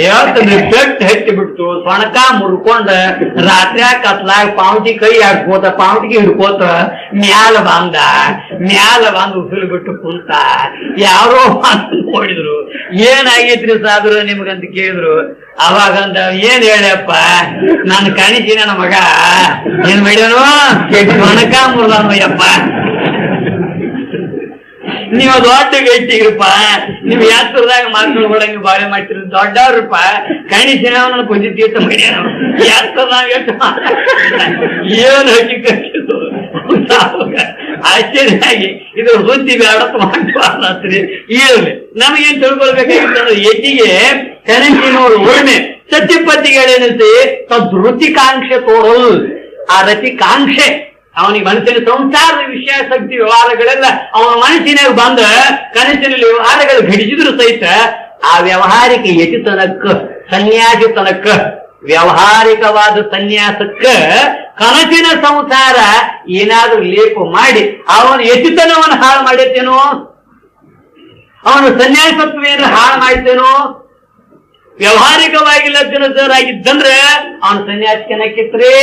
ಯಾವತ್ತಂದ್ರೆ ಪೆಟ್ಟು ಹತ್ತಿ ಬಿಡ್ತು. ಸೊಣಕ ಮುರ್ಕೊಂಡ ರಾತ್ರಿ ಕತ್ಲಾಗ ಪಾವಟಿ ಕೈ ಹಾಕೋತ ಪಾವಟಿಗೆ ಹಿಡ್ಕೋತ ಮ್ಯಾಲ ಬಂದು ಉಸಿರು ಬಿಟ್ಟು ಕುಂತ. ಯಾರೋ ನೋಡಿದ್ರು, ಏನಾಗೈತ್ರಿ ಸಾದ್ರು ನಿಮ್ಗಂತ ಕೇಳಿದ್ರು. ಅವಾಗಂದ ಏನ್ ಹೇಳಪ್ಪ, ನಾನು ಕಾಣಿಸಿ ನನ್ನ ಮಗ ಏನ್ ಮಾಡ್ಯಾನು ಸೊಣಕ ಮುರ್ದಪ್ಪ. ನೀವ್ ಅದು ದೊಡ್ಡ ಗಟ್ಟಿಗ್ರಪ್ಪ, ನೀವ್ ಯಾತ್ರದಾಗ ಮಾತಾಡ್ಕೊಡಂಗ ಬಾಳೆ ಮಾಡ್ತಿರ ದೊಡ್ಡವ್ರಪ್ಪ. ಕಣಿಸಿನ ಪೂಜೆ ತೀರ್ಥ ಮಾಡ್ಯಾನ ಯಾತ್ರದಾಗ ಏನು ಹಚ್ಚಿ ಕಟ್ಟಿದ್ದು ಆಶ್ಚರ್ಯಾಗಿ ಇದು ಬುದ್ಧಿ ಬೇಡತ್ ಮಾಡ್ರಿ. ಇರಲಿ ನಮಗೇನ್ ತಿಳ್ಕೊಳ್ಬೇಕಾಗಿತ್ತು, ಎತ್ತಿಗೆ ಕನಸಿನೋರು ಉಳ್ಮೆ ಸತ್ಯಪತಿಗಳೇನಂತೆ ತದ್ರುತಿಕಾಂಕ್ಷೆ ತೋರಲ್. ಆ ರತಿಕಾಂಕ್ಷೆ ಅವನಿಗೆ ಮನಸ್ಸಿನ ಸಂಸಾರದ ವಿಷಯ ಶಕ್ತಿ ವ್ಯವಹಾರಗಳೆಲ್ಲ ಅವನ ಮನಸ್ಸಿನಾಗ ಬಂದ ಕನಸಿನಲ್ಲಿ ವ್ಯವಹಾರಗಳು ಘಟಿಸಿದ್ರು ಸಹಿತ ಆ ವ್ಯವಹಾರಿಕ ಯತಿತನಕ್ಕ ಸನ್ಯಾಸಿತನಕ್ಕ ವ್ಯಾವಹಾರಿಕವಾದ ಸನ್ಯಾಸಕ್ಕ ಕನಸಿನ ಸಂಸಾರ ಏನಾದ್ರೂ ಲೇಪ ಮಾಡಿ ಅವನ ಯತಿತನವನ್ನು ಹಾಳು ಮಾಡಿರ್ತೇನೋ, ಅವನು ಸನ್ಯಾಸತ್ವೇನ ಹಾಳು ಮಾಡ್ತೇನೋ. ವ್ಯಾವಹಾರಿಕವಾಗಿಲ್ಲ ಜನರಾಗಿದ್ದಂದ್ರೆ ಅವನ ಸನ್ಯಾಸಿಕನಕ್ಕಿತ್ರೇ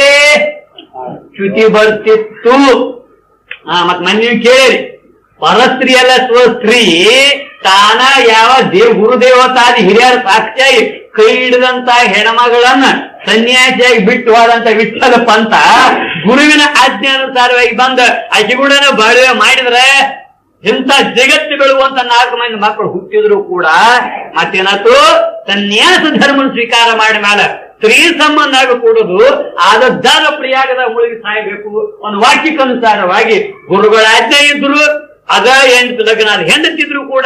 ಚ್ಯುತಿ ಬರ್ತಿತ್ತು. ಮತ್ ಮನ್ನಿ ಕೇಳಿ ಪರಸ್ತ್ರೀ ಅಲ್ಲ ಸ್ವಸ್ತ್ರೀ ತಾನ ಯಾವ ಗುರುದೇವತಾದಿ ಹಿರಿಯರ ಸಾಕ್ಷಿಯಾಗಿ ಕೈ ಹಿಡಿದಂತ ಹೆಣ್ಮಗಳನ್ನ ಸನ್ಯಾಸಿಯಾಗಿ ಬಿಟ್ಟು ಹೋದಂತ ವಿಠಲ ಪಂತ ಗುರುವಿನ ಆಜ್ಞಾನುಸಾರವಾಗಿ ಬಂದ ಅಜಿಗುಡನ ಬಾಳುವೆ ಮಾಡಿದ್ರೆ ಇಂಥ ಜಗತ್ತು ಬೆಳುವಂತ 4 ಮಂದಿ ಮಕ್ಕಳು ಹುಟ್ಟಿದ್ರು ಕೂಡ ಮತ್ತೇನಾಯ್ತು, ಸನ್ಯಾಸ ಧರ್ಮ ಸ್ವೀಕಾರ ಮಾಡಿ ಮೇಲೆ ಸ್ತ್ರೀ ಸಂಬಂಧ ಕೂಡುದು ಆದದ್ದಾದ ಪ್ರಿಯಾಗದ ಮುಳುಗಿ ಸಾಯಬೇಕು ಒಂದು ವಾಕ್ಯಕ್ಕನುಸಾರವಾಗಿ ಗುರುಗಳ ಆಜ್ಞೆ ಇದ್ರು. ಅದ 8 ಲಗ್ನ ಹೆಂಡತಿದ್ರು ಕೂಡ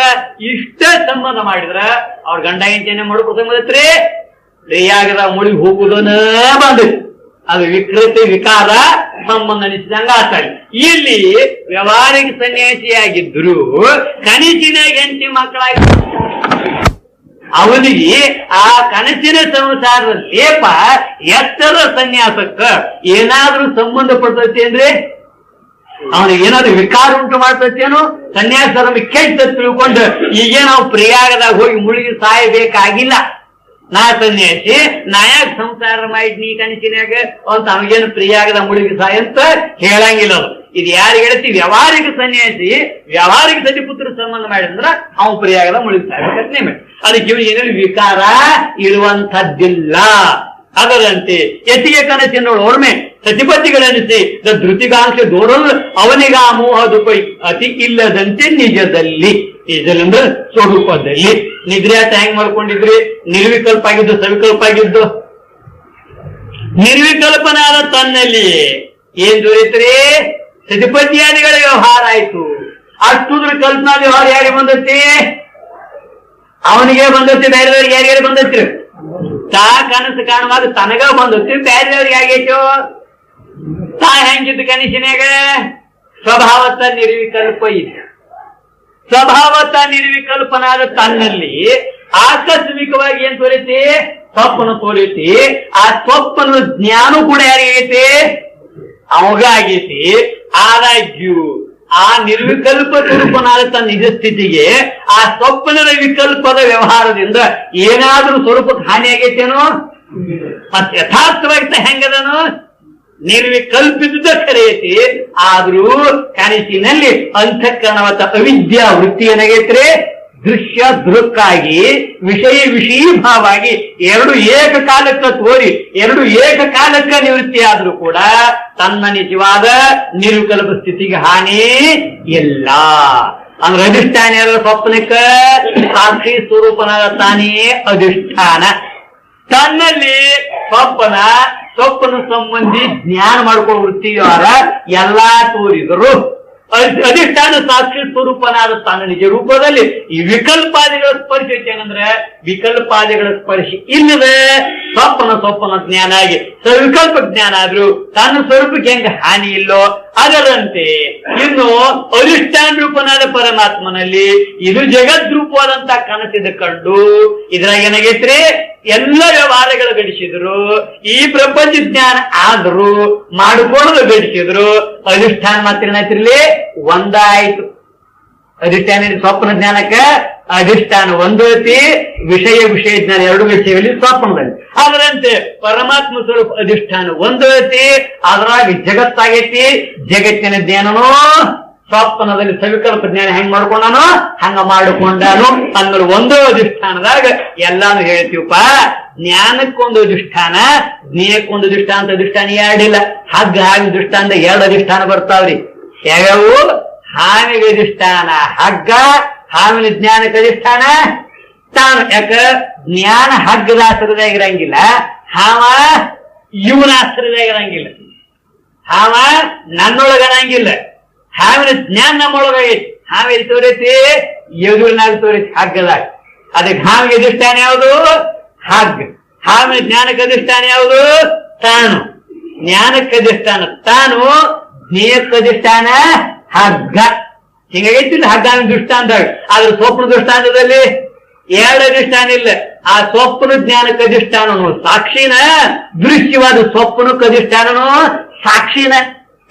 ಇಷ್ಟ ಸಂಬಂಧ ಮಾಡಿದ್ರ ಅವ್ರ ಗಂಡ ಹೆಂಡತಿಯನ್ನೇ ಮಾಡೋ ಪ್ರಸಂಗದತ್ರಿ ಪ್ರಿಯಾಗದ ಮುಳುಗಿ ಹೋಗುದನ್ನ ಬಂದ ಅದು ವಿಕೃತಿ ವಿಕಾರ ಸಂಬಂಧ ಅನಿಸಿದಂಗ ಆತಾಳಿ. ಇಲ್ಲಿ ವ್ಯವಹಾರಿಕ ಸನ್ಯಾಸಿಯಾಗಿದ್ರು ಕನಸಿನ ಹೆಂಡತಿ ಮಕ್ಕಳಾಗಿ ಅವನಿಗೆ ಆ ಕನಸಿನ ಸಂಸಾರದ ಲೇಪ ಎತ್ತರ ಸನ್ಯಾಸಕ್ಕ ಏನಾದ್ರೂ ಸಂಬಂಧ ಪಡ್ತೈತಿ ಅಂದ್ರೆ ಅವನಿಗೆ ಏನಾದ್ರು ವಿಕಾರ ಉಂಟು ಮಾಡ್ತೇನೋ. ಸನ್ಯಾಸರ ಕೆಟ್ಟ ತಿಳ್ಕೊಂಡು ಈಗ ನಾವು ಪ್ರಿಯಾಗದಾಗ ಹೋಗಿ ಮುಳುಗಿ ಸಾಯಬೇಕಾಗಿಲ್ಲ. ನಾ ಸನ್ಯಾಸಿ ನಾಯಾಗ ಸಂಸಾರ ಮಾಡಿ ನೀ ಕನಸಿನಾಗ ಅಂತ ಅವನಿಗೇನು ಪ್ರಿಯಾಗದ ಮುಳುಗಿ ಸಾಯ ಅಂತ ಹೇಳಂಗಿಲ್ಲ. ಅದು ಇದು ಯಾರಿಗೆ ಹೇಳ್ತಿ, ವ್ಯಾವಹಾರಿಕ ಸನ್ಯಾಸಿ ವ್ಯಾವಹಾರಿಕ ಸತಿಪುತ್ರ ಸಂಬಂಧ ಮಾಡಿದ್ರ ಅವನು ಪ್ರಿಯಾಗದ ಮುಳುಗಿ ಸಾಯಬೇಕಂತ ಮಾಡಿ. ಅದಕ್ಕೆ ಇವನು ಏನೇನು ವಿಕಾರ ಇರುವಂತದ್ದಿಲ್ಲ. ಅದರಂತೆ ಯತಿಗೆ ಕನಸಿನ ಓರ್ಮೆ ಸತಿಪತಿಗಳನ್ನಿಸಿ ಧೃತಿಗಾಂಶ ದೂರಲ್ ಅವನಿಗ ಮೋಹದುಪ ಅತಿ ಇಲ್ಲದಂತೆ ನಿಜದಲ್ಲಿ. ನಿಜದಂದ್ರೆ ಸ್ವರೂಪದಲ್ಲಿ ನಿದ್ರೆ ಆಟ ಹೆಂಗ್ ಮಾಡ್ಕೊಂಡಿದ್ರಿ, ನಿರ್ವಿಕಲ್ಪ ಆಗಿದ್ದು ಸವಿಕಲ್ಪ ಆಗಿದ್ದು. ನಿರ್ವಿಕಲ್ಪನಾದ ತನ್ನಲ್ಲಿ ಏನ್ ದೊರೆತ್ರಿ, ಸತಿಪತಿಯಾದಿಗಳ ವ್ಯವಹಾರ ಆಯ್ತು. ಅಷ್ಟುದ್ರ ಕಲ್ಪನಾ ವ್ಯವಹಾರ ಯಾರಿಗೆ ಬಂದೈತಿ, ಅವನಿಗೆ ಬಂದೈತಿ, ಬೇರೆದವ್ರಿಗೆ ಯಾರ್ಯಾರು ಬಂದೈತಿ. ತಾ ಕನಸು ಕಾಣುವಾಗ ತನಗ ಬಂದೈತಿ, ಬೇರೆದವ್ರಿಗೆ ಆಗೈತು. ತಾ ಹೆಂಗಿದ್ದು ಕನಸಿನಾಗ ಸ್ವಭಾವತ ನಿರ್ವಿಕಲ್ಪ ಇದೆ. ಸ್ವಭಾವತ ನಿರ್ವಿಕಲ್ಪನಾದ ತನ್ನಲ್ಲಿ ಆಕಸ್ಮಿಕವಾಗಿ ಏನ್ ತೋರೈತಿ, ಸ್ವಪ್ನ ತೋರೈತಿ. ಆ ಸ್ವಪ್ನ ಜ್ಞಾನ ಕೂಡ ಯಾರಿಗೈತಿ, ಅವಾಗ ಆಗೈತಿ. ಆದಾಗ್ಯೂ ಆ ನಿರ್ವಿಕಲ್ಪ ಸ್ವರೂಪನಾದ ತನ್ನ ನಿಜ ಸ್ಥಿತಿಗೆ ಆ ಸ್ವಪ್ನದ ವಿಕಲ್ಪದ ವ್ಯವಹಾರದಿಂದ ಏನಾದ್ರೂ ಸ್ವರೂಪಕ್ಕೆ ಹಾನಿ ಆಗೈತೇನೋ. ಮತ್ತೆ ಯಥಾರ್ಥವಾಗಿ ಹೆಂಗದನು, ನಿರ್ವಿಕಲ್ಪಿಸಿದ ಕರೆಯತಿ. ಆದ್ರೂ ಕನಸಿನಲ್ಲಿ ಅಂತಃಕರಣವತ್ತ ಅವಿದ್ಯಾ ವೃತ್ತಿ ಏನಾಗೈತ್ರಿ, ದೃಶ್ಯ ದೃಕ್ಕಾಗಿ ವಿಷಯ ವಿಷಯೀಭಾವಾಗಿ ಎರಡು ಏಕಕಾಲಕ್ಕ ತೋರಿ ಎರಡು ಏಕಕಾಲಕ್ಕ ನಿವೃತ್ತಿ ಆದ್ರೂ ಕೂಡ ತನ್ನ ನಿಜವಾದ ನಿರ್ವಿಕಲ್ಪ ಸ್ಥಿತಿಗೆ ಹಾನಿ ಇಲ್ಲ. ಅಂದ್ರೆ ಅಧಿಷ್ಠಾನ ಯಾರ ಸ್ವಪ್ನಕ್ಕ ಸಾಕ್ಷಿ ಸ್ವರೂಪನಾದ ತಾನೇ ಅಧಿಷ್ಠಾನ. ತನ್ನಲ್ಲಿ ಸ್ವಪ್ನ ಸಂಬಂಧಿ ಜ್ಞಾನ ಮಾಡ್ಕೋ ವೃತ್ತಿಯಾರ ಎಲ್ಲಾ ತೋರಿದರು ಅಧಿಷ್ಠಾನ ಸಾಕ್ಷಿ ಸ್ವರೂಪನಾದ ತಾನು ನಿಜ ರೂಪದಲ್ಲಿ ಈ ವಿಕಲ್ಪಾದಿಗಳ ಸ್ಪರ್ಶ ಏನಂದ್ರೆ ವಿಕಲ್ಪಾದಿಗಳ ಸ್ಪರ್ಶ ಇಲ್ಲದೆ ಸ್ವಪ್ನ ಜ್ಞಾನ ಆಗಿ ಸವಿಕಲ್ಪ ಜ್ಞಾನ ಆದ್ರೂ ತನ್ನ ಸ್ವರೂಪಕ್ಕೆ ಹೆಂಗ ಹಾನಿ ಇಲ್ಲೋ ಅದರಂತೆ ಇನ್ನು ಅಧಿಷ್ಠಾನ ರೂಪನಾದ ಪರಮಾತ್ಮನಲ್ಲಿ ಇದು ಜಗದ್ರೂಪವಾದಂತ ಕನಸಿದ ಕಂಡು ಇದ್ರಾಗ ಏನಾಗೈತ್ರಿ ಎಲ್ಲ ವ್ಯವಹಾರಗಳು ಗಡಿಸಿದ್ರು ಈ ಪ್ರಪಂಚ ಜ್ಞಾನ ಆದ್ರೂ ಮಾಡಿಕೊಳ್ಳೋದು ಗಡಿಸಿದ್ರು ಅಧಿಷ್ಠಾನ ಮಾತ್ರ ಏನಾಯ್ತಿರ್ಲಿ ಒಂದಾಯ್ತು. ಅಧಿಷ್ಠಾನ ಸ್ವಪ್ನ ಜ್ಞಾನಕ್ಕೆ ಅಧಿಷ್ಠಾನ ಒಂದು ಐತಿ, ವಿಷಯ ಜ್ಞಾನ ಎರಡು ವಿಷಯದಲ್ಲಿ ಸ್ವಪ್ನದಲ್ಲಿ. ಅದರಂತೆ ಪರಮಾತ್ಮ ಸ್ವರೂಪ ಅಧಿಷ್ಠಾನ ಒಂದು ಐತಿ, ಅದರಾಗ ಜಗತ್ತಾಗೈತಿ. ಜಗತ್ತಿನ ಜ್ಞಾನನೂ ಸ್ವಪ್ನದಲ್ಲಿ ಸವಿಕಲ್ಪ ಜ್ಞಾನ ಹೆಂಗ್ ಮಾಡ್ಕೊಂಡಾನು ಹಂಗ ಮಾಡಿಕೊಂಡಾನು ಅಂದ್ರೆ ಒಂದು ಅಧಿಷ್ಠಾನದಾಗ ಎಲ್ಲಾನು ಹೇಳ್ತೀವಪ್ಪ. ಜ್ಞಾನಕ್ಕೊಂದು ಅಧಿಷ್ಠಾನ, ಜ್ಞೇಯಕ್ಕೊಂದು ಅಧಿಷ್ಠಾನ ಅಂತ ಅಧಿಷ್ಠಾನ ಎರಡಿಲ್ಲ. ಹಗ್ಗ ಹಾವಿನ ದೃಷ್ಟಾಂತ ಎರಡು ಅಧಿಷ್ಠಾನ ಬರ್ತಾವ್ರಿ. ಯಾವ್ಯಾವು? ಹಾವಿಗೆ ಅಧಿಷ್ಠಾನ ಹಗ್ಗ, ಹಾವಿನ ಜ್ಞಾನಕ್ಕೆ ಅಧಿಷ್ಠಾನ ತಾನು. ಯಾಕ ಜ್ಞಾನ ಹಗ್ಗದ ಆಶ್ರಯದಾಗ ಇರಂಗಿಲ್ಲ, ಹಾವ ಇವನ ಆಶ್ರಯದಾಗ ಇರಂಗಿಲ್ಲ. ಹಾವ ನನ್ನೊಳಗರಂಗಿಲ್ಲ, ಹಾವಿನ ಜ್ಞಾನ ನಮ್ಮೊಳಗೈತಿ. ಹಾವೆಲ್ಲಿ ತೋರೈತಿ? ಎದುರಿನಾಗ ತೋರೈತಿ ಹಗ್ಗದಾಗ. ಅದಕ್ಕೆ ಹಾವಿಗೆ ಅಧಿಷ್ಠಾನ ಯಾವುದು? ಹಗ್ಗ. ಹಾವಿನ ಜ್ಞಾನಕ್ಕೆ ಅಧಿಷ್ಠಾನ ಯಾವುದು? ತಾನು. ಜ್ಞಾನಕ್ಕೆ ಅಧಿಷ್ಠಾನ ತಾನು, ಜ್ಞೇಯಕ್ಕೆ ಅಧಿಷ್ಠಾನ ಹಗ್ಗ. ಹಿಂಗಾಗೈತಿ ಹಗ್ಗ ದೃಷ್ಟಾಂತ. ಆದ್ರೆ ಸ್ವಪ್ನ ದೃಷ್ಟಾಂತದಲ್ಲಿ ಎರಡು ಅಧಿಷ್ಠಾನ ಇಲ್ಲ. ಆ ಸ್ವಪ್ನ ಜ್ಞಾನಕ್ಕೆ ಅಧಿಷ್ಠಾನನು ಸಾಕ್ಷಿನ, ದೃಶ್ಯವಾದ ಸ್ವಪ್ನಕ್ಕೆ ಅಧಿಷ್ಠಾನನು ಸಾಕ್ಷಿನ.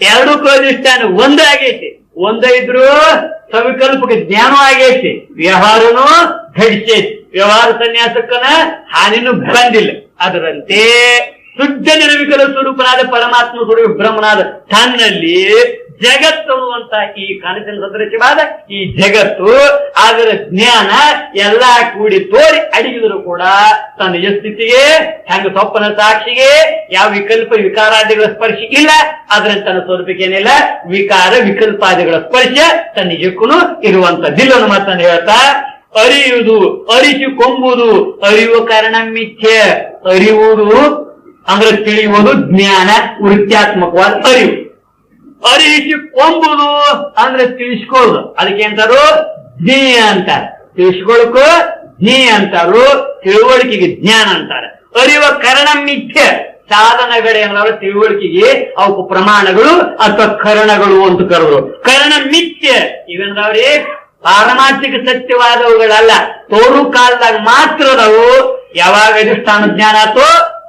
ಎರಡಕ್ಕೂ ಅಧಿಷ್ಠಾನ ಒಂದೇ ಆಗೈತಿ. ಒಂದೇ ಇದ್ರು ಸವಿಕಲ್ಪಕ್ಕೆ ಜ್ಞಾನ ಆಗೈತಿ, ವ್ಯವಹಾರನು ಘಡಿಸೈತಿ. ವ್ಯವಹಾರ ಸನ್ಯಾಸಕ್ಕನ ಹಾನಿನೂ ಬಂದಿಲ್ಲ. ಅದರಂತೆ ಶುದ್ಧ ನಿರ್ವಿಕಲ ಸ್ವರೂಪನಾದ ಪರಮಾತ್ಮ ಸ್ವರೂಪ ಬ್ರಹ್ಮನಾದ ತನ್ನಲ್ಲಿ ಜಗತ್ತು ಅನ್ನುವಂತ ಈ ಕನಸಿನ ಸದೃಶವಾದ ಈ ಜಗತ್ತು, ಅದರ ಜ್ಞಾನ ಎಲ್ಲಾ ಕೂಡಿ ತೋರಿ ಅಡಗಿದ್ರು ಕೂಡ ತನ್ನ ನಿಜ ಸ್ಥಿತಿಗೆ ಹೆಂಗ ಸ್ವಪ್ನ ಸಾಕ್ಷಿಗೆ ಯಾವ ವಿಕಲ್ಪ ವಿಕಾರಾದಿಗಳ ಸ್ಪರ್ಶ ಇಲ್ಲ. ಅದರಿಂದ ತನ್ನ ಸ್ವರೂಪಕ್ಕೆ ಏನಿಲ್ಲ ವಿಕಾರ ವಿಕಲ್ಪಾದಿಗಳ ಸ್ಪರ್ಶ ತನ್ನ ನಿಜಕ್ಕೂ ಇರುವಂತದ್ದಿಲ್ಲ ಮಾತನ್ನು ಹೇಳ್ತಾ, ಅರಿಯುವುದು ಅರಿಸಿಕೊಂಬುದು ಅರಿಯುವ ಕಾರಣ ಮಿಥ್ಯ. ಅರಿಯುವುದು ಅಂದ್ರೆ ತಿಳಿಯುವುದು ಜ್ಞಾನ, ವೃತ್ತಾತ್ಮಕವಾದ ಅರಿವು. ಅರಿಸಿಕೊಂಬುದು ಅಂದ್ರೆ ತಿಳಿಸ್ಕೊಳ್ಳೋದು, ಅದಕ್ಕೆ ಅಂತಾರು ಜ್ಞೇಯ ಅಂತಾರೆ. ತಿಳಿಸ್ಕೊಳ್ಳಕ್ಕೂ ಜ್ಞೇಯ ಅಂತಾರು, ತಿಳುವಳಿಕೆಗೆ ಜ್ಞಾನ ಅಂತಾರೆ. ಅರಿಯುವ ಕಾರಣ ಮಿಥ್ಯ. ಸಾಧನಗಳೇನಾದ್ರು ತಿಳುವಳಿಕೆಗೆ ಅವಕ್ಕೆ ಪ್ರಮಾಣಗಳು ಅಥವಾ ಕರಣಗಳು ಅಂತ ಕರೆದ್ರು. ಕರಣ ಮಿಥ್ಯ ಇವೇನಾವ್ರಿ ಪಾರಮಾರ್ಥಿಕ ಸತ್ಯವಾದವುಗಳಲ್ಲ, ತೋರು ಕಾಲದಾಗ ಮಾತ್ರ ಅದಾವು. ಯಾವಾಗ ಅಧಿಷ್ಠಾನ ಜ್ಞಾನ ಆತೋ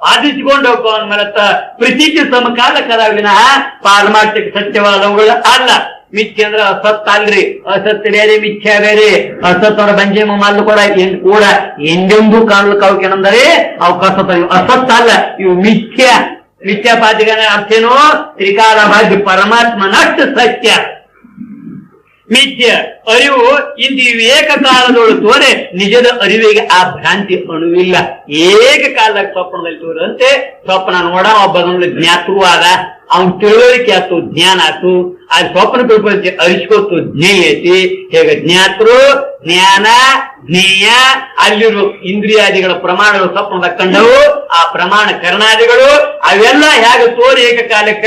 ಆದಿಸಿಕೊಂಡು ಹೋಗೋನ್ ಮರತ ಪ್ರತೀತಿ ಸಮಕಾಲಕ್ಕದ ವಿನಃ ಪಾರಮಾರ್ಥಿಕ ಸತ್ಯವಾದವುಗಳು ಅಲ್ಲ. ಮಿಥ್ಯ ಅಂದ್ರೆ ಅಸತ್ ಅಲ್ರಿ, ಅಸತ್ ಬೇರೆ ಮಿಥ್ಯ ಬೇರೆ. ಅಸತ್ ಅವರ ಬಂಜೇಮ ಮಾಲ್ ಕೂಡ ಎಂದೆಂದೂ ಕಾಣ್ಲಿಕ್ಕೆ ಅವಕ್ಕೇನಂದರೆ ಅವಕಾಶ ಅಸತ್ ಅಲ್ಲ, ಇವು ಮಿಥ್ಯ. ಮಿಥ್ಯಾಪಾದಿಗನ ಅರ್ಥೇನು? ತ್ರಿಕಾಲ ಭಾಗ್ಯ ಪರಮಾತ್ಮನಷ್ಟು ಸತ್ಯ. ಮಿಥ್ಯ ಅರಿವು ಇಂದು ಏಕಕಾಲದೊಳು ತೋರೆ ನಿಜದ ಅರಿವಿಗೆ ಆ ಭ್ರಾಂತಿ ಅಣುವಿಲ್ಲ. ಏಕಕಾಲದಾಗ ಸ್ವಪ್ನದಲ್ಲಿ ತೋರಂತೆ ಸ್ವಪ್ನ ನೋಡ ಒಬ್ಬ ಜ್ಞಾತೃ ಆದ, ಅವನ್ ತಿಳುವಳಿಕೆ ಆತು, ಜ್ಞಾನ ಆತು. ಆ ಸ್ವಪ್ನ ಪ್ರಪಂಚ ಅರಿಸ್ಕೊತು ಜ್ಞೇಯ ಐತಿ. ಹೇಗೆ ಜ್ಞಾತೃ ಜ್ಞಾನ ಜ್ಞೇಯ ಅಲ್ಲಿರು ಇಂದ್ರಿಯಾದಿಗಳ ಪ್ರಮಾಣಗಳು ಸ್ವಪ್ನದಾಗ ಕಂಡವು. ಆ ಪ್ರಮಾಣ ಕರ್ಣಾದಿಗಳು ಅವೆಲ್ಲ ಹೇಗೆ ತೋರಿ ಏಕಕಾಲಕ್ಕ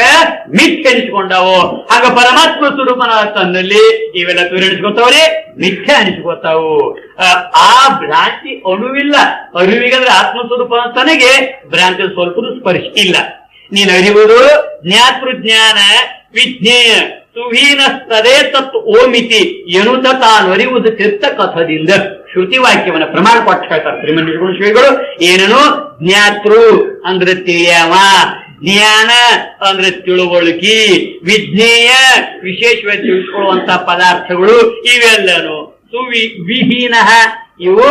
ಮಿಥ್ಯ ಅನಿಸ್ಕೊಂಡವು. ಆಗ ಪರಮಾತ್ಮ ಸ್ವರೂಪನ ತನ್ನಲ್ಲಿ ಇವೆಲ್ಲ ತೋರಿ ಅನಿಸ್ಕೊತಾವ್ರಿ, ಮಿಥ್ಯ ಅನಿಸ್ಕೊತಾವು. ಆ ಭ್ರಾಂತಿ ಅಣುವಿಲ್ಲ. ಅರಿವಿಗಂದ್ರೆ ಆತ್ಮಸ್ವರೂಪ ತನಗೆ ಭ್ರಾಂತಿ ಸ್ವಲ್ಪ ಸ್ಪರ್ಶ ಇಲ್ಲ. ನೀನು ಅರಿವುದು ಜ್ಞಾತೃ ಜ್ಞಾನ ವಿಜ್ಞೇಯ ಸುಹೀನ ತದೇ ತತ್ ಓಮಿತಿ ಎನ್ನುತ್ತ ತಾನು ಅರಿವುದು ಚಿತ್ತ ಕಥದಿಂದ ಶ್ರುತಿ ವಾಕ್ಯವನ್ನ ಪ್ರಮಾಣ ಕೊಟ್ಟು ಹೇಳ್ತಾರೆ ಶ್ರೀಮಂತ ಶ್ರೀಗಳು. ಏನನು? ಜ್ಞಾತೃ ಅಂದ್ರೆ ತಿಳಿಯವ, ಜ್ಞಾನ ಅಂದ್ರೆ ತಿಳುವಳಿಕೆ, ವಿಜ್ಞೇಯ ವಿಶೇಷವಾಗಿ ತಿಳಿದುಕೊಳ್ಳುವಂತ ಪದಾರ್ಥಗಳು ಇವೆಲ್ಲನು. ವಿಹೀನ ಇವು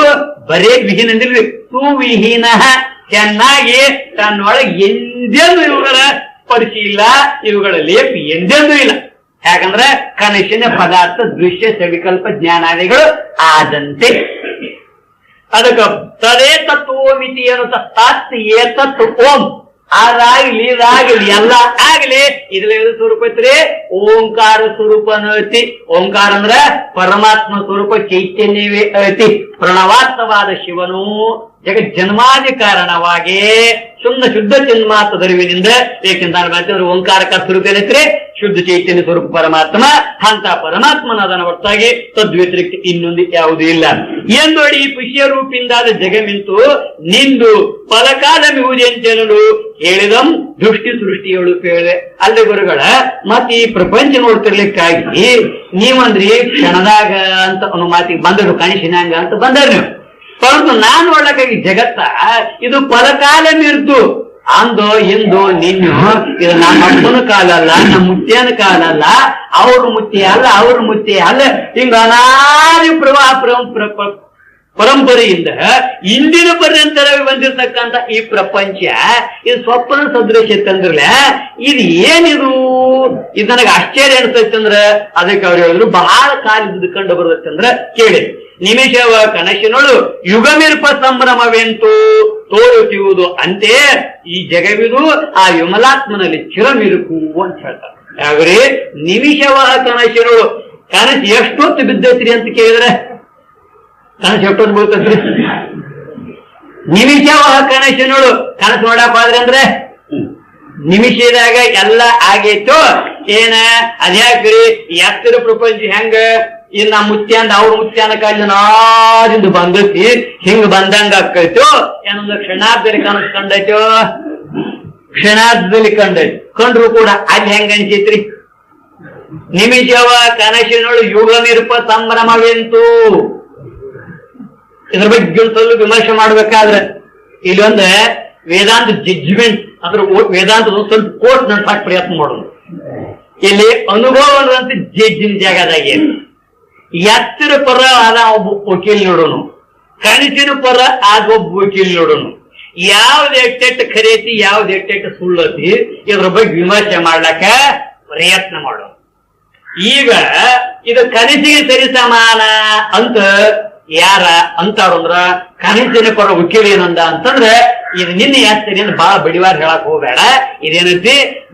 ಬರೇ ವಿಹೀನ ಅಂದ್ರೆ ಸುವಿಹೀನ ಚೆನ್ನಾಗಿ ತನ್ನೊಳಗೆ ಎಂದೆಂದು ಇವುಗಳ ಸ್ಪರ್ಶ ಇಲ್ಲ, ಇವುಗಳ ಲೇಪ ಎಂದೆಂದೂ ಇಲ್ಲ. ಯಾಕಂದ್ರೆ ಕನಸಿನ ಪದಾರ್ಥ ದೃಶ್ಯ ಸವಿಕಲ್ಪ ಜ್ಞಾನಾದಿಗಳು ಆದಂತೆ. ಅದಕ್ಕೆ ತದೇ ತತ್ ಓಮಿತಿ ಅನ್ನುತ್ತ ತತ್ ಏತತ್ ಓಂ. ಅದಾಗ್ಲಿ ಇದಾಗ್ಲಿ ಎಲ್ಲ ಆಗ್ಲಿ ಇದ್ರಲ್ಲಿ ಸ್ವರೂಪ ಐತ್ರಿ ಓಂಕಾರ ಸ್ವರೂಪನೂ ಐತಿ. ಓಂಕಾರ ಅಂದ್ರ ಪರಮಾತ್ಮ ಸ್ವರೂಪ ಚೈತನ್ಯವೇ ಐತಿ. ಪ್ರಣವಾತ್ಮವಾದ ಶಿವನು ಯಾಕೆ ಜನ್ಮಾದಿ ಕಾರಣವಾಗಿ ಶುದ್ಧ ಚಿನ್ಮಾತ್ರದರಿವಿನಿಂದ ಏಕೆಂದ್ರೆ ಓಂಕಾರಕ ಸ್ವರೂಪ ಏನೈತ್ರಿ ಶುದ್ಧ ಚೈತನ್ಯ ಸ್ವರೂಪ ಪರಮಾತ್ಮ ಅಂತ ಪರಮಾತ್ಮನಾದನ ಹೊರತಾಗಿ ತದ್ವ್ಯತಿರಿಕ್ತ ಇನ್ನೊಂದು ಯಾವುದೂ ಇಲ್ಲ ಏನ್ ನೋಡಿ ಈ ಪುಷ್ಯ ರೂಪಿಂದಾದ ಜಗಮಿಂತು ನಿಂದು ಫಲಕಾಲ ಮಿಹುದಿ ಅಂತೇಳಲು ಹೇಳಿದಂ ದೃಷ್ಟಿ ಸೃಷ್ಟಿಯಳು ಕೇಳಿದೆ ಅಲ್ಲಿ ಗುರುಗಳ ಮತ್ ಈ ಪ್ರಪಂಚ ನೋಡ್ತಿರ್ಲಿಕ್ಕಾಗಿ ನೀವಂದ್ರಿ ಕ್ಷಣದಾಗ ಅಂತ ಅನ್ನೋ ಮಾತಿಗೆ ಬಂದರು ಕಣಿಸಿನಂಗ ಅಂತ ಬಂದಾರ ನೀವು ಪರಂತು ನಾನ್ ನೋಡ್ಲಕ್ಕಾಗಿ ಜಗತ್ತ ಇದು ಫಲಕಾಲ ಮಿರ್ದು ಅಂದೋ ಇಂದು ನಿನ್ನು ಇದು ನಮ್ಮ ಅಪ್ಪನ ಕಾಲ ಅಲ್ಲ ನಮ್ಮ ಮುತ್ಯನ ಕಾಲ ಅಲ್ಲ ಅವ್ರ ಮುತ್ಯ ಅಲ್ಲ ಅವ್ರ ಮುತ್ಯ ಅಲ್ಲ ಹಿಂಗ ಅನಾದಿ ಪ್ರವಾಹ ಪರಂಪರೆಯಿಂದ ಇಂದಿನ ಪರ್ಯಂತರ ಬಂದಿರತಕ್ಕಂತ ಈ ಪ್ರಪಂಚ ಇದು ಸ್ವಪ್ನ ಸದೃಶ್ಯ ತಂದ್ರಲ್ಲ ಇದು ಏನಿದು ಇದು ನನಗೆ ಆಶ್ಚರ್ಯ ಅನ್ಸತ್ತಂದ್ರ ಅದಕ್ಕೆ ಅವ್ರು ಹೇಳಿದ್ರು ಬಹಳ ಕಾಲ ಕಂಡು ಬರ್ತಂದ್ರ ಕೇಳಿ ನಿಮಿಷವ ಕನಸಿನೊಳು ಯುಗಮಿರ್ಪ ಸಂಭ್ರಮವೆಂತು ತೋರುತ್ತಿರುವುದು ಅಂತೆ ಈ ಜಗವಿದು ಆ ವಿಮಲಾತ್ಮನಲ್ಲಿ ಚಿರಮಿರುಕು ಅಂತ ಹೇಳ್ತಾರೆ ಯಾವ್ರಿ ನಿಮಿಷವ ಕನಸಿನೊಳು ಕನಸು ಎಷ್ಟೊತ್ತು ಬಿದ್ದೈತ್ರಿ ಅಂತ ಕೇಳಿದ್ರೆ ಕನಸು ಎಷ್ಟೊತ್ತು ಬೀಳ್ತೈತ್ರಿ ನಿಮಿಷವ ಕನಸಿನೊಳು ಕನಸು ನೋಡಕ್ ಹೋದ್ರೆ ಅಂದ್ರೆ ನಿಮಿಷದಾಗ ಎಲ್ಲ ಆಗೈತು ಏನ ಅದ್ಯಾಕ್ರಿ ಎತ್ತರ ಪ್ರಪಂಚ ಹೆಂಗ ಇನ್ನ ಮುತ್ಯಾಂದ ಅವ್ರ ಮುತ್ಯಾನ ಕಾಲಿನಾದಿಂದ ಬಂದೈತಿ ಹಿಂಗ ಬಂದಂಗ ಆಕೈತು ಏನೊಂದು ಕ್ಷಣಾರ್ಧದಲ್ಲಿ ಕನಸು ಕಂಡೈತೋ ಕ್ಷಣಾರ್ಧದಲ್ಲಿ ಕಂಡೈತಿ ಕಂಡ್ರು ಕೂಡ ಅಲ್ಲಿ ಹೆಂಗ ಅನ್ಸೈತ್ರಿ ನಿಮಿಷವ ಕನಸಿನೊಳು ಯುಗಮಿರ್ಪ ಸಂಭ್ರಮವೆಂತು ಇದ್ರ ಬಗ್ಗೆ ಸ್ವಲ್ಪ ವಿಮರ್ಶೆ ಮಾಡ್ಬೇಕಾದ್ರೆ ಇಲ್ಲೊಂದು ವೇದಾಂತ ಜಡ್ಜ್ಮೆಂಟ್ ಅದ್ರ ವೇದಾಂತದ ಸ್ವಲ್ಪ ಕೋರ್ಟ್ ನಡ್ಸಾಕ್ ಪ್ರಯತ್ನ ಮಾಡೋದು ಇಲ್ಲಿ ಅನುಭವ ಅನ್ನುವಂತ ಜಡ್ಜಿನ ಜಾಗದಾಗೆ ಎತ್ತರ ಪರ ಆದ ಒಬ್ಬ ವಕೀಲ್ ನೋಡೋನು ಕನಸಿನ ಪರ ಆದ ಒಬ್ಬ ವಕೀಲ್ ನೋಡೋನು ಯಾವ್ದು ಎಟ್ಟೆಟ್ಟು ಖರೇತಿ ಯಾವ್ದು ಎಟ್ಟೆಟ್ಟು ಸುಳ್ಳತಿ ಇದ್ರ ಬಗ್ಗೆ ವಿಮರ್ಶೆ ಮಾಡ್ಲಕ್ಕ ಪ್ರಯತ್ನ ಮಾಡೋದು ಈಗ ಇದು ಕನಸಿಗೆ ಸರಿ ಸಮಾನ ಅಂತ ಯಾರ ಅಂತಾರಂದ್ರ ಕನಸಿನ ಪರ ವಕೀಲ ಏನಂದ ಅಂತಂದ್ರೆ ಇದು ನಿನ್ನೆ ಯಾಸ್ತಿರಿ ಅಂತ ಬಹಳ ಬಡಿವಾರ ಹೇಳಕ್ ಹೋಗ್ಬೇಡ ಇದೇನೈತಿ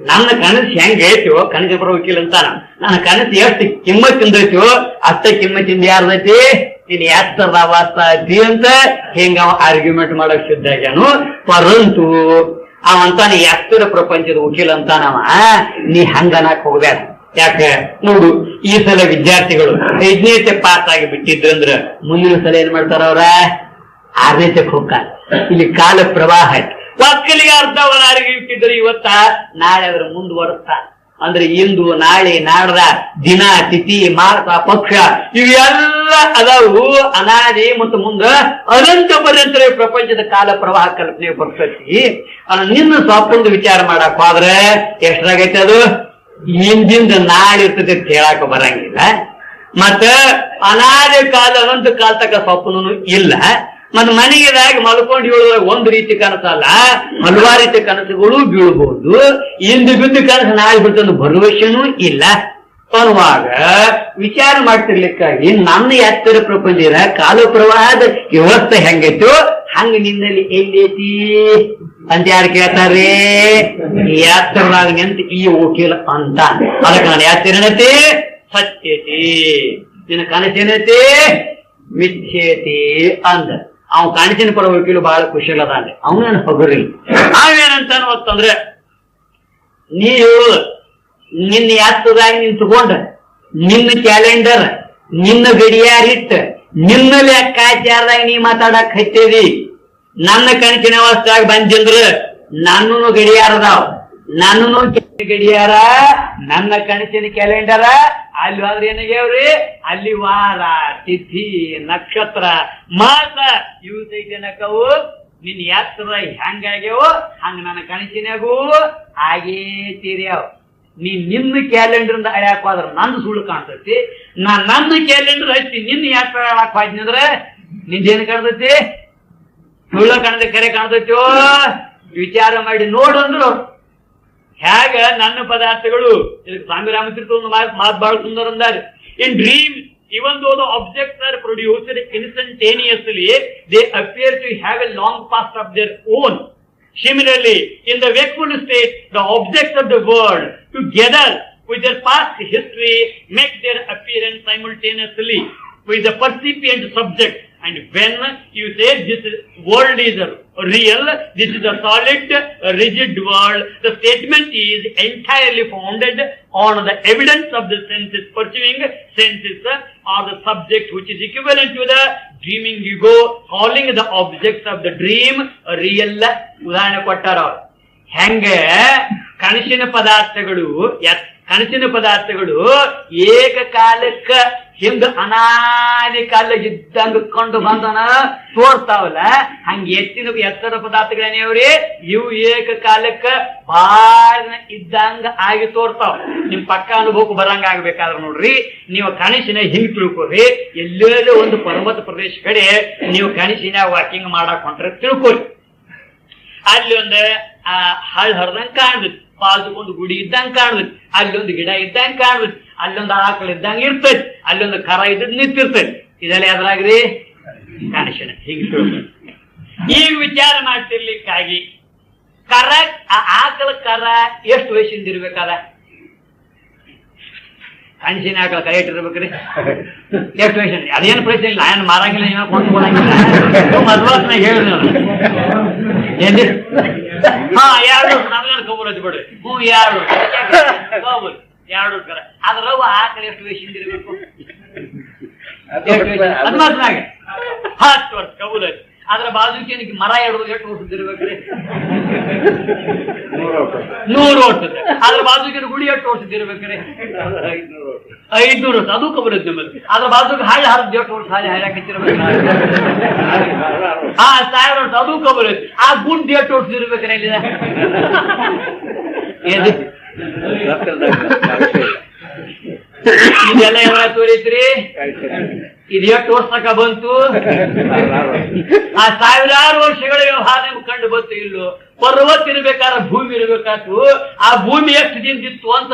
ನನ್ನ ಕನಸು ಹೆಂಗ್ ಐತಿವೋ ಕನಸಿನ ಪರ ವಕೀಲ ಅಂತಾನ ನನ್ನ ಕನಸು ಎಷ್ಟು ಕಿಮ್ಮತ್ತಿಂದೈತಿವೋ ಅಷ್ಟ ಕಿಮ್ಮತ್ತಿಂದ ಯಾರ್ದೈತಿ ನೀನ್ ಯಾಸ್ತದ ವಾಸ್ತ ಐತಿ ಅಂತ ಹಿಂಗ ಅವ ಆರ್ಗ್ಯುಮೆಂಟ್ ಮಾಡಕ್ ಸಿದ್ಧ ಆಗ್ಯಾನು ಪರಂತು ಅವಂತಾನ ಎಷ್ಟರ ಪ್ರಪಂಚದ ವಕೀಲ ಅಂತಾನವ ನೀ ಹಂಗನಕ್ ಹೋಗ್ಬೇಡ ಯಾಕೆ ನೋಡು ಈ ಸಲ ವಿದ್ಯಾರ್ಥಿಗಳು 5ನೇ ಪಾಸ್ ಆಗಿ ಬಿಟ್ಟಿದ್ರಂದ್ರ ಮುಂದಿನ ಸಲ ಏನ್ ಮಾಡ್ತಾರ ಅವ್ರ 6ನೇ ಹೋಗ್ತಾರೆ ಇಲ್ಲಿ ಕಾಲ ಪ್ರವಾಹ ಒಕ್ಕಲಿಗೆ ಅರ್ಧವನಾರಿಗೆ ಇಟ್ಟಿದ್ರು ಇವತ್ತ ನಾಳೆ ಅದ್ರ ಮುಂದುವರೆಸ್ತಾರ ಅಂದ್ರೆ ಇಂದು ನಾಳೆ ನಾಡ್ದ ದಿನ ತಿಥಿ ಮಾಸ ಪಕ್ಷ ಇವೆಲ್ಲ ಅದಾವು ಅನಾದಿ ಮತ್ತು ಮುಂದ ಅನಂತ ಪರ್ಯಂತರ ಪ್ರಪಂಚದ ಕಾಲ ಪ್ರವಾಹ ಕಲ್ಪನೆ ಬರ್ತೈತಿ ನಿನ್ನ ಸ್ವಪ್ನದ ವಿಚಾರ ಮಾಡಕ್ ಹೋದ್ರೆ ಎಷ್ಟಾಗೈತೆ ಅದು ಹಿಂದಿಂದ ನಾಳೆ ಇರ್ತದೆ ಅಂತ ಹೇಳಾಕ ಬರಂಗಿಲ್ಲ ಮತ್ತ ಅನಾದಿ ಕಾಲ ಅನಂತ ಕಾಲ ತಕ್ಕ ಸ್ವಪ್ನನು ಇಲ್ಲ ಮತ್ ಮನೆಗೆದಾಗಿ ಮಲ್ಕೊಂಡು ಹೇಳುವಾಗ ಒಂದು ರೀತಿ ಕನಸಲ್ಲ ಹಲವಾರು ರೀತಿ ಕನಸುಗಳು ಬೀಳ್ಬಹುದು ಇಂದು ಬಿದ್ದು ಕನಸು ನಾಳೆ ಬಿಟ್ಟು ಭರವಸೆನೂ ಇಲ್ಲ ಅನ್ನುವಾಗ ವಿಚಾರ ಮಾಡ್ತಿರ್ಲಿಕ್ಕಾಗಿ ನನ್ನ ಎತ್ತರ ಪ್ರಪಂಚದ ಕಾಲ ಪ್ರವಾಹದ ವ್ಯವಸ್ಥೆ ಹೆಂಗೈತು ಹಂಗ ನಿನ್ನಲ್ಲಿ ಎಲ್ಲೈತಿ ಅಂತ ಯಾರು ಕೇಳ್ತಾರೇ ಎತ್ತರದಾಗ ನಿಂತ ಈ ವಕೀಲ ಅಂತ ಅದಕ್ಕೆ ನಾನು ಎತ್ತರನತೆ ಸತ್ಯತೆ ನಿನ್ನ ಕನಸೇನತೆ ಮಿಥ್ಯತೆ ಅಂದ ಅವ್ ಕನಸಿನ ಪರ ವಕೀಲು ಬಹಳ ಕುಶಲ ಅದಾನೆ ಅವನೇನು ಹೊಗರಿಲ್ಲ ಅವೇನಂತ ಅಂತಂದ್ರೆ ನೀ ಹೇಳು ನಿನ್ನ ಎತ್ತರದಾಗ ನೀನ್ ತಗೊಂಡ ನಿನ್ನ ಕ್ಯಾಲೆಂಡರ್ ನಿನ್ನ ಗಡಿಯಾರಿಟ್ಟ ನಿನ್ನ ಲೆಕ್ಕಾಚಾರದಾಗ ನೀ ಮಾತಾಡಕ್ ಹಚ್ಚೇದಿ ನನ್ನ ಕನಸಿನ ಅವಸ್ಥೆಯಾಗ ಬಂದಂದ್ರ ನನ್ನೂ ಗಡಿಯಾರದಾವ್ ನನ್ನೂ ಗಡಿಯಾರ ನನ್ನ ಕನಸಿನ ಕ್ಯಾಲೆಂಡರ ಅಲ್ಲಿ ಹೋದ್ರೆ ಏನಾಗ್ಯಾವ್ರಿ ಅಲ್ಲಿ ವಾರ ತಿಥಿ ನಕ್ಷತ್ರ ಮಾಸ ಇವು ಸೈತನಕವು ನಿನ್ ಎತ್ತರ ಹೆಂಗಾಗ್ಯಾವೋ ಹಂಗ ನನ್ನ ಕನಸಿನಾಗೂ ಹಾಗೇ ತೀರ್ಯಾವ ನಿನ್ನ ಕ್ಯಾಲೆಂಡರ್ ಅಳ್ಯಾಕ ಹೋದ್ರ ನಂದು ಸುಳ್ಳು ಕಾಣ್ತೈತಿ ನನ್ನ ಕ್ಯಾಲೆಂಡರ್ ಹಚ್ಚಿ ನಿನ್ನ ಯಾತ್ರ ಹೇಳಕ್ ಹೋದ್ನಂದ್ರ ನಿಂದೇನು ಕಾಣ್ತೈತಿ ಸುಳ್ಳು ಕಾಣದ ಕರೆ ಕಾಣ್ತೈತೋ ವಿಚಾರ ಮಾಡಿ ನೋಡಂದ್ರು ಹೇಗ ನನ್ನ ಪದಾರ್ಥಗಳು ಇದಕ್ಕೆ ಸ್ವಾಮಿ ರಾಮತೀರ್ಥ ಒಂದು ಮಾತು ಬಹಳ ಸುಂದರ ಅಂದಾರೆ ಇನ್ dream even though the objects are produced instantaneously they appear to have a long past of their own. Similarly, in the wakeful state, the objects of the world, together with their past history, make their appearance simultaneously with the percipient subject And when you say this world is real, this is a solid, rigid world, the statement is entirely founded on the evidence of the senses, perceiving senses or the subject which is equivalent to the dreaming ego, calling the objects of the dream real. ಉದಾಹರಣೆ ಕೊಟ್ಟಾರ ಅವರು. ಹೆಂಗೆ ಕನಸಿನ ಪದಾರ್ಥಗಳು ಏಕಕಾಲಕ್ಕ ಹಿಂಗ ಅನಾದಿ ಕಾಲ ಇದ್ದಂಗ ಕೊಂಡು ಬಂದನ ತೋರ್ತಾವಲ್ಲ, ಹಂಗ ಎತ್ತರ ಪದಾರ್ಥಗಳೇನೇವ್ರಿ ಇವು ಏಕಕಾಲಕ್ಕ ಬಾಳ ಇದ್ದಂಗ ಆಗಿ ತೋರ್ತಾವ. ನಿಮ್ ಪಕ್ಕ ಅನುಭವಕ್ಕೆ ಬರಂಗ ಆಗ್ಬೇಕಾದ್ರ ನೋಡ್ರಿ, ನೀವು ಕನಸಿನ ಹಿಂಗ್ ತಿಳ್ಕೊರಿ. ಎಲ್ಲೆಲ್ಲೋ ಒಂದು ಪರ್ವತ ಪ್ರದೇಶ ಕಡೆ ನೀವು ಕನಸಿನ ವಾಕಿಂಗ್ ಮಾಡಕ್ ಹೊಂಟ್ರೆ ತಿಳ್ಕೊರಿ. ಅಲ್ಲಿ ಒಂದು ಹಳ್ಳ ಹರಿದಂಗ ಕಾಣ್ತೈತಿ, ಪಾಲ್ದಕ್ಕೊಂದು ಗುಡಿ ಇದ್ದಂಗ ಕಾಣ್ತೈತಿ, ಅಲ್ಲೊಂದು ಗಿಡ ಇದ್ದಂಗ ಕಾಣ್ತೈತಿ, ಅಲ್ಲೊಂದು ಆಕಳ ಇದ್ದಂಗ ಇರ್ತೈತಿ, ಅಲ್ಲೊಂದು ಕರ ಇದ್ದ ನಿಂತಿರ್ತೈತಿ. ಇದೆಲ್ಲ ಎದುರಾಗ್ರಿ ಕನಸಿನ ಹಿಂಗ್ ತಿಳ್ಕೊರಿ. ಈಗ ವಿಚಾರ ಮಾಡ್ತಿರ್ಲಿಕ್ಕಾಗಿ ಕರ ಆಕಳ ಕರ ಎಷ್ಟು ವಯಸ್ಸಿಂದ ಇರ್ಬೇಕಾದ? ಕನಸಿನ ಆಕಳ ಕೈ ಇಟ್ಟಿರ್ಬೇಕ್ರಿ ಎಷ್ಟು ವಯಸ್ಸಿನ? ಅದೇನು ಪ್ರಶ್ನೆ ಇಲ್ಲ, ಏನು ಮಾರಂಗಿಲ್ಲ, ಏನೋ ಕೊಂಡು ಕೊಡಂಗಿಲ್ಲ. ಮದ್ವಾಸನ ಹೇಳಿದ ಏನ್ರಿ? ಹಾ, 2 ವರ್ಷ ನಮ್ಗೇನು ಕಬೂರ್ ಹಚ್ಚಿ ಬಿಡ್ರಿ. 2 ವರ್ಷ ಕಬೂರ್ 2 ವರ್ಷ. ಅದ್ರಾಗ ಆಕಳ ಎಷ್ಟು ವಯಸ್ಸಿಂದ ಇರ್ಬೇಕು? ಮದ್ವಾಸನಾಗ 10 ವರ್ಷ ಕಬೂಲ್ ಹಚ್ಚಿ. ಅದ್ರ ಬಾಜುಕೇನಿಗೆ ಮರ ಹಿಡಿದು ಎಷ್ಟು ವರ್ಷದಿರ್ಬೇಕ್ರಿ? 100 ವರ್ಷದ. ಅದ್ರ ಬಾಜುಕಿನ ಗುಡಿ ಎಷ್ಟು ವರ್ಷದಿರ್ಬೇಕ್ರಿ? 500 ವರ್ಷ. ಅದು ಕಬೂಲ್ ಹಚ್ಚಿ. ಅದ್ರ ಬಾಜುಗೆ ಹಾಳೆ ಹರಿದು ಎಷ್ಟು ವರ್ಷ ಹಾಳೆ ಹಾಕಿರ್ಬೇಕು? 1000 ವರ್ಷ. ಅದು ಕಬೂಲ್ ಹಚ್ಚಿ. ಆ ಗುಡ್ ಎಷ್ಟು ವರ್ಷದಿರ್ಬೇಕ್ರಿ? ಇಲ್ಲಿದೆ ಇದೆಲ್ಲ ಯಾವ ತೋರಿಸ್ರಿ? ಇದು ಎಷ್ಟು ವರ್ಷಕ್ಕ ಬಂತು? ಆ 1000 ವರ್ಷಗಳ ವ್ಯವಹಾರ ನಿಮ್ಗೆ ಕಂಡು ಬಂತು ಇಲ್ಲೋ? ಪರ್ವತ ಇರ್ಬೇಕಾದ್ರೆ ಭೂಮಿ ಇರ್ಬೇಕಾತು. ಆ ಭೂಮಿ ಎಷ್ಟು ದಿನದಿತ್ತು ಅಂತ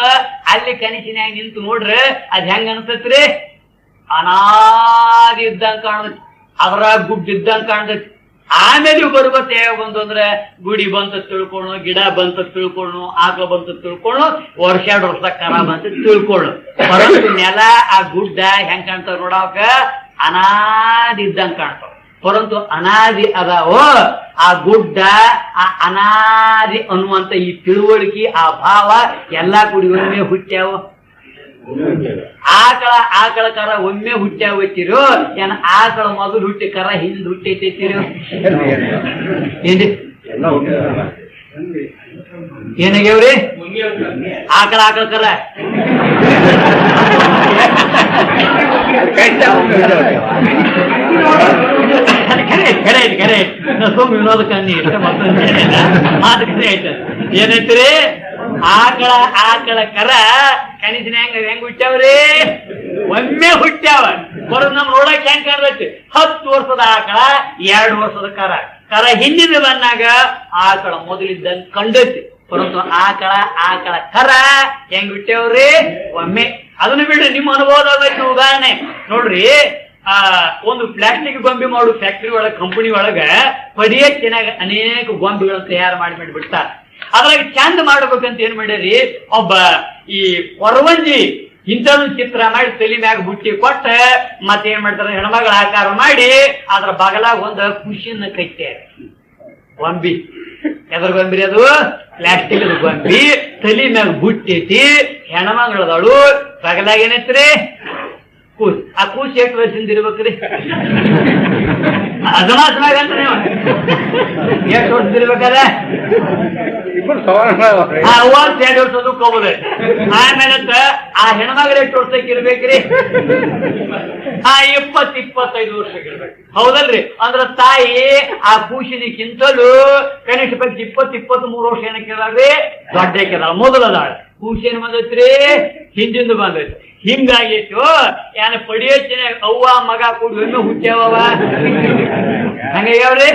ಅಲ್ಲಿ ಕನಸಿನ್ಯಾಗ ನಿಂತು ನೋಡ್ರೆ ಅದ್ ಹೆಂಗ ಅನ್ಸತ್ರಿ? ಅನಾದಿ ಇದ್ದಂಗ ಕಾಣತೈತಿ, ಅದರ ಗುಡ್ ಇದ್ದಂಗ ಕಾಣತೈತಿ. ಆಮೇಲೆ ಬರ್ಬತ್ತೆ ಯಾವ ಬಂತು ಅಂದ್ರೆ ಗುಡಿ ಬಂತ ತಿಳ್ಕೊಳ್ಳು, ಗಿಡ ಬಂತ ತಿಳ್ಕೊಳ್ಳು, ಆಕಳ ಬಂತ ತಿಳ್ಕೊಳ್ಳು, ವರ್ಷ 2 ವರ್ಷ ಕರ ಬಂತ ತಿಳ್ಕೊಳ್ಳು. ಪರಂತು ನೆಲ ಆ ಗುಡ್ಡ ಹೆಂಗ್ ಕಾಣ್ತಾವ ನೋಡಾಕ ಅನಾದಿ ಇದ್ದಂಗ ಕಾಣ್ತಾವ. ಪರಂತು ಅನಾದಿ ಅದಾವ ಆ ಗುಡ್ಡ, ಆ ಅನಾದಿ ಅನ್ನುವಂತ ಈ ತಿಳುವಳಿಕೆ, ಆ ಭಾವ ಎಲ್ಲಾ ಕೂಡಿ ಒಮ್ಮೆ ಹುಟ್ಟ್ಯಾವ. ಆಕಳ ಕರ ಒಮ್ಮೆ ಹುಟ್ಟ್ಯಾವತ್ತಿರೋ ಏನ ಆಕಳ ಮೊದಲು ಹುಟ್ಟಿ ಕರ ಹಿಂದ್ ಹುಟ್ಟಿತಿರೋ? ಏನ್ರಿ ಏನಾಗ್ಯಾವ್ರಿ? ಆಕಳ ಕರ ಕರೆ ಸುಮ್ ವಿನೋದಕ್ಕೆ ಇಷ್ಟ ಮಾತು ಕರೆ ಆಯ್ತು. ಏನೈತ್ರಿ? ಆಕಳ ಕರ ಕನಸಿನ ಹೆಂಗ್ ಹುಟ್ಟ್ಯಾವ್ರಿ? ಒಮ್ಮೆ ಹುಟ್ಟ್ಯಾವ. ಬರೋದು ನಮ್ ನೋಡಕ್ ಹೆಂಗ್ ಕಾಣ್ತೈತಿ? 10 ವರ್ಷದ ಆಕಳ, 2 ವರ್ಷದ ಕರ ಹಿಂದಿನ ಬಂದಾಗ ಆಕಳ ಮೊದಲಿದ್ದಂಗ ಕಂಡೈತಿ. ಪರಂತು ಆಕಳ ಕರ ಹೆಂಗ್ ಹುಟ್ಟ್ಯಾವ್ರಿ? ಒಮ್ಮೆ. ಅದನ್ನು ಬಿಡ್ರಿ, ನಿಮ್ಮ ಅನುಭವದಾಗೈತಿ. ಉದಾಹರಣೆ ನೋಡ್ರಿ, ಒಂದು ಪ್ಲಾಸ್ಟಿಕ್ ಗೊಂಬೆ ಮಾಡು ಫ್ಯಾಕ್ಟ್ರಿ ಒಳಗ, ಕಂಪನಿ ಒಳಗ ಪಡಿಯ ಚೆನ್ನಾಗ ಅನೇಕ ಗೊಂಬೆಗಳನ್ನು ತಯಾರು ಮಾಡಿ ಬಿಡ್ತಾರ. ಅದ್ರಾಗ ಚಂದ ಮಾಡ್ಬೇಕಂತ ಏನ್ ಮಾಡ್ಯಾರಿ, ಒಬ್ಬ ಈ ಕೊರವಂಜಿ ಇಂಥದೊಂದು ಚಿತ್ರ ಮಾಡಿ ತಲೆ ಮ್ಯಾಗ ಬುಟ್ಟಿ ಕೊಟ್ಟ ಮತ್ತೇನ್ ಮಾಡ್ತಾರ, ಹೆಣ್ಮಗಳ ಆಕಾರ ಮಾಡಿ ಅದ್ರ ಬಗಲಾಗ ಒಂದು ಖುಷಿಯನ್ನ ಕಟ್ಟ್ಯಾರ. ಗೊಂಬಿ ಎದ್ರ ಗೊಂಬಿರಿ? ಅದು ಪ್ಲಾಸ್ಟಿಕ್ ಗೊಂಬಿ. ತಲೆ ಮ್ಯಾಗ ಬುಟ್ಟೈತಿ, ಹೆಣ್ಮಗಳದಳು, ಬಗಲಾಗ ಏನೈತ್ರಿ? ಕೂಸ್. ಆ ಕೂಸ್ ಎಷ್ಟು ವರ್ಷದಿಂದ ಇರ್ಬೇಕ್ರಿ? ಅದಮಾಸನಾಗ ಅಂತ ನೀವು ಎಷ್ಟು ವರ್ಷದಿರ್ಬೇಕಾದ್ರೆ? 2 ವರ್ಷದ್ದು ಕಬೂಲ್. ಆಮೇಲೆ ಆ ಹೆಣ್ಮಗಳು ಎಷ್ಟು ವರ್ಷಕ್ಕೆ ಇರ್ಬೇಕ್ರಿ? 20-25 ವರ್ಷಕ್ಕೆ ಇರ್ಬೇಕು. ಹೌದಲ್ರಿ? ಅಂದ್ರ ತಾಯಿ ಆ ಕೂಸಿನಿಕ್ಕಿಂತಲೂ ಕನಿಷ್ಠ ಪಕ್ಷ 20-23 ವರ್ಷ ಏನಕ್ಕೆ ಇರಲ್ರಿ? ದೊಡ್ಡಕ್ಕಿದ ಮೊದಲದಾಳ. ಕೂಸೇನ್ ಬಂದೈತ್ರಿ? ಹಿಂದಿಂದ ಬಂದೈತಿ. ಹಿಂಗಾಗೈತು ಏನ ಪಡಿಯೋಚನೆ ಅವ್ವ ಮಗ ಕೂಡಿ ಒಮ್ಮೆ ಹುಟ್ಟ್ಯಾವ. ಹಂಗಾಗ್ಯಾವ್ರಿ?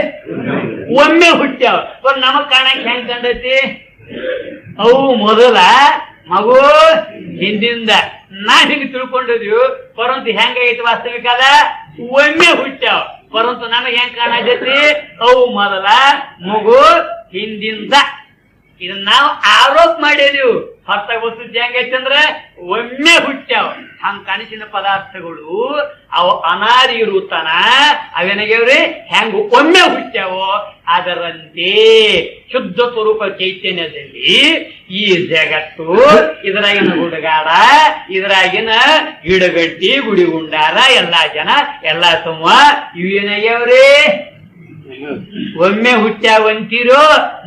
ಒಮ್ಮೆ ಹುಟ್ಟ್ಯಾವ. ನಮಗ್ ಕಾಣಕ್ ಹೆಂಗ್ ಕಂಡೈತಿ? ಅವು ಮೊದಲ, ಮಗು ಹಿಂದಿಂದ. ನಾ ಹಿಂಗ್ ತಿಳ್ಕೊಂಡಿದ್ವಿ. ಪರಂತು ಹೆಂಗಾಗೈತಿ ವಾಸ್ತವಿಕದ? ಒಮ್ಮೆ ಹುಟ್ಟ್ಯಾವ. ಪರಂತು ನಮಗ್ ಹೆಂಗ್ ಕಾಣತೈತಿ? ಅವು ಮೊದಲ, ಮಗು ಹಿಂದಿಂದ. ಇದನ್ನ ನಾವು ಆರೋಪ ಮಾಡಿದೀವಿ. ಹೊರತಾಗ ವಸ್ತುತಿ ಹೆಂಗೈತಂದ್ರ ಒಮ್ಮೆ ಹುಟ್ಟ್ಯಾವ. ಹಂಗ ಕನಸಿನ ಪದಾರ್ಥಗಳು ಅವು ಅನಾದಿ ಇರುತ್ತಾನ ಅವೇನಾಗ್ಯಾವ್ರಿ ಹೆಂಗ ಒಮ್ಮೆ ಹುಟ್ಟ್ಯಾವೋ ಅದರಂತೆ ಶುದ್ಧ ಸ್ವರೂಪ ಚೈತನ್ಯದಲ್ಲಿ ಈ ಜಗತ್ತು, ಇದರಾಗಿನ ಹುಡುಗಾಡ, ಇದರಾಗಿನ ಗಿಡಗಟ್ಟಿ ಗುಡಿ ಗುಂಡಾರ, ಎಲ್ಲಾ ಜನ, ಎಲ್ಲಾ ಸಮೂಹ ಇವೇನಾಗ್ಯಾವ್ರಿ ಒಮ್ಮೆ ಹುಟ್ಟ್ಯಾವಂತೀರೋ.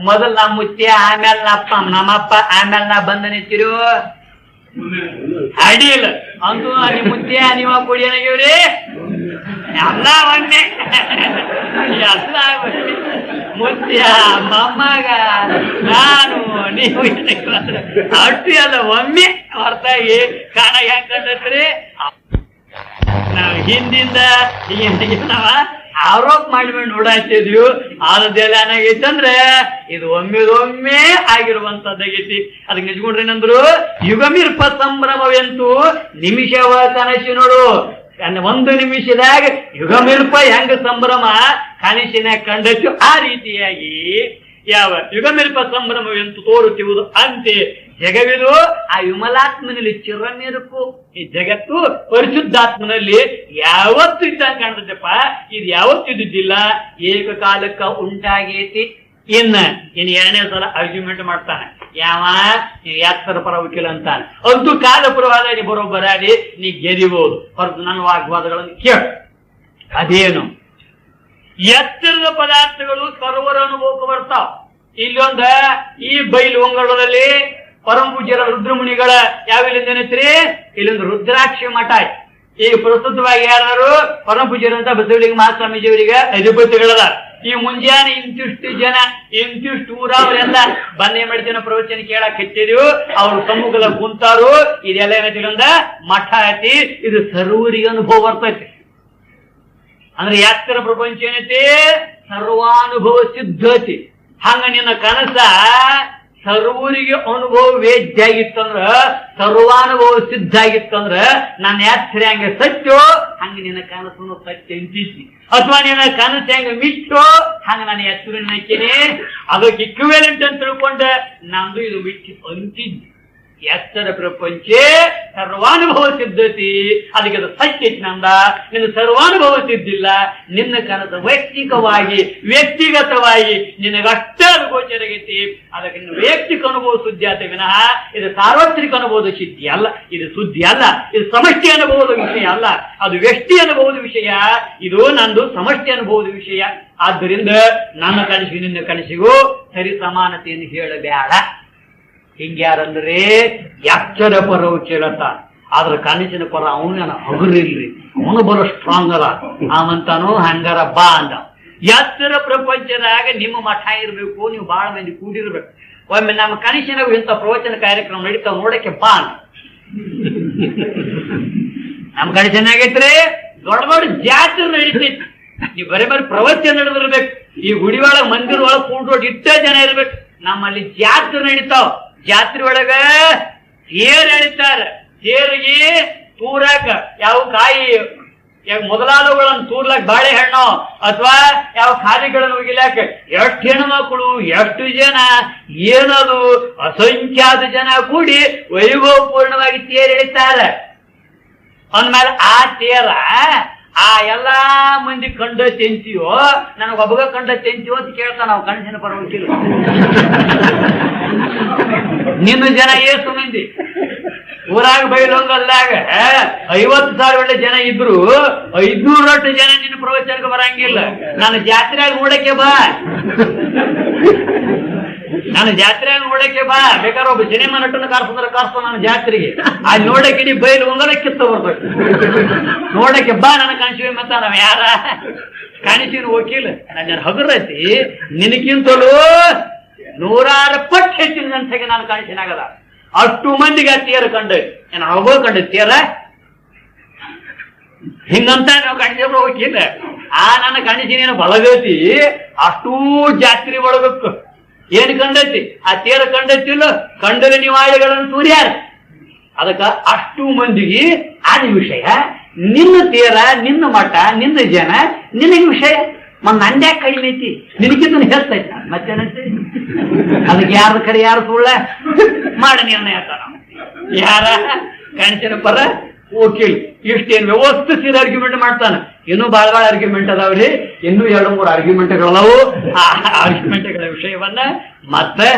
ಮೊದಲ್ ನಾ ಮುತ್ಯ, ಆಮೇಲೆ ನಮ್ಮಪ್ಪ, ಆಮೇಲೆ ನಾ ಬಂದ ನಿಂತಿರೋ ಅಡಿಲ್ಲ ಅಂತೂ ನಿಮ್ ಮುತ್ಯ ನೀವ ಕೊಡಿ ಏನಾಗ್ಯವ್ರಿ ಎಲ್ಲ ಒಮ್ಮೆ. ಎಲ್ಲ ಮುತ್ಯ, ಮೊಮ್ಮಗ, ನಾನು, ನೀವು ಅಷ್ಟು ಎಲ್ಲ ಒಮ್ಮೆ ಹೊರತಾಗಿ ಕಾಣ ಹೆಂಗ್ ಕಂಡತ್ರಿ. ನಾವ್ ಹಿಂದಿಂದ ನಾವ ಆರೋಪ ಮಾಡಿ ನೋಡಾತಿದ್ವಿ. ಆದದ್ದೆಲ್ಲ ಏನಾಗೈತಂದ್ರೆ ಇದು ಒಮ್ಮೆ ಆಗಿರುವಂತದ್ದಾಗೈತಿ. ಅದಕ್ಕೆ ನಿಜಗೊಂಡ್ರೆ ಏನಂದ್ರು, ಯುಗಮಿರ್ಪ ಸಂಭ್ರಮವೆಂತೂ ನಿಮಿಷವ ಕನಸು ನೋಡು. ಒಂದು ನಿಮಿಷದಾಗ ಯುಗಮಿರ್ಪ ಹೆಂಗ ಸಂಭ್ರಮ ಕನಸಿನ ಕಂಡದ್ದು ಆ ರೀತಿಯಾಗಿ ಯಾವ ಯುಗಮಿರ್ಪ ಸಂಭ್ರಮವೆಂತೂ ತೋರುತ್ತಿರುವುದು ಅಂತೆ ಜಗವಿದು ಆ ವಿಮಲಾತ್ಮನಲ್ಲಿ ಚಿರಮಿರುಪು. ಈ ಜಗತ್ತು ಪರಿಶುದ್ಧಾತ್ಮನಲ್ಲಿ ಯಾವತ್ತು ಇದ್ದಂಗೆ ಕಾಣ್ತದಪ್ಪ, ಇದು ಯಾವತ್ತು ಇದ್ದಿದ್ದಿಲ್ಲ, ಏಕಕಾಲಕ್ಕ ಉಂಟಾಗೈತಿ. ಇನ್ನು ಎರಡನೇ ಸಲ ಆರ್ಗ್ಯುಮೆಂಟ್ ಮಾಡ್ತಾನೆ ಯಾವ ಯಾತ್ತರ ಪರ ವಕೀಲ ಅಂತಾನೆ. ಅಂತೂ ಕಾಲ ಪರವಾದ ನೀ ಬರೋಬ್ಬರಾದಿ ನೀ ಗೆದಿಬಹುದು ಹೊರತು ನನ್ನ ವಾಗ್ವಾದಗಳನ್ನು ಕೇಳ. ಅದೇನು ಎತ್ತರದ ಪದಾರ್ಥಗಳು ಸರ್ವರ ಅನುಭವಕ್ಕೆ ಬರ್ತಾವ. ಇಲ್ಲೊಂದ ಈ ಬೈಲು ಹೊಂಗಳದಲ್ಲಿ ಪರಮ ಪೂಜ್ಯರ ರುದ್ರಮುನಿಗಳ ಯಾವಿಲ್ಲಿಂದ ಏನೈತ್ರಿ, ಇಲ್ಲೊಂದು ರುದ್ರಾಕ್ಷಿ ಮಠ. ಈಗ ಪ್ರಸ್ತುತವಾಗಿ ಯಾರು ಪರಮ ಪೂಜ್ಯರಂತ ಬಸವಲಿಂಗ ಮಹಾಸ್ವಾಮೀಜಿಯವರಿಗೆ ಅಧಿಪತಿಗಳದ. ಈ ಮುಂಜಾನೆ ಇಂತಿಷ್ಟು ಜನ ಇಂತಿಷ್ಟು ಊರ ಅವರೆಲ್ಲ ಬಂದೇ ಮಾಡ್ತೀನ ಪ್ರವಚನ ಕೇಳಕ್ ಹಚ್ಚಿದೀವಿ. ಅವ್ರು ಸಮ್ಮುಖದ ಕುಂತಾರು. ಇದೆಲ್ಲ ಏನೈತಿ ಅಂದ ಮಠ ಐತಿ. ಇದು ಸರ್ವರಿಗೆ ಅನುಭವ ಬರ್ತೈತಿ. ಅಂದ್ರೆ ಯಾತ್ತರ ಪ್ರಪಂಚ ಏನೈತಿ ಸರ್ವಾನುಭವ ಸಿದ್ಧತಿ. ಹಂಗ ನಿನ್ನ ಕನಸ ಸರ್ವರಿಗೆ ಅನುಭವ ವೇದ್ಯ ಆಗಿತ್ತಂದ್ರ, ಸರ್ವಾನುಭವ ಸಿದ್ಧ ಆಗಿತ್ತಂದ್ರ ನನ್ನ ಯಾತ್ರೆ ಹಂಗೆ ಸತ್ಯೋ ಹಂಗ ನಿನ್ನ ಕನಸನ್ನು ಸತ್ಯ ಅಂತಿಸಿ. ಅಥವಾ ನಿನ್ನ ಕನಸು ಹೆಂಗ ಮಿಚ್ಚೋ ಹಂಗ ನಾನು ಯಾತ್ರೆ ಹಾಕೇನೆ. ಅದಕ್ಕೆ ಇಕ್ವಿವೆಲೆಂಟ್ ಅಂತ ತಿಳ್ಕೊಂಡ ನಂದು ಇದು ಮಿಚ್ಚಿ ಅಂತಿದ್ದೆ. ಎತ್ತರ ಪ್ರಪಂಚ ಸರ್ವಾನುಭವ ಸಿದ್ಧತಿ. ಅದಕ್ಕೆ ಅದು ಸತ್ಯ ನಂದ. ನಿನ್ನ ಸರ್ವಾನುಭವ ಸಿದ್ಧಿಲ್ಲ. ನಿನ್ನ ಕನಸು ವ್ಯಕ್ತಿಗತವಾಗಿ ನಿನಗಷ್ಟೇ ಅದು ಗೋಚರಗೈತಿ. ಅದಕ್ಕೆ ನಿನ್ನ ವೈಯಕ್ತಿಕ ಅನುಭವ ಸುದ್ದಿ ಆತ ವಿನಃ ಇದು ಸಾರ್ವತ್ರಿಕ ಅನುಭವದ ಸಿದ್ಧಿ ಅಲ್ಲ. ಇದು ಸುದ್ದಿ ಅಲ್ಲ. ಇದು ಸಮಷ್ಟಿ ಅನುಭವದ ವಿಷಯ ಅಲ್ಲ. ಅದು ವ್ಯಕ್ತಿ ಅನುಭವದ ವಿಷಯ. ಇದು ನಂದು ಸಮಷ್ಟಿ ಅನುಭವದ ವಿಷಯ. ಆದ್ದರಿಂದ ನನ್ನ ಕನಸಿಗೆ ನಿನ್ನ ಕನಸಿಗೂ ಸರಿ ಸಮಾನತೆಯನ್ನು ಹೇಳಬೇಡ. ಹಿಂಗ್ಯಾರಂದ್ರೆ ಎಚ್ಚರ ಪರವು ಕೇಳತ್ತ. ಆದ್ರ ಕನಸಿನ ಪರ ಅವನ ಹಗುರಿಲ್ರಿ, ಅವನು ಬರೋ ಸ್ಟ್ರಾಂಗ್ ಅಲ್ಲ. ಅವಂತಾನು ಹಂಗಾರ ಬಾ ಅಂದ. ಎತ್ತರ ಪ್ರಪಂಚದಾಗ ನಿಮ್ಮ ಮಠ ಇರ್ಬೇಕು, ನೀವು ಬಹಳ ಮಂದಿ ಕೂಡಿರ್ಬೇಕು. ಒಮ್ಮೆ ನಮ್ಮ ಕನಸಿನಾಗ ಇಂಥ ಪ್ರವಚನ ಕಾರ್ಯಕ್ರಮ ನಡೀತಾವ ನೋಡಕ್ಕೆ ಬಾ ಅಂದ. ನಮ್ಮ ಕನಸಿನಾಗೈತ್ರಿ ದೊಡ್ಡ ದೊಡ್ಡ ಜಾತ್ರೆ ನಡೀತೈತಿ. ನೀವು ಬರೀ ಪ್ರವಚನ ನಡೆದಿರ್ಬೇಕು. ಈ ಗುಡಿ ಒಳಗ ಮಂದಿರ ಒಳಗ ಕೂಡೋಡ್ ಇಟ್ಟೇ ಜನ ಇರ್ಬೇಕು. ನಮ್ಮಲ್ಲಿ ಜಾತ್ರೆ ನಡೀತಾವ. ಜಾತ್ರೆ ಒಳಗ ತೇರ್ ಎಳಿತಾರ. ತೇರಿಗೆ ತೂರಾಕ ಯಾವ ಕಾಯಿ ಮೊದಲಾದವುಗಳನ್ನು ತೂರ್ಲಾಕ ಬಾಳೆಹಣ್ಣು ಅಥವಾ ಯಾವ ಖಾಲಿಗಳನ್ನು ಒಗಿಲಾಕ ಎಷ್ಟು ಹೆಣ್ಮಕ್ಳು, ಎಷ್ಟು ಜನ, ಏನದು ಅಸಂಖ್ಯಾತ ಜನ ಕೂಡಿ ವೈಭವಪೂರ್ಣವಾಗಿ ತೇರ್ ಎಳಿತಾರ. ಅಂದ್ಮೇಲೆ ಆ ತೇರ ಆ ಎಲ್ಲಾ ಮಂದಿ ಕಂಡ ತೆಂತೀವೋ ನನಗೊಬ್ಬಗ ಕಂಡ ತೆಂತೀವೋ ಅಂತ ಕೇಳ್ತಾ ನಾವು ಕನಸಿನ ಪರವಾಗಿಲ್ಲ. ನಿನ್ನ ಜನ ಏಸು ಮಂದಿ ಊರಾಗ ಬೈಲೊಂಗಲ್ಲಾಗ 50,000 ಒಳ್ಳೆ ಜನ ಇದ್ರು 500 ಜನ ನಿನ್ನ ಪ್ರವಚನಕ್ಕೆ ಬರಂಗಿಲ್ಲ. ನಾನು ಜಾತ್ರೆಯಾಗ ನೋಡಕ್ಕೆ ಬಾ, ನಾನು ಜಾತ್ರೆಯಾಗ ನೋಡಕ್ಕೆ ಬಾ. ಬೇಕಾದ್ರೆ ಒಬ್ಬ ಸಿನಿಮಾ ನಟನ ಕಾರ್ಸೋ ನಾನು ಜಾತ್ರೆಗೆ ಅಲ್ಲಿ ನೋಡಕ್ಕೆ ಇಡೀ ಬೈಲು ಒಂಗಲ ಕಿತ್ತ ಬರ್ಬೇಕು. ನೋಡಕ್ಕೆ ಬಾ ನನ್ನ ಕನಸಿಗೆ. ಮತ್ತ ನಾವ್ ಯಾರ ಕನಸಿನ ವಕೀಲ ನನ್ನ ಹಗುರೈತಿ. ನಿನಕ್ಕಿಂತಲೂ 100 ಪಟ್ಟು ಹೆಚ್ಚಿನ ಜನತೆಗೆ ನಾನು ಕನಸಿನಾಗದ. ಅಷ್ಟು ಮಂದಿಗೆ ಆ ತೇರ ಕಂಡ ಏನ ಹೋಗೋ ಕಂಡ ತೇರ ಹಿಂಗಂತ ನಾವು ಕನಸಿನ ವಕೀಲ. ಆ ನನ್ನ ಕನಸಿನ ಬಳಗೈತಿ. ಅಷ್ಟೂ ಜಾತ್ರೆ ಒಳಗಕ್ಕ ಏನ್ ಕಂಡೈತಿ? ಆ ತೇರ ಕಂಡೈತಿಲ್ಲ. ಕಂಡಲ್ಲಿ ನೀವು ಆಳಿಗಳನ್ನು ತೂರ್ಯಾರ. ಅದಕ್ಕ ಅಷ್ಟು ಮಂದಿಗೆ ಆದ ವಿಷಯ ನಿನ್ನ ತೇರ, ನಿನ್ನ ಮಠ, ನಿನ್ನ ಜನ, ನಿನಗೆ ವಿಷಯ ನಂದ್ಯಾಕೆ ಕಡಿಮೆ ಐತಿ, ನಿನಗಿಂತ ಹೆಚ್ಚೈತ. ಮತ್ತೇನೈತಿ? ಅದಕ್ಕೆ ಯಾರ್ದ ಕಡೆ ಯಾರು ಸುಳ್ಳ ಮಾಡಿ ನಿರ್ಣಯ ತಾನ ಯಾರ ಗಣಸಿನ ಪರ ವಕೀಲ್ ಇಷ್ಟೇನ್ ವ್ಯವಸ್ಥಿತ ಆರ್ಗ್ಯುಮೆಂಟ್ ಮಾಡ್ತಾನ. ಇನ್ನೂ ಬಾಳ ಆರ್ಗ್ಯುಮೆಂಟ್ ಅದಾವ್ರಿ, ಇನ್ನೂ 2-3 ಆರ್ಗ್ಯುಮೆಂಟ್ಗಳದಾವು. ಆ ಆರ್ಗ್ಯುಮೆಂಟ್ಗಳ ವಿಷಯವನ್ನ ಮತ್ತೆ